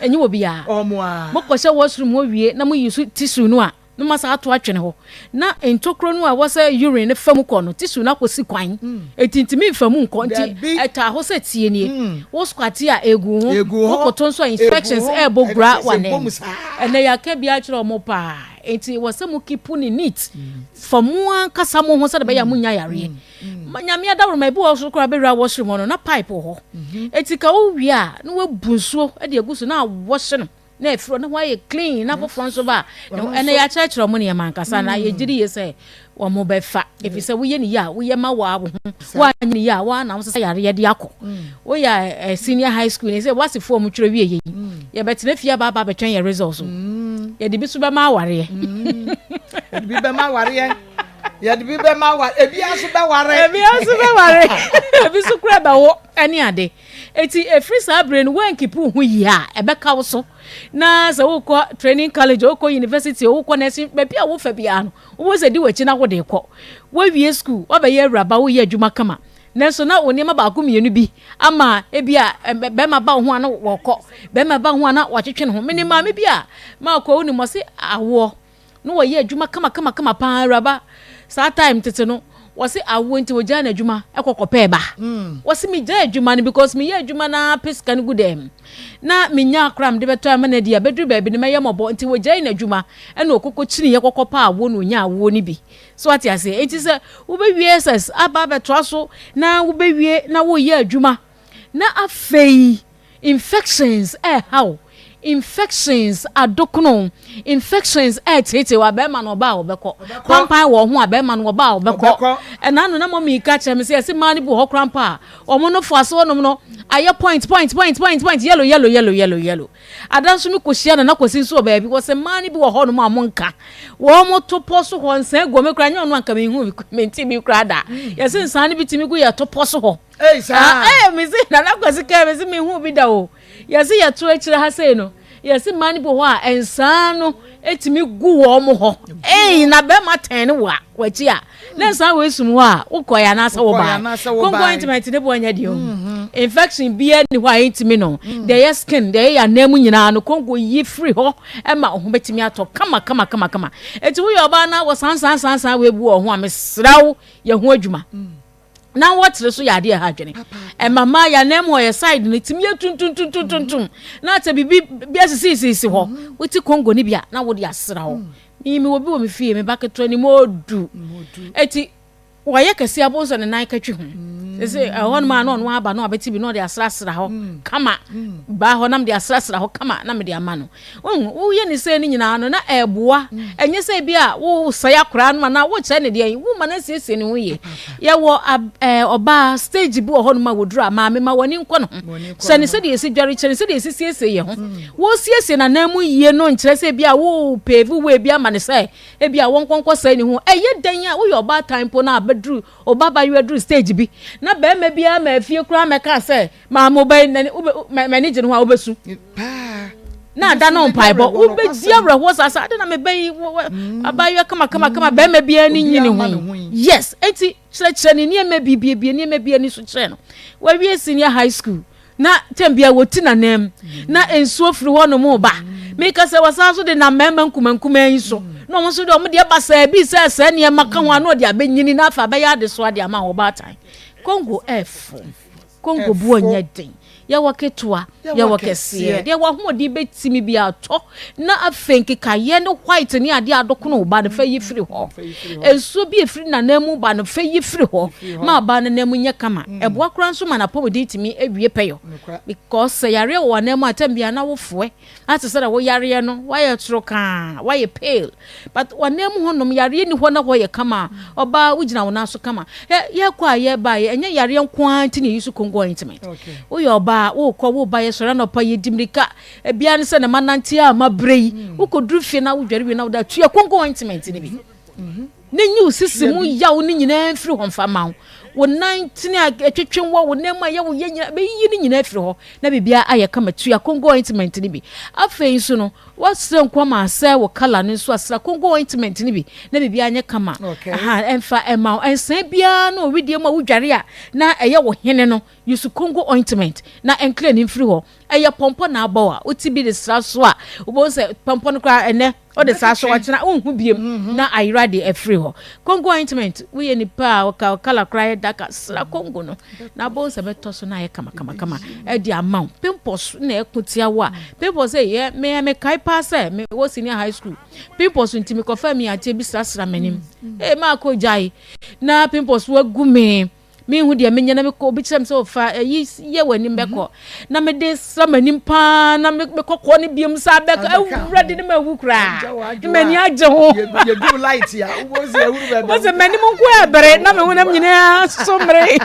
enye obi ya omo mo ko se washroom ho wie na mo use tissue no a no masa ato atwene ho na entokro no a wo se urine fam ko no tissue na kosi kwan etintimi fam nko nti eta ho se tie nie wo squat a egu ho koton so infections bogura wane ene ya ka bia kire omo pa enti wo se mu kipu ni neat famu kasa mo ho se de be ya munya yare manyame adawro mai bi wo so kra be ra washroom no na pipe ho enti ka wo wi a no wabunsuo de agusu na wash no na efro na why clean na for front so ba ene ya church ro mo ne mankasa na ye giri ye say wo mo be fa if say wo ye ni ya wo ye ma wa wo wa ni ya wa na so say yare ye de akọ wo ya senior high school ni say wasi fo mo twere wie ye ye betene fia ba be twen ye results ye de bi so be ma ware ye de bi be ma ware ye ya de bi be ma ware ebi aso be ware ebi so kura ba wo ani ade eti efri sa brain wen kipu hu ya ebeka wo so na se wo ko training college wo ko university wo ko nursing be bia wo fa bia no wo se di wachi na wo de ko wo wie school wo be ye raba wo ye adwuma kama na so na oni ma ba ko mienu bi ama e bia be ma ba ho ana wo ko be ma ba ho ana wo twetwe ho mini ma me bia ma ko oni mo se awo no wo ye adwuma kama pa raba sa time tete no wɔsi awo nti wɔgya na adwuma ɛkɔkɔpɛ ba wɔsi mi gya adwuma no because mi yɛ adwuma na pesika no gu dɛm na mi nya akram de bɛtɔ ama na di abɛduru baabi ne mɛyɛ mɔbɔ nti wɔgya na adwuma ɛna okoko kyini yɛ kɔkɔpa awo no nya awo ni bi so ati ase eti sɛ wobɛwie ss aba bɛtoa so na wobɛwie na wɔyɛ adwuma na afei infections how infections adokono infections tete wa be ma no ba obeko pampan wo ho abe ma no ba obeko na no na mo mi ka chere me se ma ni bu ho krampa omo no fo aso no no aye point yellow adanso mi kohia na kosi nso ba bi wo se ma ni bu ho no mo nka wo mo to poso ho nsan go me kra nya no anka me hu menti mi kra da ye se nsan ni bitimi gu ye to poso ho mi se na kosi ka me se mi hu bi da o yesi ya to akire ha sei no yesi mani bo ho a ensan no etimi gu wo mo ho na be ma ten wa wachi a na ensan we sum ho a ukoya na asa wo ba kongo intimate ne bo anya dio infection bia ni ho a intimi no the skin the ya namu nyina no kongo yi free ho e ma ho betimi ato kama eti wo yo ba na wo san we bu wo ho a mesrawo ye ho adwuma na wotre so yade ha dwene e mama ya nem ho ye side no tim ye tuntuntuntuntuntum na ta bibi bia sisi ho woti kongo ni bia na wode asra ho mi obi wo me fie me baketo ni modu eti waye kase abonso ne nan katwe ho ese hon ma no aba no abeti bi no de asra ho kama ba ho nam de asra ho kama na me de ama no wo ye ni se ni nyina no na eboa enye se bia wo saya kora no na wo kye ne de wo ma na siesie ni ho ye wo oba stage bi ho no ma wodura ma me ma woni nko no se ne se de esi dware kye ne se de esi siesie ye ho wo siesie na namu ye no nkire se bia wo pave we bia ma ne se e bia won konko se ni ho eye dan a wo yo ba time po na abedru oba ba you adru stage bi na be ma bia ma afie kura meka se ma mo ba manage no ho obesu na da no mpaibo ube dia reho sasa ade na me be abayo kama be ma bia ni nyini ho yes enti chire ni ma bibie ni so chire no wa wie senior high school na tembia woti na nem na ensuo firi ho no mo ba me ka se wasa so de na memma nkumankuma yin so no mo so de mo de basa bi se ne maka ho ano de abenyini na afa be ya de so ade ama ho ba tan Congo F Congo buonya den ya waketua ya wakese de wa homodi betimi bi ato na afenke kaye ne white ne ade adokono ba ne fa yifiri ho enso bi efiri na namu ba ne fa yifiri ho ma ba ne namu nya kama eboa kura nso ma na pomodi timi ewie peyo because yare wo namu atambia na wofoe ati sɛ wo yare no wa ye troka wa ye pale but wa namu honom yare ni ho na ho ye kama oba ugina wo na so kama ye kwa ye ba ye enye yare nko anti ne yisu Congo intimate wo ye oba wo ko wo ba ye sora no pa ye dimrika bia ne se ne manante a mabrei wo ko durufie na wo dware wi na wo da tua Congo intimate ne bi ne nyu sisimu ya wo ne nyina mfiri ho mfa ma wo 19 atwetwen wo nema ye wo ye nyina be yi ne nyina afiri ho na bibia aye kama tua Congo intimate ne bi afei so no wo sere nkwama ase wo kala ne so asra Congo intimate ne bi na bibia anye kama emfa ema ensan bia na owidie ma wo dware a na eye wo hene no yusu Congo ointment na enkle ne mfiri ho eye pompo na abawa oti bi de sra so a wo bo se pompo no kra ene o de sa so wachina onhu biem na ayira de afiri ho Congo ointment we ni pa o kala kra daka sra Congo no na bo se beto so na ye kama e di amount pimples na ekutia wo a pimples ye me kai pa se me wo senior high school pimples ntimi ko fa mi ate bi sra menim ma ko jai na pimples wo gu me hu de menya na me ko bi kyerem se ofa ye wani mbeko na me de samanim pa na me kokko ne biem sa beko awurade ne ma wu kra mani age ho ye do light ya wo se awuru be wo se mani mun ko ebere na me wonam nyina somre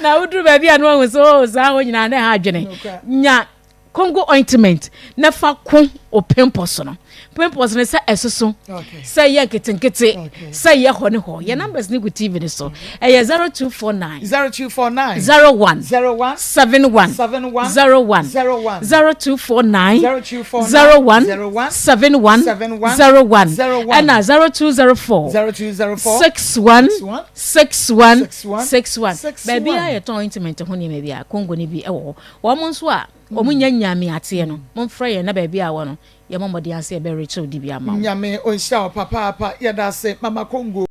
na udru ba bia no hu so za ho nyina na ha adwene nya Congo ointment na fa ko o pimples no pimples ne sa esoso say ye ketenkete say ye ho ne ho ye numbers ni ku TV ni so 0249 01 71 01 0249 01 71 and 0204 61 baby I ointment ho ni me bia Congo ni bi e wo mo nso a omunya nyame ate no momfra ye na baby a wo no ye momode ase e be reach odi bi ama nyame o nsia papa ya da se mama Congo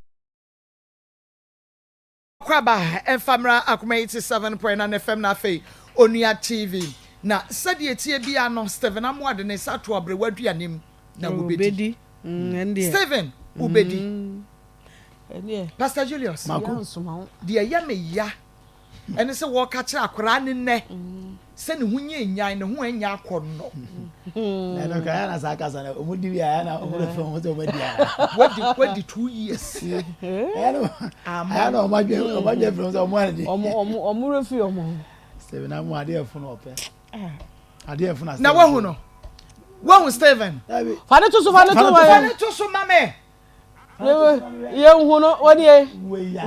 Kwaba Efamra Akoma 87.9 FM na fe Onua TV na sadi etie bia no Steven Amwade ne sato abrewadu anim na ubedi Steven ubedi Pastor Julius dia ya me ya ene se wo ka kira akora ne ne se ne hunye nyan ne ho anya akonno na no ka na saka sana omudi bia na omudi fe mo se omudi wadi 2 years ano omadwe from so omudi omure fi omo Steven Amwade efun ope ade efun na wahu Steven fane to so mame ye hu no woni we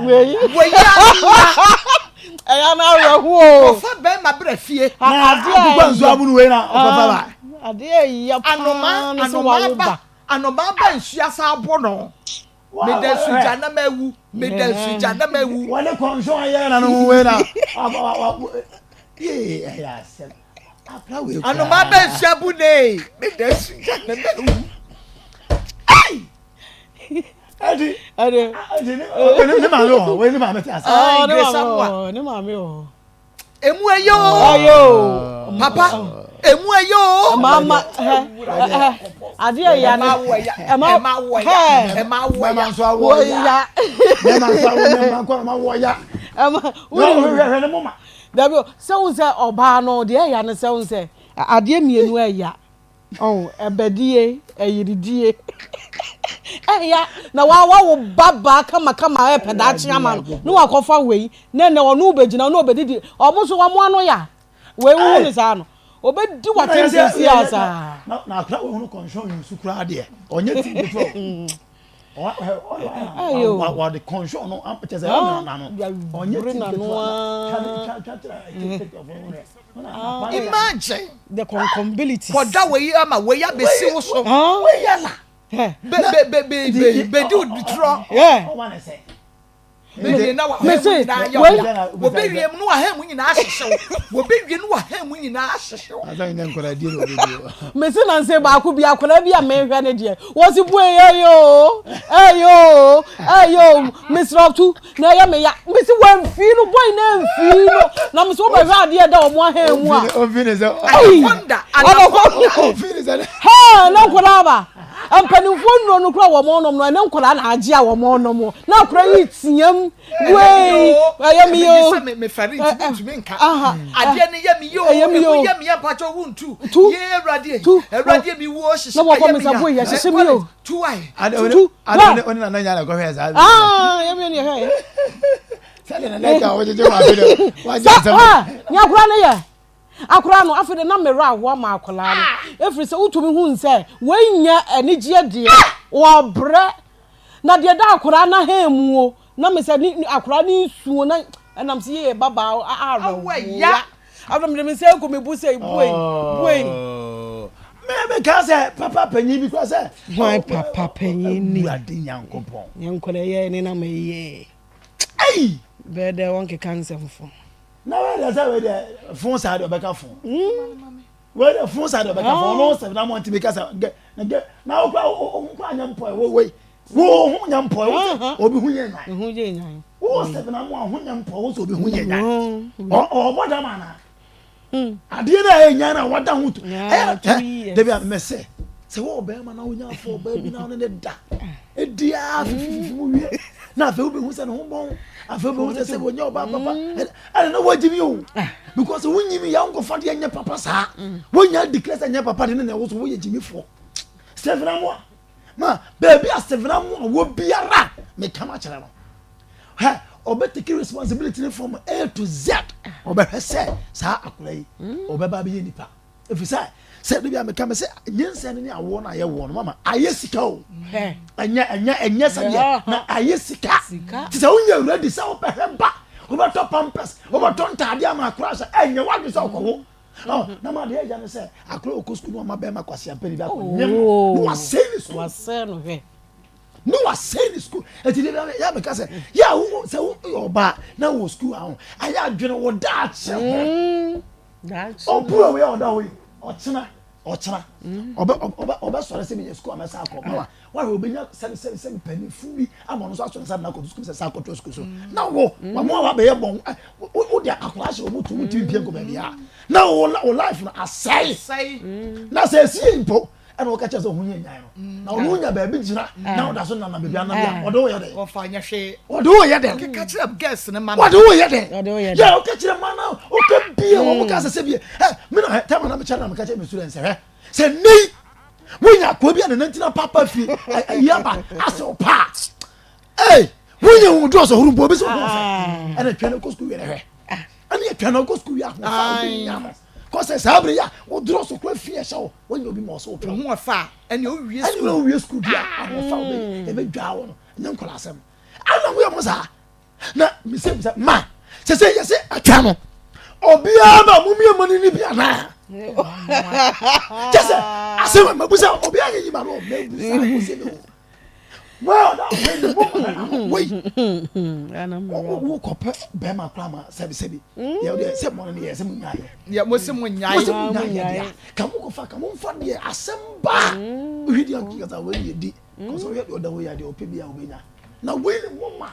eya na rahu o fa be ma bra fie na ade nzu abunu we na ofafa ba ade ya anoma ba nsu asa abo no me da suja na mawu wale konso ya na no we na ya sel anoma ba nsu abune me da suja na mawu Adi ne ma lo we ne ma me asa ne ma me o emu ayo papa emu ayo mama ade ya na ema wo so awo ya ne mama dabi se won se oba no de ya ne se won se ade mienu ya ebedie eyiridie ya na wo baba kama peda chi ama no wakofa wei ne onu ubegina no obedidi omuso wa mo ano ya we wu ni sa no obedi wa tendency asa na akra we hu control yusu kura de onye ti before wa the control no ampese na no onye ti imagine the concombility for that way ama we ya besi wo so we ya la be do withdraw me na wa he mu no wa he mu nyina ahyehyɛ wo be wie no wa he mu nyina ahyehyɛ asan ne nkora die no obedio me se na nse ba ko bi akora bi a me hwɛ ne de wo si bu ayo Mr. Tu na ya me ya me si wan fi no boy na fi no na me so ba hwɛ ade da o mo ha mu a o fi ne se anaconda o fi ne se ha na nkora ba ampanimfo no no kura wo mo no na nkora na age a wo mo no mo na kura yi tiam wey ayami yo me fari ti me nka ade ne yami yo ya pacho wuntu ye erade mi wo hihye na wo ko me sabo ya hihye mi yo tu ai ade na nya na go hwe za yami ni he sale na leka wo je wa bi wa je sam nya kura ne ye akura no afede na mera wo ma akola no efiri se utumi hu nse wanya anigye de wo bre na de da akura na ha mu na me se ni akura ni suo na enam se ye baba arawo ya abam de me se ko me bu se buei me ka se papa panyin bi kwa se why papa panyin ni ade nyankopon nyankole ye ni na me ye ai be de won ke cancer fofo na we say we dey phone side obeka phone we dey phone side obeka phone no se na monti make say na o kwa anyampo we wo hu nyampo obi hu yenyan wo se na mo hu nyampo wo so obi hu yenyan o boda mana ade na yenyan na wada hu to de bia me se wo be ma na wo nyafo ba bi na ne da edia fififu wie na fe obi hu se no ho bon afa bo se wo nya oba papa I don't know what you because when you ya unko fa de nya papa sa when you declare nya papa de na wo so wo ye jimi fo Steven Amwa ma baby a Steven Amwa wo biara me kama kire no ha obetake responsibility from A to Z obehwese sa akura yi obeba be nipa if you say de bia me kama say nyense ne awo na ye wo no mama ayesika o enya sabia na ayesika ti say unya ready say obehemba obeto pampers obeto ntade ama akura say enya wadu say okowo na ma de eja ne say akura okosku no ma be ma kwase ampani bia ko nyem no wase no he no wase ni school eti de ya me ka say ya wo say oba na wo school ahun aya adwene wo da che that's o bro we o da wo ochina ochra oba sore se me school amesa Akoma wa obenya 7 penny fubi amono so aso na ko school se sa ko school so na wo wa be ye bon wo dia akwa se omutu mutu bia ko ba bia na wo life na asai na se si impo and wo ka che so hunye nyan no na wo nya ba bi gira na wo da so na be bia na bia wo do ye de wo fa nya hwe wo do ye de ka che guess ne man wo do ye de ya wo ka che man na wo ka bia wo ka se bia me no time na me cha na me ka che me students se nei wonya ko bia na nantina papa fi yaba aso pa wonya wo do so huru bo bi so and twa na ko school yere hwe and twa na ko school ya cause sabre ya wo do so ko fi e sha wo wonya obi mo so pro ho fa and you wie school bia ho fa obi e be dwa wo no nya nkola asem ana wo mo sa na mi se ma se yese atwa no obi ama mu mi amani ni bia na just asem ma busa obi ayi yi ma no me busa ko se no well that wait wo ko pe be ma klama sebi ya de se mo ne se mo nyaye ya mo se mo nyaye ka mo ko fa ka mo fa de asem ba hidi an ki ka we di ko so we do we ya de ope bia obenya na we mo ma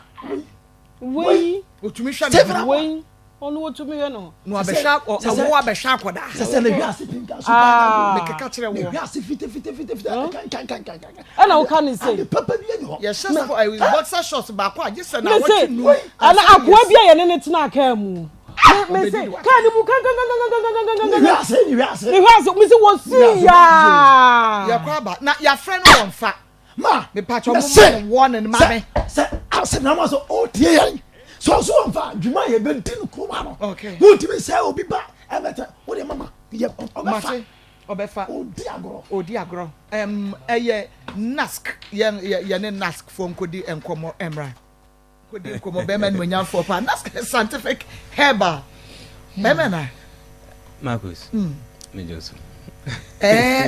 we otumi hwa we onu otumi he no no abesha wo abesha akoda se le hwa sipinka so me keka kire wo hwa sifite kan ana wo kan say papa bi enyo yes so I will boxer shorts ba ko age se na what you ana akwa bia ye ne tena aka mu me say kan mu kan hwa se me say wo si ya kwa ba na ya friend won fa ma me pa cho mo won and ma me se na ma so o tie yan so amfa dwuma ye be din kroma no okay wo ti be say obi ba e beta wo de mama ye obefa odi agro eye nask ye ne nask fo nkodi enkomo emra kodi enkomo be man nwanya fo pa nask scientific herbal be na Maa Akos me joso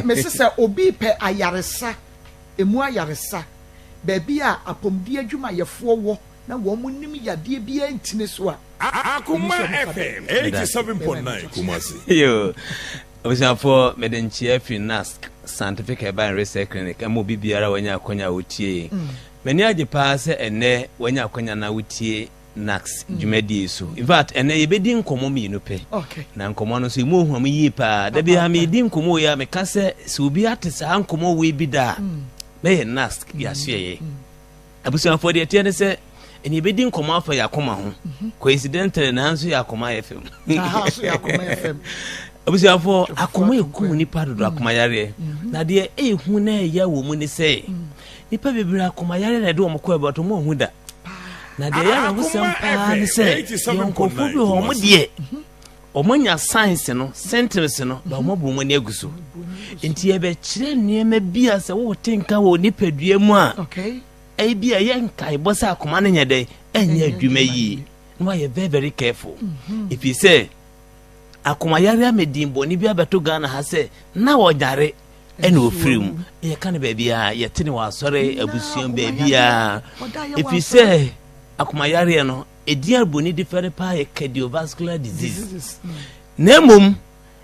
me se obi pe ayaresa emu ayaresa ba bia apomdi adwuma ye fo wo na wo mu nim yade bia ntine so a Akoma FM 87.9 Kumasi yo obisafo medenchie fi nask scientific herbal and research clinic amo bibiara wanya akonya wotie mani age pa se ene wanya akonya na wotie nax dwumadi so in fact ene yebedi nkomo mi no pe okay na nkomo no so imo hu am yi pa da bi ha me di nkomo ya me ka se obi atesa nkomo we bi da me nask ya hye abusafo de tie ne se eni bedi nkomo afa ya Akoma ho coincidentally na nso ya Akoma FM so ya Akoma FM abusafo Akoma ekum ni padodo Akoma yare na de ehu na ya wo mu ni se nipa bebira Akoma yare na de wo mko ebato mo hu da na de ya na ho sempa ni se yonkofu bi ho mo de omonya science no sentence no ba mo bu mo ni aguso enti e be kire niema bia se wo tenka wo nipa dua mu a okay e bia ye nkai bosa Akoma ne nyede enya adwuma yi no you very very careful if you say Akoma yare amedimbo ni bia beto Ghana ha se na wo nyare ene ofrim ye kan ba bia ye tene wa sore abusuan ba bia if you say Akoma yare no edia boni different pa cardiovascular disease nemum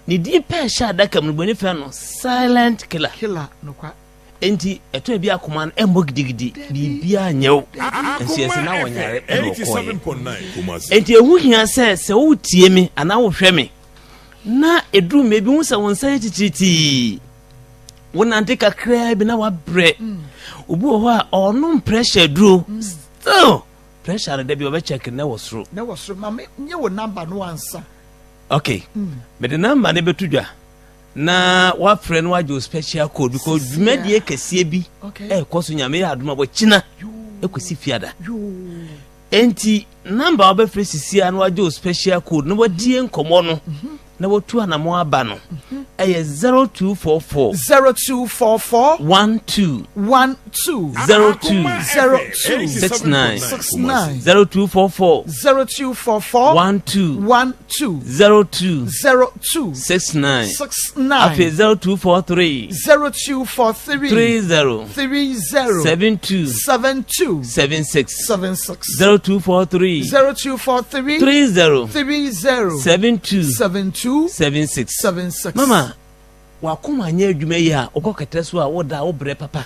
ni di pa sha daka mu boni fa no silent killer no kwa enti eto bia Akoma embo gidigidi bibia nyew enso yesi na wonyare ene okoye enti ehu hia se wo tie mi ana wo hwe mi na edru mebi hu se wonsa tititi wonante kakra bi na wa bre obu ho a onum pressure duro still pressure da bi oba check na wosro ma me nye wo number no answer okay but the number ne betudwa na wa friend wa jo special code because dwumadie kese bi koso nyame ya aduma bo china ekosi fiada enti number oba fresi anu wa jo special code no wadie nkomo no na wotu anamo aba no 0244 0244 12 69 0244 12 69 after 0243 30 72 76 0243 30 72 76 mama wakoma nya adwuma yi a okokete so a woda wo bre papa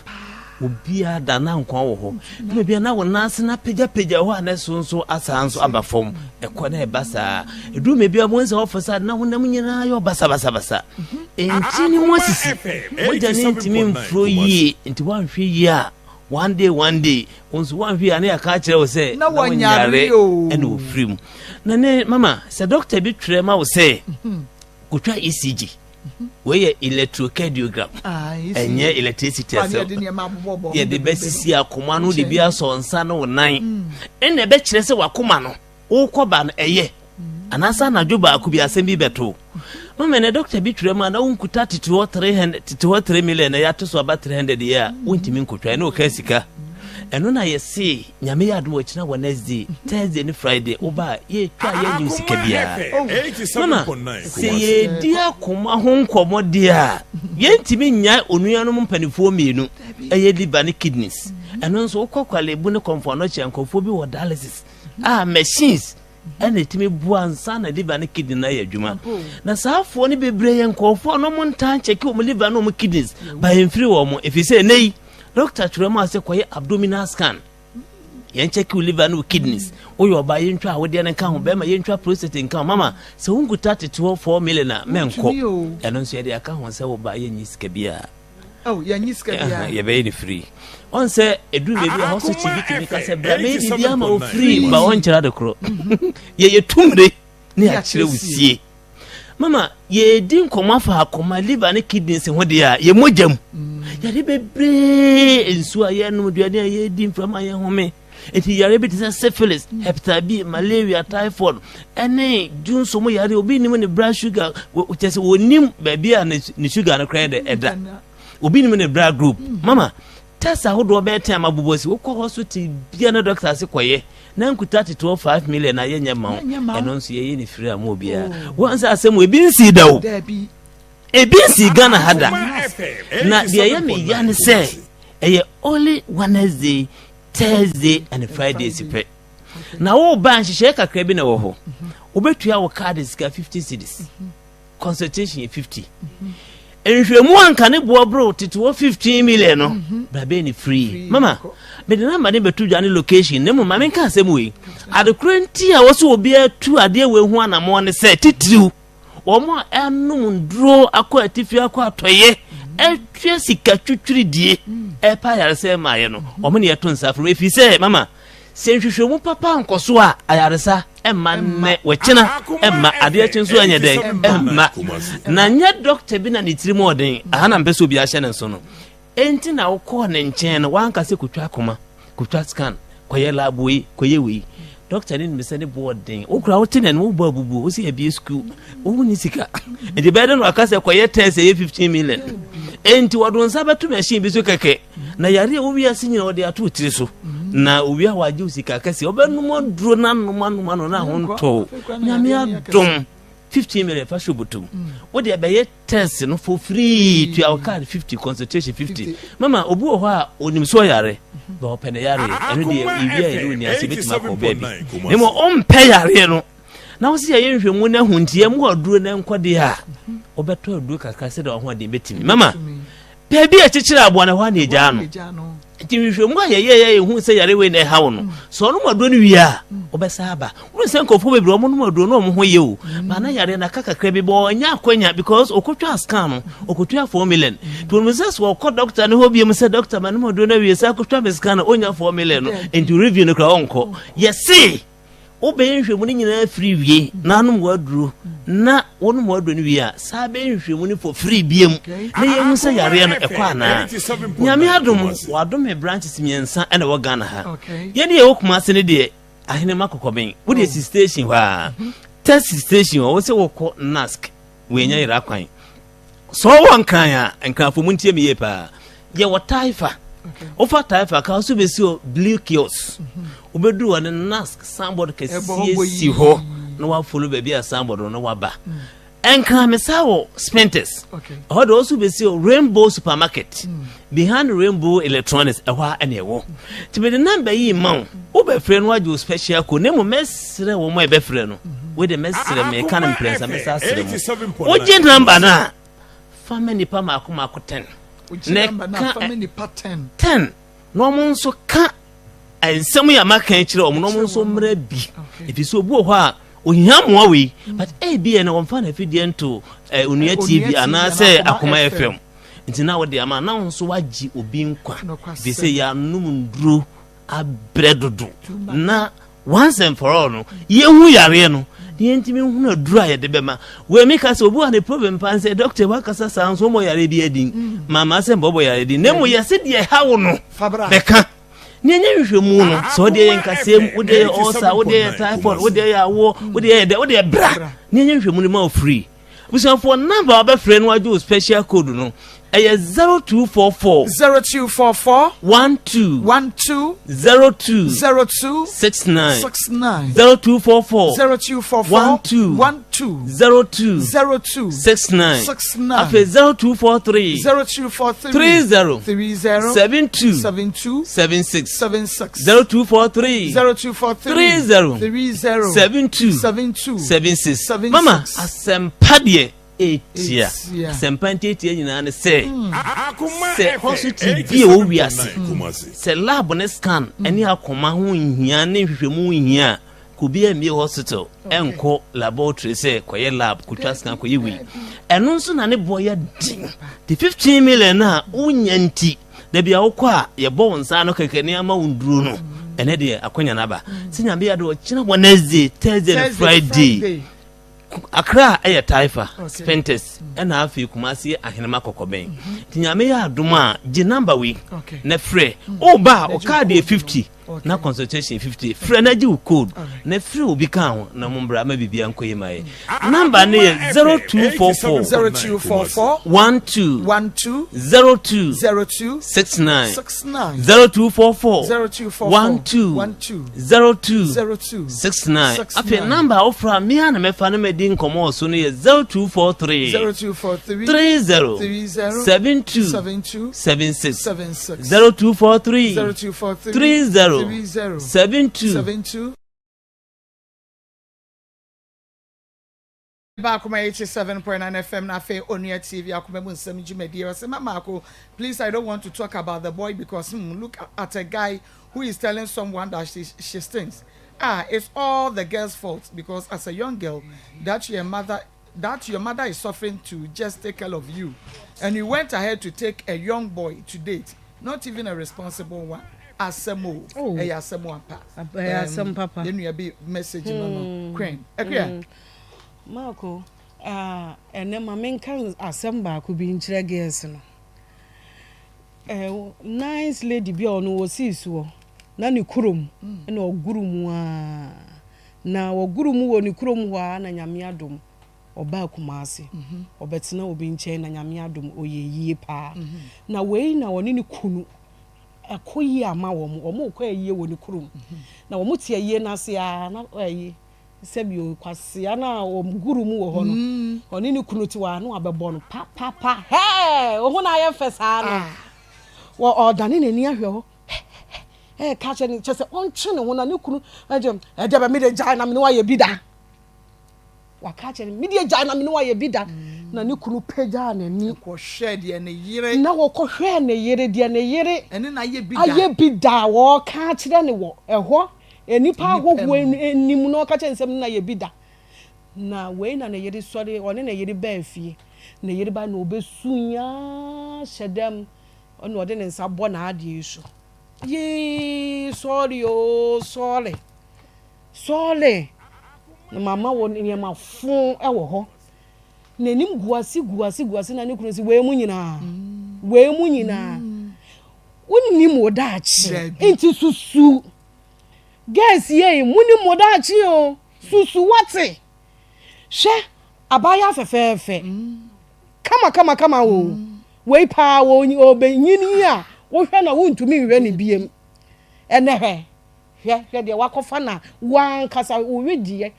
obia da na nkwa wo ho na bia na wo nase na pagya ho ana so asanso abafom ekọ na ebasa edu me bia mo nse ofisa na honam nyina yo basa enti ni mo sisi mo jani ntimi mfro yi enti wanhwe yi a one day once one hwe ana aka kire wo se na wonyare ene ofrim na ne mama se doctor bi twere ma wo se kotwa ECG weye electrocardiogram enye electricity ase ye de besisi akoma no de bia so nsa no nan enne be kire se wakoma no ukoba no eye anasa na dwoba akubia asem bi beto mama ne doctor bi twere ma na unkuta 300 million ya to so aba 300 ya untimi nkotwa na o ka sika eno na yesi nyame ya adwo china Wednesday Thursday ni Friday oba ye twa ye news kabia mama se ye dia Akoma ho nkomo dia ye ntimi nya onuanom mpanifuo mienu eye liver ni kidneys eno nso kokwale bu ne komfo no chenkofo bi wo dialysis machines ene timi bua nsa na liver ni kidney na ya adwuma na saafo ni bebre ye nkofo no mo ntan cheki o mo liver no mo kidneys ba emfiri wo mo efise nei Doctor Churema say kwaye abdominal scan. Yen check liver no kidneys. Oyo ba yentwa wo de nka ho be ma yentwa prostate nka mama se hunguta 4 million na menko. Eno nso ye de aka ho se wo ba yenyi sika bia. Oh, yenyi sika bia. Ye be ni free. On say edu me bia ho so chibi kimi ka se bra me di bia ma o free ba on kira de kro. Ye tumre ni a kire wusie. Mama ye din koma fa Akoma liver ni kidneys ho de a ye mojam. Yare bebre ensu aye no duane aye din from aye home eti yare bit syphilis hepatitis B malaria typhoid ene junso mo yare obi nim ne blood sugar utese wonim ba bia ne sugar no kran de eda obi nim ne blood group mama test ahodo be ten amabobosi wo ko hospital bia na doctor se koye na nkuta 5 million na ye nyema eno nso ye ni free am obia won sa asem ebi nsi da o ebinsi Ghana hada na dia ya me ya ne say eye only Wednesday Thursday and Friday sipe na wo ban hye kakra bi na wo ho obetua wo card sika 50 cedis consultation 50 enhwemu anka ne bo bro tito 15 million no bra be ni free mama me de number ne betu dwane location ne mo ma me kan asem we adekranti a wo so obi atu ade we hu anamo ne say titiriu omo enum ndro akọ atifi akọ atoye etwe sika twutwiri die pa yare se maye no omo ne yeto nsafro efi se mama se nhwehwemu papa nkoso a ayaresa emma ne wechina emma ade achinso anya den emma na nya doctor bi na nitirimo oden ahana mpeso bi ahye ne nso no enti na ukọ ne nchen no wanka se kutwa Akoma kutwa scan koye labui koye wi doctor ni me send boarding okura wotin no bo abubu o si e bi school o ni sika e de beden wakase koye test e 15 million enti wadon sabatu machine bi so keke na yare o wi asinyina o de ato tiri so na owi a waje usika kase obenum duro na no na honto nyame adom 15 million for shubutum what dey be test no for free to our card 50 consultation 50 mama obu ho a onim so yare ba open yare eno dey iwia eno ni asibiti mako baby nemo on pay yare no na wo se ye nhwemu na huntie mu oduro na nkode a obeto oduro kakra se da ho de betimi mama baby a chichira abo na ho na eja no tinhwemu a ye hu se yare we na hawo no so no modo no wia obesa aba wo se nkofo bebre omo no modo no omo ho ye o ma na yare na kakakra bi bo nya akwanya because okotwa scan no okotwa 4 million to me say so ko doctor no hobi me say doctor ma no modo na wi se akotwa me scan onya 4 million no into review no kra onko yes obe nhwemu ni nyina free wie nanum waduro na wonum waduro ni wie a sa be nhwemu ni for free biem na yemu se yare no ekwa na nyame adom wadom branches miensa ena wo Ghana ha ye de wokuma se ne de ahene makokoben wo de station wa test station wo se wokọ nask we nya ira kwan so won kan a enkrafo muntie me ye pa ye wo taifa ofa taifa ka so be si o blue kiosk obedu wan nask somebody ka si ho no wa follow baby a somebody no wa ba enka me sawo spenters odo also be si Rainbow supermarket behind Rainbow electronics ehwa ene ewo ti be the number yi man wo be frɛ no waju special ko nemo mesre wo mo e be frɛ no we de mesre me kan impress me sa sre mo o je number na fama nipa maako 10 na fama nipa 10 no mo nso ka ensem ya maka kire o no mo nso mra bi efi so obu ho a ohia mo awe but bi na won fa na fidie nto onua TV ana se Akoma FM nti na wo de ama na nso wagi obi nkwa bi se ya num nduro abredodo na once and for all no ye hu yare no ye ntimi hu na duro aye de bema we make us obu an problem pan say doctor wakasa sanso mo yare bi adin mama se mbobo yare din nemu ye se de hawo no beka nyenye hwehwemu no so de yen kasem wo de osa wo de typhoid wo de yawo wo de bra nyenye hwehwemu no ma free busan for number obefre no aju special code no 0244 12 02 69 0244 12 69 after 0243 30 72 76 0243 30 72 76 mama asempade etia sempante etia nyina ne se hospital bi o wiase se lab ne scan eni Akoma ho nhia ne hwehwemu nhia ko bi amie hospital enko laboratory se koye lab kutwa scan koye wi eno nso na ne boya din the 15 million na unyanti da bia wo kwa ye bo wonsa no kekene ama wunduru no ene de akonya na ba sinya bia do kina Wednesday Thursday and Friday Accra aye taifa Spentes na afi Kumasi ahenema kokoben tinyame ya adoma gi number we na free oba o card 50 na consultation 50 free na gi code na free obi kan na mombra ma bibia nkoye mai number ne 0244 12 02 69 0244 12 69 afi number ofra me na mefa na medin komo so ne 0243 30 72 76 0243 30 72 Akoma 87.9 FM na fe Onua TV Akoma mu nsam jumedi o se Maa Akos, please, I don't want to talk about the boy because look at a guy who is telling someone that she stinks. It's all the girl's fault because as a young girl that your mother is suffering to just take care of you, and you went ahead to take a young boy to date, not even a responsible one. Asemo asemo papa then you be message no queen Maa Akos ene ma menka asem ko bi nkyere girls no nice lady bi ono wo siso na ni kurom na ogurumu na ogurumu wo ni kurom wa na nyame adom oba Kumasi obetina obi nche na nyame adom oyeyie pa na wei na woni ni kunu akoyi ama wo ko ayie wo ni kurom na wo mutie ayie na se na ayi sebio kwasia na ogurumu wo ho no oni ni kunu ti wa no abebo no pa ohu na ye fesa no wo odane nani ahwe ho catch any just on chin when an kunu ejebe me de jai na me no ye bida wa catch any me de jai na me no ye bida na ne kunu peja na ni ko hwe de ne yire na wo ko hwe ne yire de ne yire ene na ye bida wo catch ne wo eho enipa agogwo enimu no catch nsem na ye bida na we na ne yire sori one na yire ba afie na yire ba na obesunya shedem ono de ne nsa bo na ade isu ye sorry na mama won ni ma fun ewo ho na nim guasi na ne kunu si we mu nyina wonni modachi enti susu guys ye muni modachi o susu wate she abaya fefefe kama wo we pa wo obenyini a wo hwe na wontumi hwe ne biem ene hwe de wakofa na wan kasa wo wedie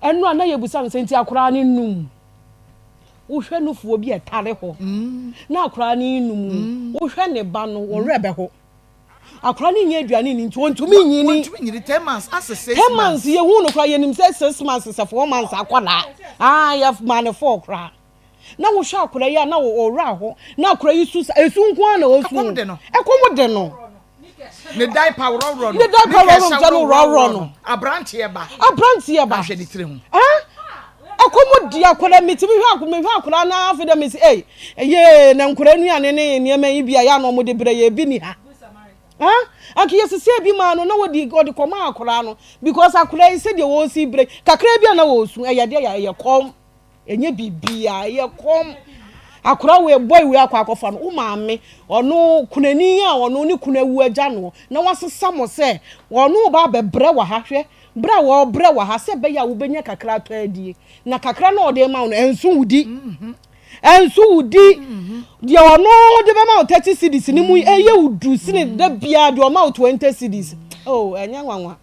enu ana yebusa no senti akora ne num wo hwe no fuo bi etare ho na akora ne num wo hwe ne ba no wo rebe ho akora ne nya aduane ni nti wontumi nyini 10 months as 6 months ye hu no kora ye nim 6 months 4 months akola ya man 4 kora na wo hwa akora ya na wo ora ho na akora yi su esu nko na wo su ekom de no ne diaper ro ne diaper ro no abrante ba hwe ni tire ho akomo di akora mitimi hwe akora na afi da misi ye na nkora nuane ne niema yi bia ya no mo de bre ye bi ni ha akiye sese bi ma no na wodi koma akora no because akora yi se de wo si bre kakra bia na wo su ye de ye kom enye bibia ye kom akora we boy we akwakofa no umaame ono kunani a ono ni kunawu agya no na wasesa mo se ono ba bebre wa ha hwe bra wo bre wa ha se be ya wo benya kakra to adie na kakra na ode ma no enso wudi dia ono de be ma 30 cedis ni mu eye wudu sine da bia de o ma 20 cedis enya nwanwa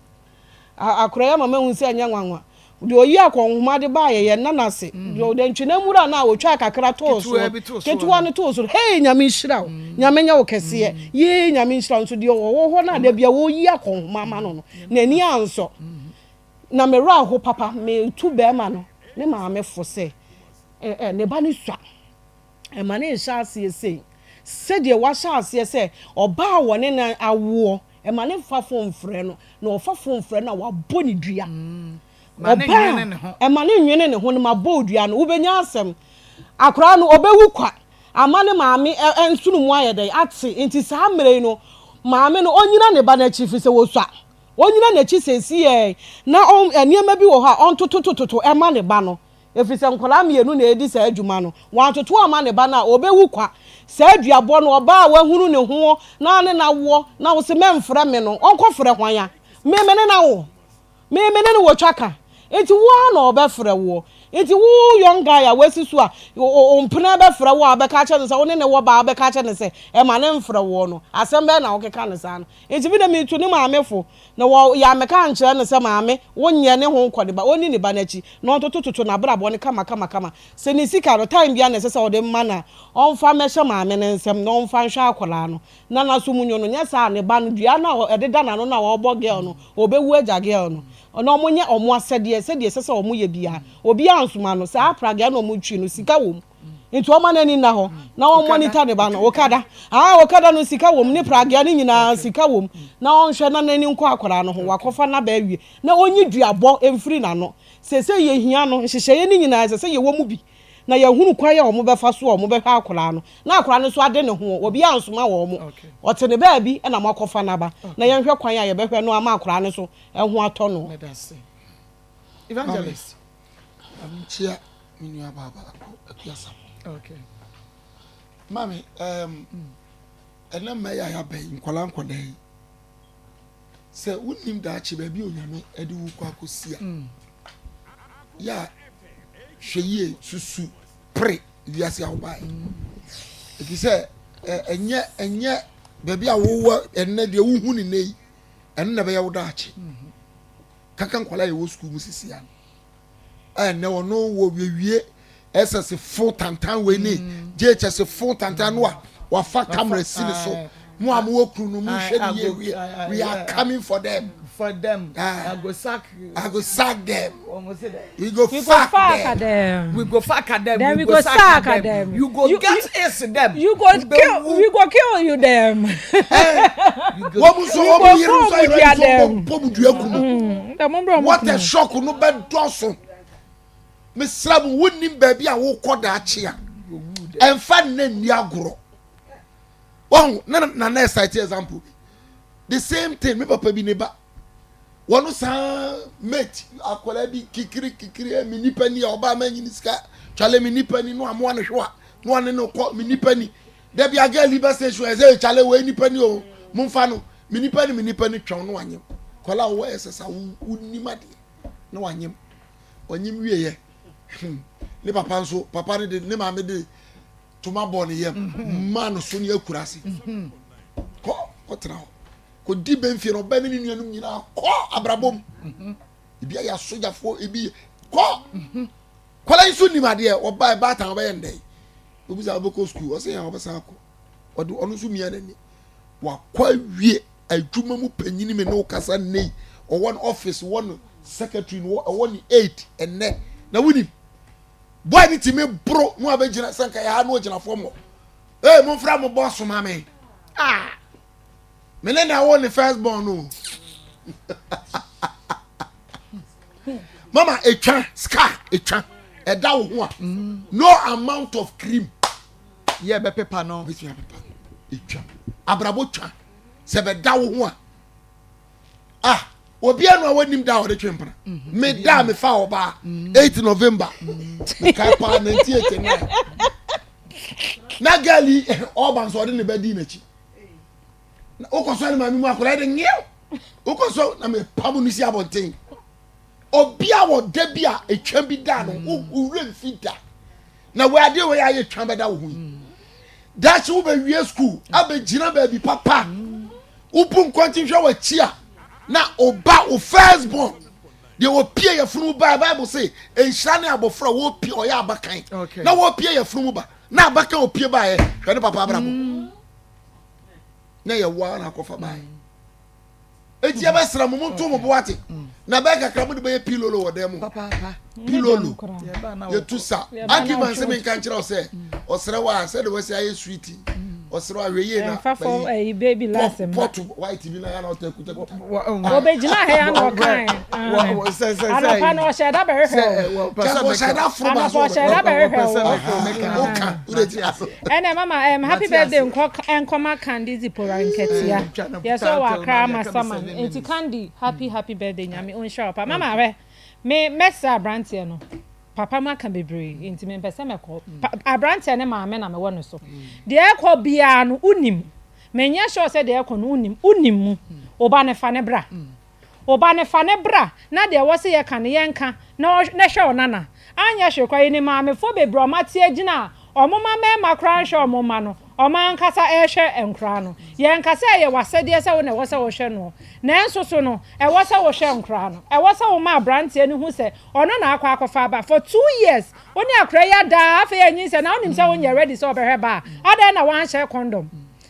akora ya mama hu se enya nwanwa de oyi akonhuma de ba ye na nase de ntwena mura na wotwa kakra to so ketuwa no to so nyame nhira nyame nya wo kese ye nyame nhira nso de wo ho na da bia wo yi akonhuma ma no na ni anso na me ra ho papa me tu be ma no ne ma me fo se ne ba ni swa ma ne sha ase se de wa sha ase se oba wo ne na awo ma ne fa fo mfre no na o fa fo mfre na wa boni dua ema ne nwene ne ho ne mabodua no wobenya asem akora no obewu kwa ama ne maame ensunu mu ayede ate enti saa mere no maame no onyina ne ba na chifi se wosua onyina na chi sesi na eniema bi wo ha ontotototo ema ne ba no efise nkola mienu na edi saa adwuma no wantoto ama ne ba na obewu kwa saa aduabo no oba wahunu ne ho na ne na wo na wo se memfra me no onkofre hwan memene na wo memene ne wo twaka enti wo na obefre wo enti wo young guy a wesisu a ompena befre wo abeka che ne se wo ne wo ba abeka che ne se e ma ne mfre wo no asembe na wo keka ne sa no enti bi da me tu ne maamefo na wo ya meka nche ne se maame wo nye ne ho nkode ba oni ne ba na chi na ototototo na brabo ne kama se ne sika no time bia ne se wo de ma na onfa mehye maame ne nsem na onfa hwa akola no na so munyo no nya sa ne ba no dua na ededa na no na wo bo girl no obewu agya girl no ono monye omo asede sese omo ye bia obi ansuma no sa praga na omo twi no sika wom nti o manani na ho na o monitor ne ba no okada no sika wom ne praga ne nyina sika wom na on hwe na nani nko akora no ho wakofa na ba awie na onyi duabo emfiri na no sese ye hia no hyehyeye ne nyina sese ye womu bi na ye hunu kwa ye omo befa so omo behwa akora no na akora no so ade ne ho obi ansuma wo omo ote ne ba bi na makofa na ba na ye hwe kwan ya ye behwe no ama akora no so eho ato no evangelist chia minua baba akiasa okay mami ena meya ya be nkwala nkwada yi se unim da achi ba bi onyame ede wu kwa kosia ya hweye susu pre wiase ahobai eti se enye ba bi awo enne de wu hu ni nei enne be ya wo da achi kaka nkwala ye wo school musisia enne wono wo wie SS full tantan we ni JHS full tantan no wa fa camera sini so mo am wo kunu mu hwe we are coming for them I go sack them we go fuck them we go fuck them then we go sack them you go get ace them you go kill we go kill you them what a shock no be doso Misrabu wouldn't baby a wo koda chia and fan ni agro. Oh, na next site example. The same thing, me papa bi neba. One sa mate akwala bi kikiri mi nipa ni oba ma nyini sika. Chale mi nipa ni no amo na hwa. No ane no ko mi nipa ni. There be a girl liba station e say chale we nipa ni o. Mumfa no mi nipa ni twon no anyem. Kwala wo esesa wo nimade. No anyem. Onyim wiye. Ne papa nso papa ne de ne maame de toma bɔ ne yam man so ne akurase ko tra ko di benfie no ba ne nuanum nyina ko abrabom ebi ya sojafo ebi ko kola nso nimade e oba ba tan ba yende obi za boko school o se ya obasa ko odo ono so mia nani wa kwa wie adwuma mu panyini me no kasa nei o one office one secretary no one 8 enne na wuni boy ni timi bro no abegina sanka ya no gina fom eh mo fra mo boss mame me na wo ni first born no mama etwa ska etwa eda wo ho a no amount of cream ye be pepper no etwa abrabo twa se be da wo ho a obi anu awonim da wo de twempra me da me fa oba 8 November me kai pa 1989 na gali oban so de ne bedi na chi okoso ni mami mu akora de nyew okoso na me pamu ni si abonten obi a wo da bi a etwa bi da no ure mfida na we ade we aye twa be da wo hu that's who be we school abegina ba bi papa upun kwanti hwe wa chia na oba o first born they will pay your funu ba bible say enhira ne abofra wo pay oya abakan na wo pay your funu ba na abakan o pay ba ye hwe ne papa abrabo na ye wa na kofa ba eti aba sra mo nto mo boate na ba kakra mo de be pilolo wo dem papa pilolo ye tusa aki man se me kan kira o se o sra wa se de we se aye sweetie osro aweye na fa for baby last pot white bi na ya na otakuta o be gina he ya no kan ana pa no she da be he o she da fro ba so she da be he o kan ureti aso ene mama happy birthday enkoma candy zipora nketia yes so wa kra masama enti candy happy birthday nyame on show pa mama we me messa brantie no papa ma kan bebre enti me pese me ko abrante ne maame na me wo no so de e ko bia no unim menye sure se de e ko no unim mu oba ne fa ne bra na de wo se ye kan ye nka na hwe onana anya hwe kwa ni maame fo bebre o mate agina omoma me makra hwe omoma no oma nkasa ehwe enkra no ye nkasa ye wasede se wo ne wo se wo hwe no na enso so no e wo se wo hwe enkra no e wo se wo ma abrante ni hu se ono na akwa akofa ba for 2 years oni akra ya da afa ye nyin se na onim se wo nye ready so obehwe ba ada na wan hwe condom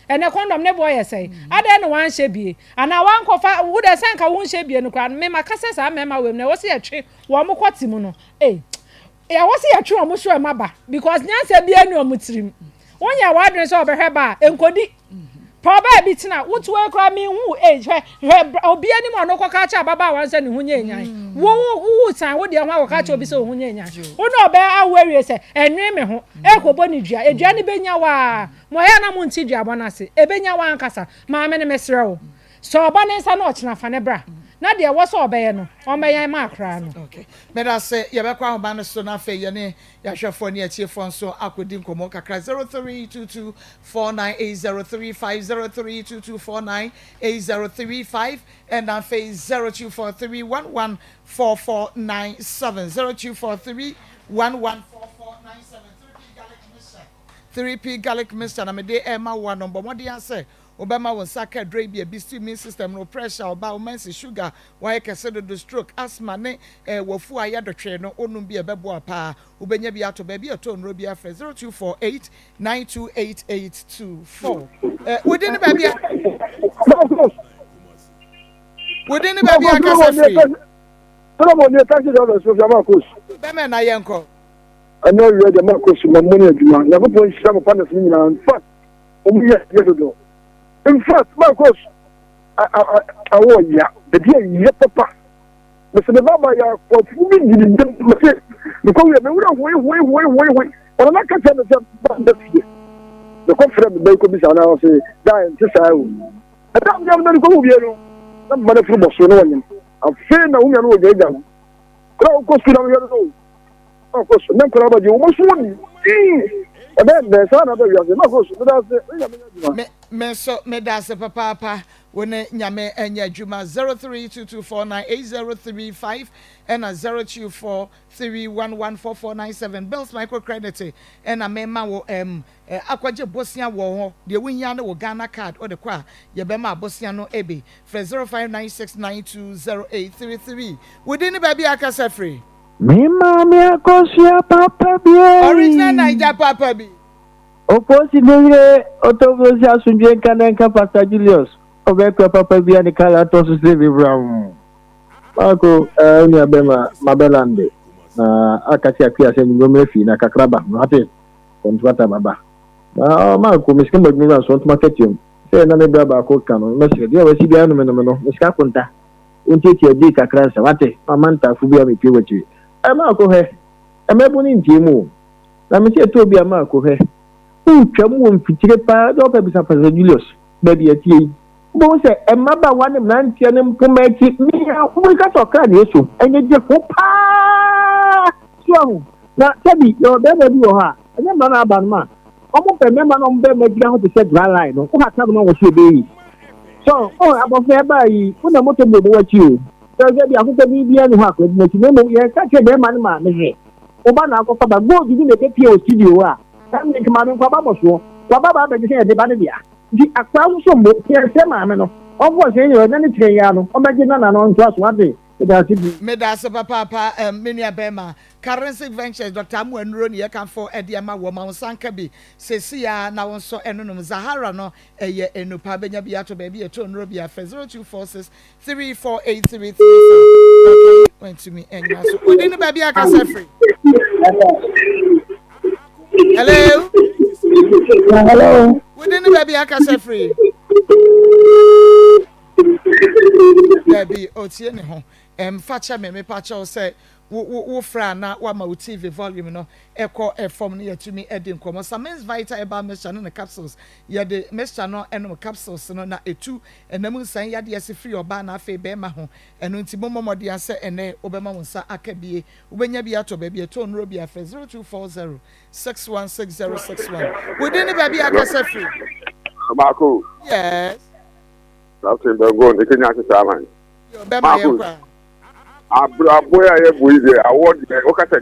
ene condom ne boy ye say ada na wan hwe bie ana wan kofa wo de sanka wo hwe bie no kra me makasa sa mema wem na wo se ye twe wo mo kwati mu no ya wo se ye twe wo mo hwe maba because nyansa bie ni o mutirim wonya wadwen so obehwe ba enkodi proba bi tina wotu ekra mi hu hwe obi ani mo no koka cha baba wanse ne hunye nyan wo san wo de ho akoka cha obi se hunye nyan wo no be awerie se enwe me ho ekobo ni dua edua ni benya wa mo ya na mo nti dua bonase ebenya wa ankasa ma me ne mesre wo so oba ne nsa na ochina fa ne bra na de wo so obeye no omeyan ma akra no okay me da se ye be kwa ho ba no so na fe ye ne ya hwefo ne achiefo nso akodi nkomo kakra 0322498035 0322498035 and on face 0243114497 0243114497 3P Garlic Mixture na me de Emma one number what dey say obama won saka dre bi immune system no pressure oba woman's sugar why kese do stroke asthma ne wafu ayadotwe no onum bi ebebo apa obenya bi ato ba bi ato nro bi afre 0248928824 within the baby akase free Solomon ne taxi driver so Maa Akos be me na yenko ano we de Maa Akos mo mo ne adwuma na ko pon hira mo pa na sin nyina in fact do in fact Maa Akos awo ya de ye papa me se baba ya ko fu mi ni de me se me ko we me wura hoi ona na ka tell me se ba de fie the conference be ko bi sa na o se da en ti sa o adam jam na ko bi no na ma na fu bo so no wonyem afi na wo no wo ja ko ko su na me yo so ko so na ko ba je wo so ni then sa na be yo se Maa Akos da se me da se papa wona nyame enya adwuma 0322498035 and 0243114497 bills microcredit and a mema wo akwaje bosia wo ho de wonya na wo Ghana card o de kwa ye be ma bosia no ebe for 0596920833 within baby akasa free me Maa Akos ya papa bi original Naija papa bi Oposi dele otobosi asunje kanenka Pastor Julius obekwa papa bia ni kala to so se Brown Mako uni abema mabelande na akati akua sɛ nyoma fi na kakraba no ate kontwata baba na ma ko miskin bagni na so ntoma ketium sɛ na ne baba ko kanu na sɛ dia wasi bia no no miska konta unteti adi kakra sɛ wate amanta fu bia me pie wachi ma ko he mebu ni ntimu na me sɛ to bia ma ko he utwa mu mfitire pa do pa bisa Pastor Julius baby atie bo sɛ emaba wane mnantia ne mpomaki mi ya ko ka to kra na yeso enye je ko pa so na tabi yo bebe bi wo ha enye ma na aba no ma omo pe memba no mbe magina ho te se dry line no ko ha ta no wo se be yi so abofo eba yi una moto bo wachi o so ge bi akoko bi bia ni ho akọ na ti mo ye ka che be ma ni ma me he o ba na akọ ba go bi ne pe o studio a kan ni ma me kwa ba bo so kwa ba be je de ba de bia di akwa so mo ye se ma me no o bo se ni o na ni tire ya no o ba je na no nto aso ade me da se papa menia bema currency ventures Dr. Amu Enuro ne yekan for ediama wo ma sanka bi sesia na won so enunum Zahara no eye enupa benya bi ato ba bi eto nuro bi afa 0246 348334 okay went to me enya so odin ba bi aka free. Hello. Hello. Odin ba bi aka free. Baby otie ne ho facha me pacha o say wo fra na wa ma TV volume no eko form no yatumi edi nkomo Samens Vita eba mixture no capsules ye de mixture no enom capsules no na etu enam nsan ya de yesi free oba na afa be ma ho eno nti momomode ase ene obema wonsa akabie ubenya bi ato ba bi eto nro bi afa 0240 616061 within the baby akasa free Marco. Yes. Something don't go the Kenya Saman. Marco. Boy, I have with the award. Okay,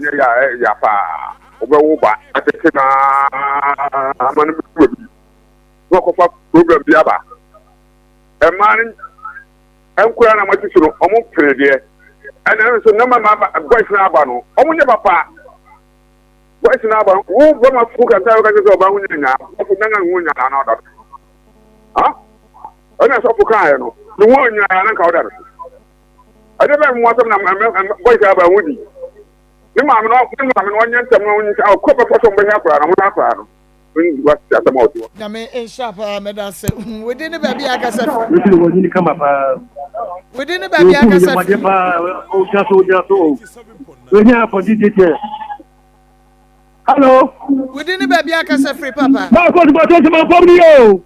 ya pa. Oba atekena amanu bi. Wako fa program bi aba. E man enkura na mati suru omo prede. Ana so na mama boys na aba no. Omo nye papa. Boys na aba wo bo ma fu ka ta ka so ba hunya nya. Ko na nga hunya na na da. Ha? Ana so fu kan no. Ni wonya na ka oda. Ade ba mu watam na boys aba wudi. Ni ma no wonya ntam no wonya ka ko pa so mbe ha kra na mo na kra no. When what ya tamo to. Na me in sharp medase. Within the baby akasa. Ni wo ni kama pa. Within the baby akasa. O jaso. Wenya for DJ. Hello. Within the baby akasa free papa. Ma ko ti ba to se ma pom ni o.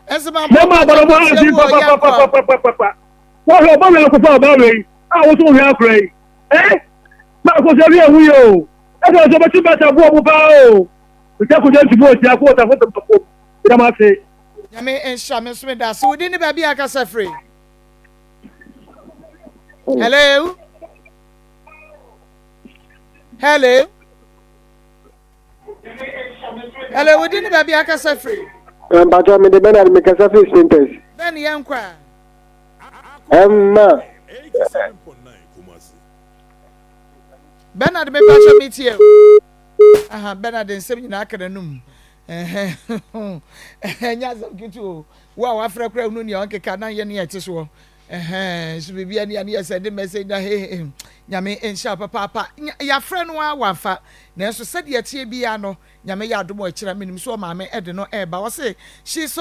Esma ma ba mo si papa. Wo ho ba me ko fa ba we. Ah wo so hia krai. Ma ko se ri ewu yo. E so ba ti ba ta bu o ba o. Ko je ti bo ti akwo ta foto ko. Ya ma se. Ya me ensha me so me da. So within the baby akasa free. Hello. Hello. Hello, within the baby akasa free. But me the Bernard me kasa free centers. Ben yankwa. Bernard me pacha meet you. Aha, Bernard nsem nyina aka nanum. Enya zam kitu. Wa afra kra unu ne onkeka na ye ne yete so. So bibia ne ya send message na hey nyame ensha papa ya frɛ no awanfa na so sɛ de tie bia no nyame ya adomo akira menim so maame ede no eba wo say she's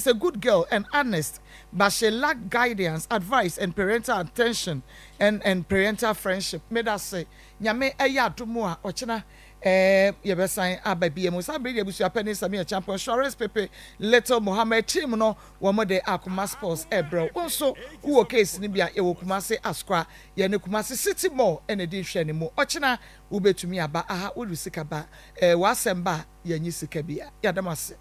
a good girl and honest but she lack guidance advice and parental attention and parental friendship me da say nyame eya adomo a ɔkyena ye besan ababie mo sa brede abusu apani sami a champion Shores Pepe Little Mohammed team no wo mo de Akoma Sports ebro wonso wo case ni bia ye wo Kumase Askra ye ne Kumase City Mall ene di hwe ne mo ochina wo betumi aba aha wo sika ba wa semba ye nyi sika bia ya damase